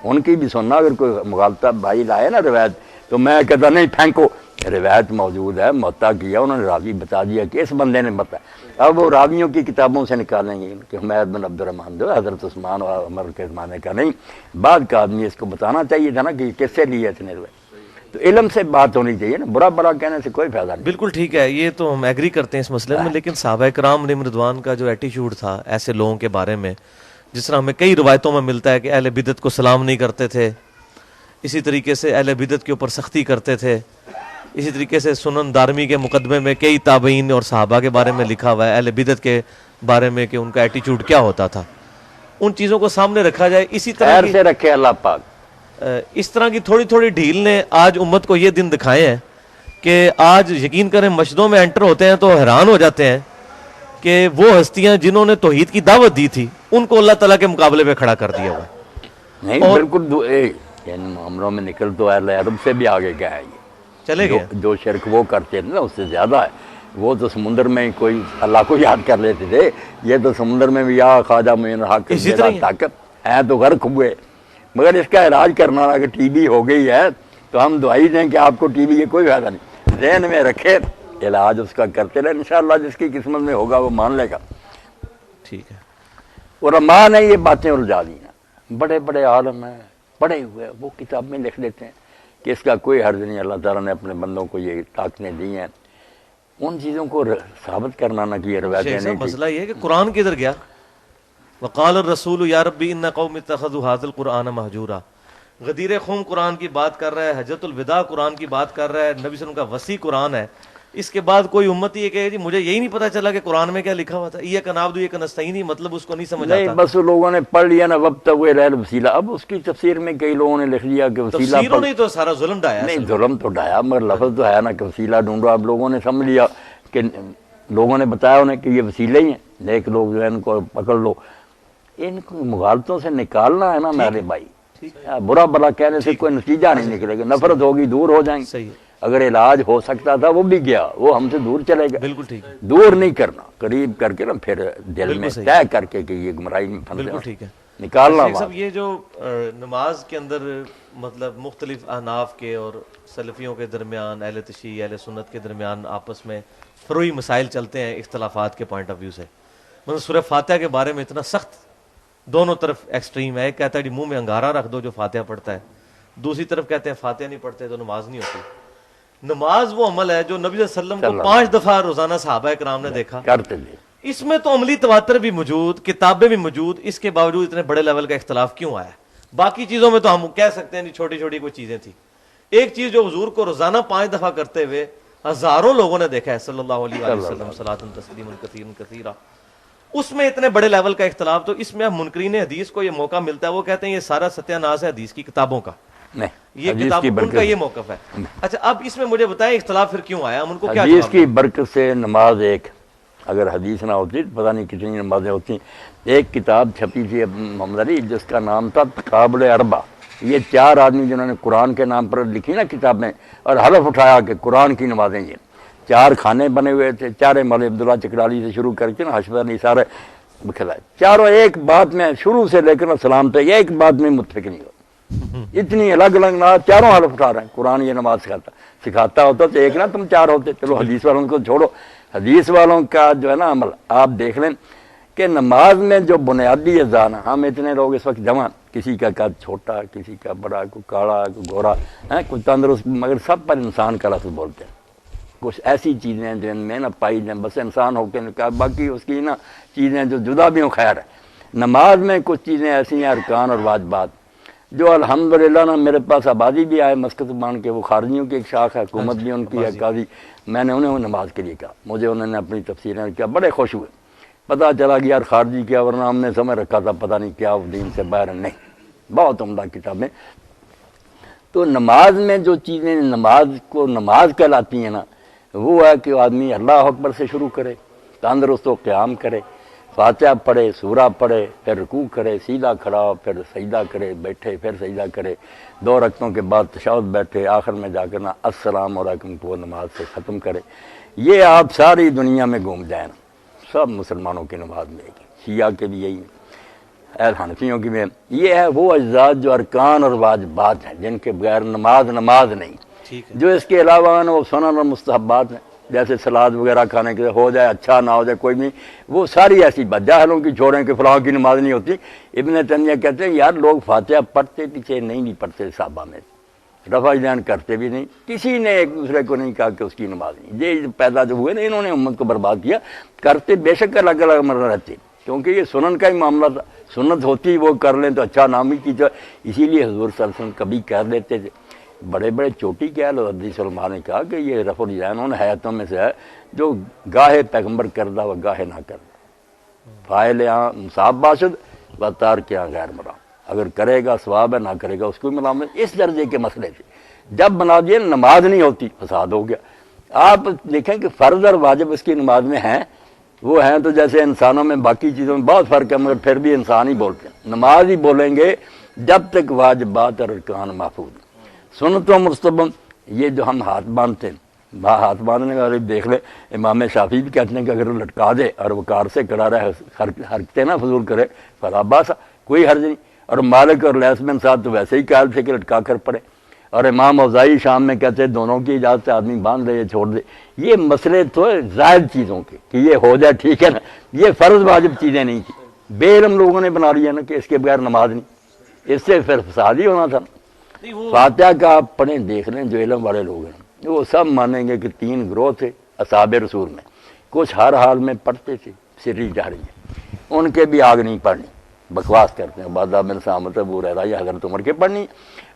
ان کی بھی سننا اگر کوئی مغالطہ بھائی لائے نا روایت تو میں کہتا نہیں پھینکو روایت موجود ہے معطا کیا انہوں نے راوی بتا دیا کہ اس بندے نے بتایا اب وہ راویوں کی کتابوں سے نکالیں گے کہ حمید بن عبد الرحمان جو حضرت عثمان اور عمر کے زمانے کا نہیں بعد کا آدمی اس کو بتانا چاہیے تھا نا کہ کس سے لیے اتنے روایت تو علم سے بات ہونی چاہیے نا، برا برا کہنے سے کوئی فائدہ نہیں۔ بالکل ٹھیک ہے، یہ تو ہم ایگری کرتے ہیں اس مسئلے میں، لیکن صحابہ کرام علیہم رضوان کا جو ایٹیچیوڈ تھا ایسے لوگوں کے بارے میں، جس طرح ہمیں کئی روایتوں میں ملتا ہے کہ اہل بدعت کو سلام نہیں کرتے تھے، اسی طریقے سے اہل بدعت کے اوپر سختی کرتے تھے، اسی طریقے سے سنن دارمی کے مقدمے میں کئی تابعین اور صحابہ کے بارے میں لکھا ہوا ہے اہل بدعت کے بارے میں کہ ان کا ایٹیچیوڈ کیا ہوتا تھا، ان چیزوں کو سامنے رکھا جائے۔ اسی طرح خیر سے رکھے اللہ پاک۔ اس طرح کی تھوڑی تھوڑی ڈھیل نے آج امت کو یہ دن دکھائے ہیں کہ آج یقین کریں مسجدوں میں انٹر ہوتے ہیں تو حیران ہو جاتے ہیں کہ وہ ہستیاں جنہوں نے توحید کی دعوت دی تھی ان کو اللہ تعالیٰ کے مقابلے پہ کھڑا کر دیا ہوا ہے۔ نہیں بالکل ان معاملوں میں نکل تو اہل عرب سے بھی آگے گیا ہے، یہ چلے گئے جو شرک وہ کرتے تھے نا اس سے زیادہ ہے۔ وہ تو سمندر میں کوئی اللہ کو یاد کر لیتے تھے، یہ تو سمندر میں بھی یا خواجہ معین الحق اسی طرح طاقت ہیں تو غرق ہوئے، مگر اس کا علاج کرنا اگر ٹی بی ہو گئی ہے تو ہم دعائی دیں کہ آپ کو ٹی بی کی کوئی فائدہ نہیں، ذہن میں رکھے علاج اس کا کرتے رہے، انشاءاللہ جس کی قسمت میں ہوگا وہ مان لے گا۔ ٹھیک ہے، علماء نے یہ باتیں الجھا دی نا، بڑے بڑے عالم ہیں پڑھے ہوئے، وہ کتاب میں لکھ لیتے ہیں کہ اس کا کوئی حرج نہیں، اللہ تعالیٰ نے اپنے بندوں کو یہ طاقتیں دی ہیں، ان چیزوں کو ثابت کرنا نہ کہ روایتیں نہیں تھیں۔ مسئلہ یہ ہے کہ قرآن کدھر گیا؟ وقال الرسول یا ربی ان قوم اتخذوا هذا القرآن مہجورا، غدیر خم قرآن کی بات کر رہا ہے، حجۃ الوداع قرآن کی بات کر رہا ہے، نبی صلی اللہ علیہ وسلم کا وسیع قرآن ہے، اس کے بعد کوئی امت یہ کہے جی مجھے یہی نہیں پتا چلا کہ قرآن میں کیا لکھا ہوا تھا، ایاک نعبد و ایاک نستعین، مطلب اس کو نہیں سمجھ نہیں آتا۔ بس وہ لوگوں نے پڑھ لیا نا وابتغوا الیہ الوسیلہ، اب اس کی تفسیر میں کئی لوگوں نے لکھ لیا کہ وسیلہ تفسیروں نے تو سارا ظلم ڈایا ہے۔ نہیں ظلم تو ڈایا مگر لفظ تو ہے نا کہ وسیلہ ڈھونڈو، اب لوگوں نے سمجھ لیا کہ لوگوں نے بتایا انہیں کہ یہ وسیلے ہی ہیں، نیک لوگ جو ہے ان کو پکڑ لو، ان کو مغالطوں سے نکالنا ہے نا میرے بھائی، برا بلا کہنے سے کوئی نتیجہ نہیں نکلے گا، نفرت ہوگی دور ہو جائیں گے۔ صحیح ہے، اگر علاج ہو سکتا تھا وہ بھی گیا، وہ ہم سے دور چلے گا، بالکل ٹھیک ہے، دور نہیں کرنا، قریب کر کے نا پھر دل میں صحیح۔ طے کر کے کہ یہ گمراہی میں بالکل پھنسے ٹھیک ہے۔ نکالنا شیخ وہاں۔ صاحب یہ جو نماز کے اندر مطلب مختلف احناف کے اور سلفیوں کے درمیان، اہل تشیع اہل سنت کے درمیان آپس میں فروعی مسائل چلتے ہیں اختلافات کے پوائنٹ آف ویو سے، مطلب سورہ فاتحہ کے بارے میں اتنا سخت دونوں طرف ایکسٹریم ہے، ایک کہتا ہے جی منہ میں انگارہ رکھ دو جو فاتحہ پڑھتا ہے، دوسری طرف کہتے ہیں فاتحہ نہیں پڑھتے تو نماز نہیں ہوتی۔ نماز وہ عمل ہے جو نبی صلی اللہ علیہ وسلم کو 5 دفعہ روزانہ صحابہ کرام نے دیکھا، کرتے تھے۔ اس میں تو عملی تواتر بھی موجود، کتابیں بھی موجود، اس کے باوجود اتنے بڑے لیول کا اختلاف کیوں آیا؟ باقی چیزوں میں تو ہم کہہ سکتے ہیں چھوٹی چھوٹی کوئی چیزیں تھیں، ایک چیز جو حضور کو روزانہ 5 دفعہ کرتے ہوئے ہزاروں لوگوں نے دیکھا ہے صلی اللہ علیہ وسلم صلاۃ تسلیما کثیرا کثیرا، اس میں اتنے بڑے لیول کا اختلاف، تو اس میں منکرین حدیث کو یہ موقع ملتا ہے، وہ کہتے ہیں یہ سارا ستیہ ناز ہے حدیث کی کتابوں کا، نہیں یہ حدیث کتاب کی ان برکت، کا یہ موقف ہے۔ اچھا اب اس میں مجھے بتائیں اختلاف پھر کیوں آیا، ہم ان کو کیا حدیث جواب کی برکت سے نماز ایک، اگر حدیث نہ ہوتی تو پتہ نہیں کتنی نمازیں ہوتی۔ ایک کتاب چھپی تھی محمد علی جس کا نام تھا تقابل اربع، یہ 4 آدمی جنہوں نے قرآن کے نام پر لکھی نا کتابیں اور حلف اٹھایا کہ قرآن کی نمازیں، یہ 4 خانے بنے ہوئے تھے، چارے مولوی عبداللہ چکرالی سے شروع کر کے نا حشمت علی سارے بکھلائے، چاروں ایک بات میں شروع سے لے کر سلام تک ایک بات میں متفق نہیں ہو، اتنی الگ الگ نماز، چاروں حلف اٹھا رہے ہیں قرآن یہ نماز سکھاتا ہوتا تو ایک نہ تم 4 ہوتے۔ چلو حدیث والوں کو چھوڑو، حدیث والوں کا جو ہے نا عمل آپ دیکھ لیں کہ نماز میں جو بنیادی اذان، ہم اتنے لوگ اس وقت جمع، کسی کا قد چھوٹا، کسی کا بڑا، کوئی کاڑا، کوئی گورا، کوئی تندرست، مگر سب پر انسان کا لفظ بولتے ہیں۔ کچھ ایسی چیزیں ہیں جن میں نہ پائی جائیں، بس انسان ہو کے نکال، باقی اس کی نا چیزیں جو جدا بھی ہوں خیر ہے۔ نماز میں کچھ چیزیں ایسی ہیں ارکان اور واجبات جو الحمدللہ نا میرے پاس آبادی بھی آئے مسکت مان کے، وہ خارجیوں کی ایک شاخ ہے، حکومت بھی ان کی ہے قاضی، میں نے انہیں نماز کے لیے کہا، مجھے انہوں نے اپنی تفسیریں کیا، بڑے خوش ہوئے، پتہ چلا کہ یار خارجی کیا، ورنہ ہم نے سمجھ رکھا تھا پتہ نہیں کیا دین سے باہر، نہیں بہت عمدہ کتابیں۔ تو نماز میں جو چیزیں نماز کو نماز کہلاتی ہیں نا، وہ ہے کہ آدمی اللہ اکبر سے شروع کرے، تندرست و قیام کرے، فاتحہ پڑھے، سورہ پڑھے، پھر رکوع کرے، سیدھا کھڑا ہو، پھر سجدہ کرے، بیٹھے، پھر سجدہ کرے، 2 رکعتوں کے بعد تشہد بیٹھے، آخر میں جا کر نا السلام علیکم کو نماز سے ختم کرے۔ یہ آپ ساری دنیا میں گھوم جائیں نا، سب مسلمانوں کی نماز میں ہے، شیعہ کے بھی یہی ہے، حنفیوں کی بھی، یہ ہے وہ اجزاء جو ارکان اور واجبات ہیں جن کے بغیر نماز نہیں، جو اس کے علاوہ ہیں وہ سنن اور مستحبات ہیں، جیسے سلاد وغیرہ کھانے کے ہو جائے اچھا نہ ہو جائے کوئی نہیں، وہ ساری ایسی بات جاہلوں کی چھوڑیں کہ فلاں کی نماز نہیں ہوتی۔ ابن تیمیہ کہتے ہیں یار لوگ فاتحہ پڑھتے پیچھے نہیں پڑھتے صحابہ میں، رفع دین کرتے بھی نہیں، کسی نے ایک دوسرے کو نہیں کہا کہ اس کی نماز نہیں۔ یہ پیدا جو ہوئے نا انہوں نے امت کو برباد کیا، کرتے بے شک الگ الگ مرہ رہتے، کیونکہ یہ سنن کا ہی معاملہ تھا، سنت ہوتی وہ کر لیں تو اچھا نام ہی کی جائے، اسی لیے حضور صلی اللہ علیہ وسلم کبھی کہہ دیتے تھے، بڑے بڑے چوٹی کہہ لو، حدیث علماء نے کہا کہ یہ رفع الیدین ان حیاتوں میں سے ہے جو گاہے پیغمبر کردہ و گاہے نہ کردہ، فاعل مصاب باشد و تارک غیر مرام، اگر کرے گا ثواب ہے، نہ کرے گا اس کو ملامت، اس درجے کے مسئلے تھے۔ جب بنا دیے نماز نہیں ہوتی، فساد ہو گیا۔ آپ دیکھیں کہ فرض اور واجب اس کی نماز میں ہیں، وہ ہیں تو جیسے انسانوں میں باقی چیزوں میں بہت فرق ہے، مگر پھر بھی انسان ہی بولتے ہیں، نماز ہی بولیں گے جب تک واجبات اور ارکان محفوظ ہیں۔ سنت و مستحب یہ جو ہم ہاتھ باندھتے ہیں، ہاتھ باندھنے کا دیکھ لیں، امام شافعی بھی کہتے ہیں کہ اگر لٹکا دے اور وقار سے کڑا رہے، حرکتیں نہ فضول کرے، فلا باس، کوئی حرج نہیں۔ اور مالک اور لیث بن سعد تو ویسے ہی قائل تھے کہ لٹکا کر پڑے، اور امام اوزاعی شام میں کہتے ہیں دونوں کی اجازت سے آدمی باندھ دے یا چھوڑ دے۔ یہ مسئلے تو زائد چیزوں کے کہ یہ ہو جائے ٹھیک ہے نا، یہ فرض واجب چیزیں نہیں تھی، بے علم لوگوں نے بنا لیا نا کہ اس کے بغیر نماز نہیں، اس سے پھر فساد ہی ہونا تھا۔ فاتحہ کا آپ پڑھیں دیکھ لیں، جو علم والے لوگ ہیں وہ سب مانیں گے کہ 3 گروہ تھے اصحاب رسول میں، کچھ ہر حال میں پڑھتے تھے سری جہری میں، ان کے بھی آگ نہیں پڑھنی، بکواس کرتے ہیں، عبادہ بن سامت، ابو ہریرہ یا حضرت عمر کے پڑھنی،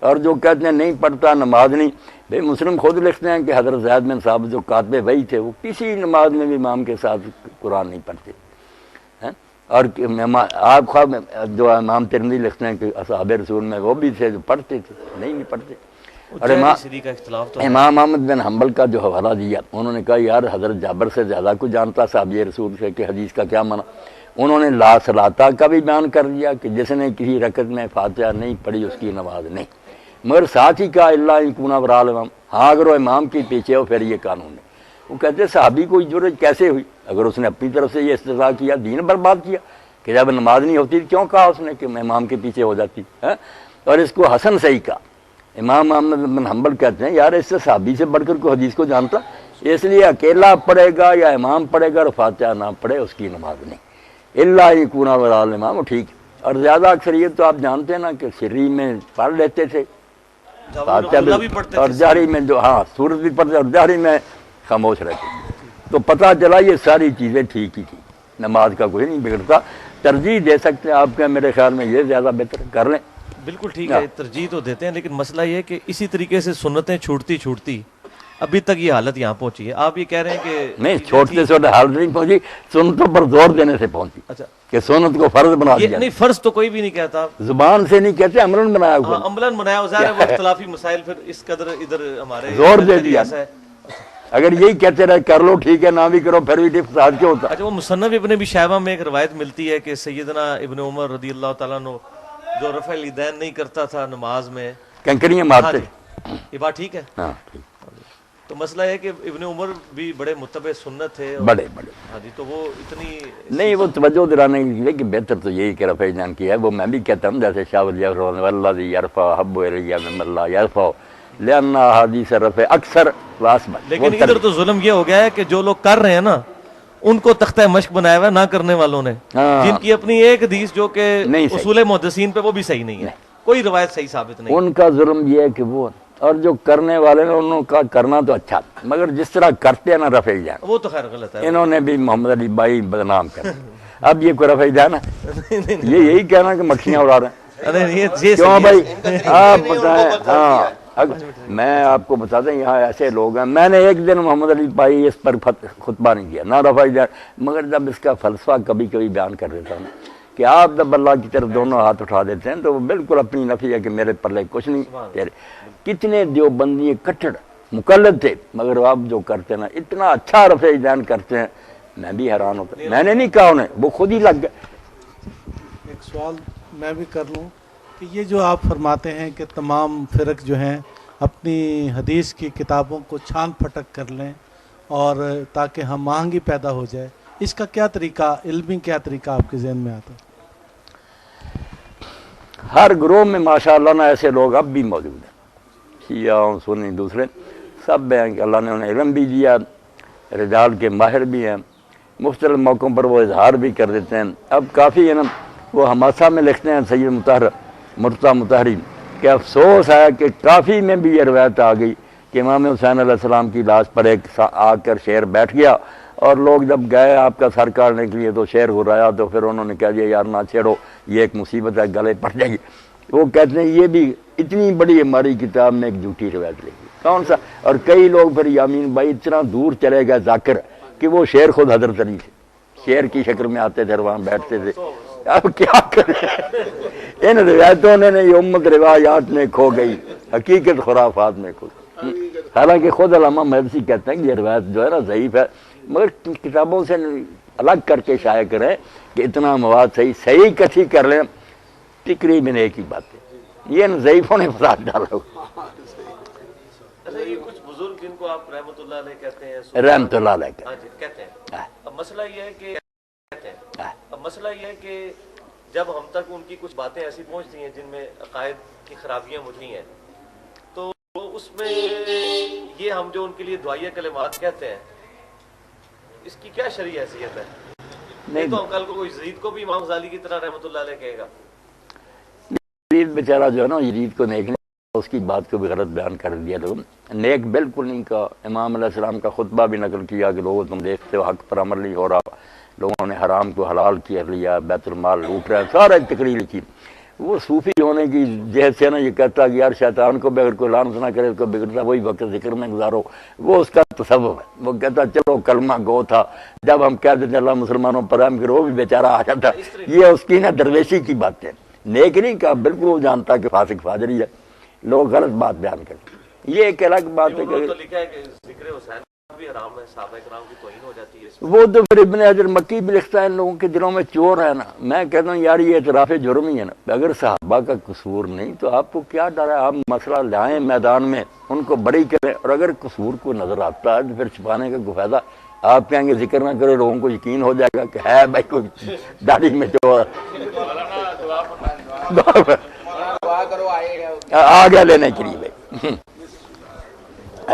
اور جو کہتے ہیں نہیں پڑھتا نماز نہیں، بھئی مسلم خود لکھتے ہیں کہ حضرت زید بن ثابت جو کاتب وحی تھے وہ کسی نماز میں بھی امام کے ساتھ قرآن نہیں پڑھتے ہیں، اور آپ خواب جو امام ترمذی لکھتے ہیں کہ اصحاب رسول میں وہ بھی تھے جو پڑھتے تھے، نہیں پڑھتے۔ اور امام احمد بن حنبل کا جو حوالہ دیا، انہوں نے کہا یار حضرت جابر سے زیادہ کو جانتا صحابی رسول سے کہ حدیث کا کیا معنی، انہوں نے لا صلاۃ کا بھی بیان کر دیا کہ جس نے کسی رکعت میں فاتحہ نہیں پڑھی اس کی نماز نہیں، مگر ساتھ ہی کہا اللہ یکون وراء الامام، ہاں اگر وہ امام کے پیچھے ہو پھر یہ قانون ہے۔ وہ کہتے ہیں صحابی کو ضرورت کیسے ہوئی، اگر اس نے اپنی طرف سے یہ استدعا کیا، دین برباد کیا کہ جب نماز نہیں ہوتی کیوں کہا اس نے کہ میں امام کے پیچھے ہو جاتی ہے۔ اور اس کو حسن صحیح کہا، امام احمد بن حنبل کہتے ہیں یار اس سے صحابی سے بڑھ کر کوئی حدیث کو جانتا، اس لیے اکیلا پڑھے گا یا امام پڑھے گا اور فاتحہ نہ پڑھے اس کی نماز نہیں، اللہ یکون وراء الامام، ٹھیک۔ اور زیادہ اکثریت تو آپ جانتے ہیں نا کہ سری میں پڑھ لیتے تھے فاتحہ بھی، اور جہری میں جو ہاں سورت بھی پڑھتے اور جہری میں خاموش رہتے، تو پتہ چلا یہ ساری چیزیں ٹھیک ہی تھی، نماز کا کوئی نہیں بگڑتا۔ ترجیح دے سکتے ہیں آپ کا، میرے خیال میں یہ زیادہ بہتر کر لیں۔ بالکل ٹھیک ہے، ترجیح تو دیتے ہیں، لیکن مسئلہ یہ ہے کہ اسی طریقے سے سنتیں چھوٹتی چھوٹتی ابھی تک یہ حالت یہاں پہنچی ہے۔ آپ یہ کہہ رہے ہیں کہ نہیں، چھوٹتے چھوٹے حالت نہیں پہنچی، سنتوں پر زور دینے سے پہنچی، اچھا کہ سنت کو فرض بنا دیا۔ نہیں، فرض تو کوئی بھی نہیں کہتا، زبان سے نہیں کہتے، عملاً بنایا ہوا، عملاً بنایا ہوا، ظاہر ہے وہ اختلافی مسائل پھر اس قدر ادھر ہمارے زور دے دیا۔ اگر یہی کہتے رہے کر لو ٹھیک ہے، نہ بھی کرو پھر بھی فساد کیوں ہوتا۔ اچھا، وہ مصنف ابن ابی شیبہ میں ایک روایت ملتی ہے کہ سیدنا ابن عمر رضی اللہ تعالیٰ عنہ جو رفع الیدین نہیں کرتا تھا نماز میں، کنکریاں مارتے، یہ بات ٹھیک ہے؟ ہاں ٹھیک۔ تو مسئلہ ہے کہ ابن عمر بھی بڑے متبع سنت تھے، بڑے بڑے، ہاں جی، تو وہ اتنی نہیں وہ توجہ دلانے کے لیے کہ بہتر تو یہی کہ رفع الیدین کیا ہے، وہ میں بھی کہتا ہوں جیسے شاہ ولی اللہ والذی یرفع حب الی ممن لا یرفع لأن احادیث رفع اکثر واسبق۔ لیکن ادھر تو ظلم یہ ہو گیا ہے کہ جو لوگ کر رہے ہیں نا ان کو تختہ مشق بنایا ہوا ہے نہ کرنے والوں نے، جن کی اپنی ایک حدیث جو کہ اصول محدثین پہ وہ بھی صحیح نہیں ہے، کوئی روایت صحیح ثابت نہیں۔ ان کا ظلم یہ ہے کہ وہ، اور جو کرنے والے نے انہوں کا کرنا تو اچھا، مگر جس طرح کرتے ہیں نا رفع الیدین، وہ تو خیر غلط ہے، انہوں نے بھی محمد علی بھائی بدنام کر اب یہ کوئی رفع الیدین ہے؟ یہ یہی کہنا کہ مکھیاں اڑا رہے ہیں، کیوں بھائی آپ بتائیں۔ ہاں میں آپ کو بتا دیں یہاں ایسے لوگ ہیں، میں نے ایک دن محمد علی بھائی اس پر خطبہ نہیں کیا، نہ رفع الیدین، مگر جب اس کا فلسفہ کبھی کبھی بیان کر دیتا ہوں کہ آپ جب اللہ کی طرف دونوں ہاتھ اٹھا دیتے ہیں تو وہ بالکل اپنی نفی ہے کہ میرے پلے کچھ نہیں تیرے۔ کتنے دیوبندی کٹڑ مقلد تھے، مگر آپ جو کرتے ہیں نا اتنا اچھا رفع الیدین کرتے ہیں، میں بھی حیران ہوتا ہوں۔ میں نے نہیں کہا انہیں، وہ خود ہی لگ گئے۔ ایک سوال میں بھی کر لوں کہ یہ جو آپ فرماتے ہیں کہ تمام فرق جو ہیں اپنی حدیث کی کتابوں کو چھان پھٹک کر لیں اور تاکہ ہم آہنگی پیدا ہو جائے، اس کا کیا طریقہ، علمی کیا طریقہ آپ کے ذہن میں آتا ہے؟ ہر گروہ میں ماشاءاللہ نا ایسے لوگ اب بھی موجود ہیں، شیعہ سنی دوسرے سب ہیں کہ اللہ نے انہیں علم بھی دیا، رجال کے ماہر بھی ہیں، مختلف موقعوں پر وہ اظہار بھی کر دیتے ہیں۔ اب کافی ہے نا، وہ حماسہ میں لکھتے ہیں سید مرتضیٰ مطہری کہ افسوس ہے کہ کافی میں بھی یہ روایت آ گئی کہ امام حسین علیہ السلام کی لاش پر ایک آ کر شیر بیٹھ گیا، اور لوگ جب گئے آپ کا سر کاٹنے کے لیے تو شیر ہرایا، تو پھر انہوں نے کہا دیا یار نہ چھیڑو، یہ ایک مصیبت ہے، گلے پڑ جائے گی۔ وہ کہتے ہیں یہ بھی اتنی بڑی ہماری کتاب میں ایک جھوٹی روایت لگی، کون سا؟ اور کئی لوگ پھر یامین بھائی اتنا دور چلے گئے ذاکر کہ وہ شیر خود حضرت علی تھے، شیر کی شکل میں آتے تھے، وہاں بیٹھتے تھے۔ اب کیا کریں، ان روایتوں نے یہ امت روایات میں کھو گئی، حقیقت خرافات میں کھو گئی۔ حالانکہ خود علامہ محدثی کہتے ہیں کہ یہ روایت جو ہے نا ضعیف ہے، مگر کتابوں سے الگ کر کے شائع کریں کہ اتنا مواد صحیح کٹھی کر لیں، تقریباً ایک ہی بات ہے، یہ ان ضعیفوں نے فساد ڈالا ہوا۔ اچھا یہ کچھ بزرگ جن کو آپ رحمۃ اللہ علیہ کہتے ہیں، رحمۃ اللہ علیہ ہاں جی کہتے ہیں، اب مسئلہ یہ ہے کہ جب ہم تک ان کی کچھ باتیں ایسی پہنچتی ہیں جن میں عقائد کی خرابیاں مجھلی ہیں، تو اس میں یہ ہم جو ان کے لیے دعائیہ کلمات کہتے ہیں، اس کی کیا شرعی حیثیت ہے؟ نہیں تو کل کو کوئی یزید کو بھی امام غزالی کی طرح رحمۃ اللہ علیہ کہے گا؟ یزید بیچارہ جو ہے نا، یزید کو نیک نہیں، اس کی بات کو بھی غلط بیان کر دیا لوگوں، نیک بالکل نہیں کہا۔ امام علیہ السلام کا خطبہ بھی نقل کیا کہ لوگوں تم دیکھتے ہو حق پر عمل نہیں ہو رہا، لوگوں نے حرام کو حلال کیا لیا، بیت المال لوٹ رہے ہیں، سارا تقریر لکھی۔ وہ صوفی ہونے کی جہت سے نا یہ کہتا کہ یار شیطان کو بھی اگر کوئی لعنت نہ کرے اس کو بگڑتا وہی وقت ذکر میں گزارو، وہ اس کا تصوف ہے۔ وہ کہتا چلو کلمہ گو تھا، جب ہم کہتے تھے اللہ مسلمانوں پر رحم کرو، وہ بھی بیچارہ آ جاتا۔ یہ اس کی نا درویشی کی بات ہے، نیک نہیں کہا، بالکل وہ جانتا کہ فاسق فاجری ہے، لوگ غلط بات بیان کرتے۔ یہ ایک الگ بات ہے کہ تو لکھا ہے کہ ذکر حسین بھی حرام ہے، صحابہ کرام کی توہین ہو جاتی ہے۔ وہ تو پھر ابن حجر مکی بھی لکھتا ہے ان لوگوں کے دلوں میں چور ہے نا۔ میں کہتا ہوں یار یہ اعتراف جرم ہی ہے نا، اگر صحابہ کا قصور نہیں تو آپ کو کیا ڈر ہے؟ آپ مسئلہ لائیں میدان میں، ان کو بری کریں، اور اگر قصور کو نظر آتا ہے تو پھر چھپانے کا کوئی فائدہ؟ آپ کہیں گے ذکر نہ کرے، لوگوں کو یقین ہو جائے گا کہ ہے بھائی کوئی داڑھی میں چور آ گیا لینے کے لیے بھائی۔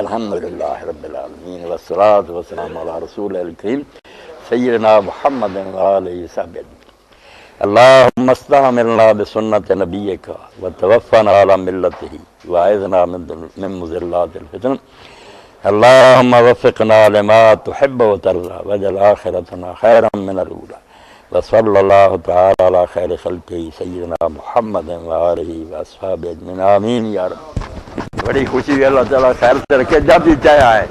الحمدللہ رب العالمین والصلاة والسلام علی رسول الکریم سیدنا محمد وآلہ وصحبہ اجمعین۔ اللہم استعملنا بسنت نبیک وتوفنا علی ملتہ واعذنا من مضلات الفتن۔ اللہم وفقنا لما تحب وترضى واجعل آخرتنا خیرا من الأولى، وصلی اللہ تعالی علی خیر خلقہ سیدنا محمد وآلہ وصحبہ اجمعین، آمین یا رب۔ بڑی خوشی ہے، اللہ تعالیٰ خیر سے رکھے، جب بھی چاہے آئے۔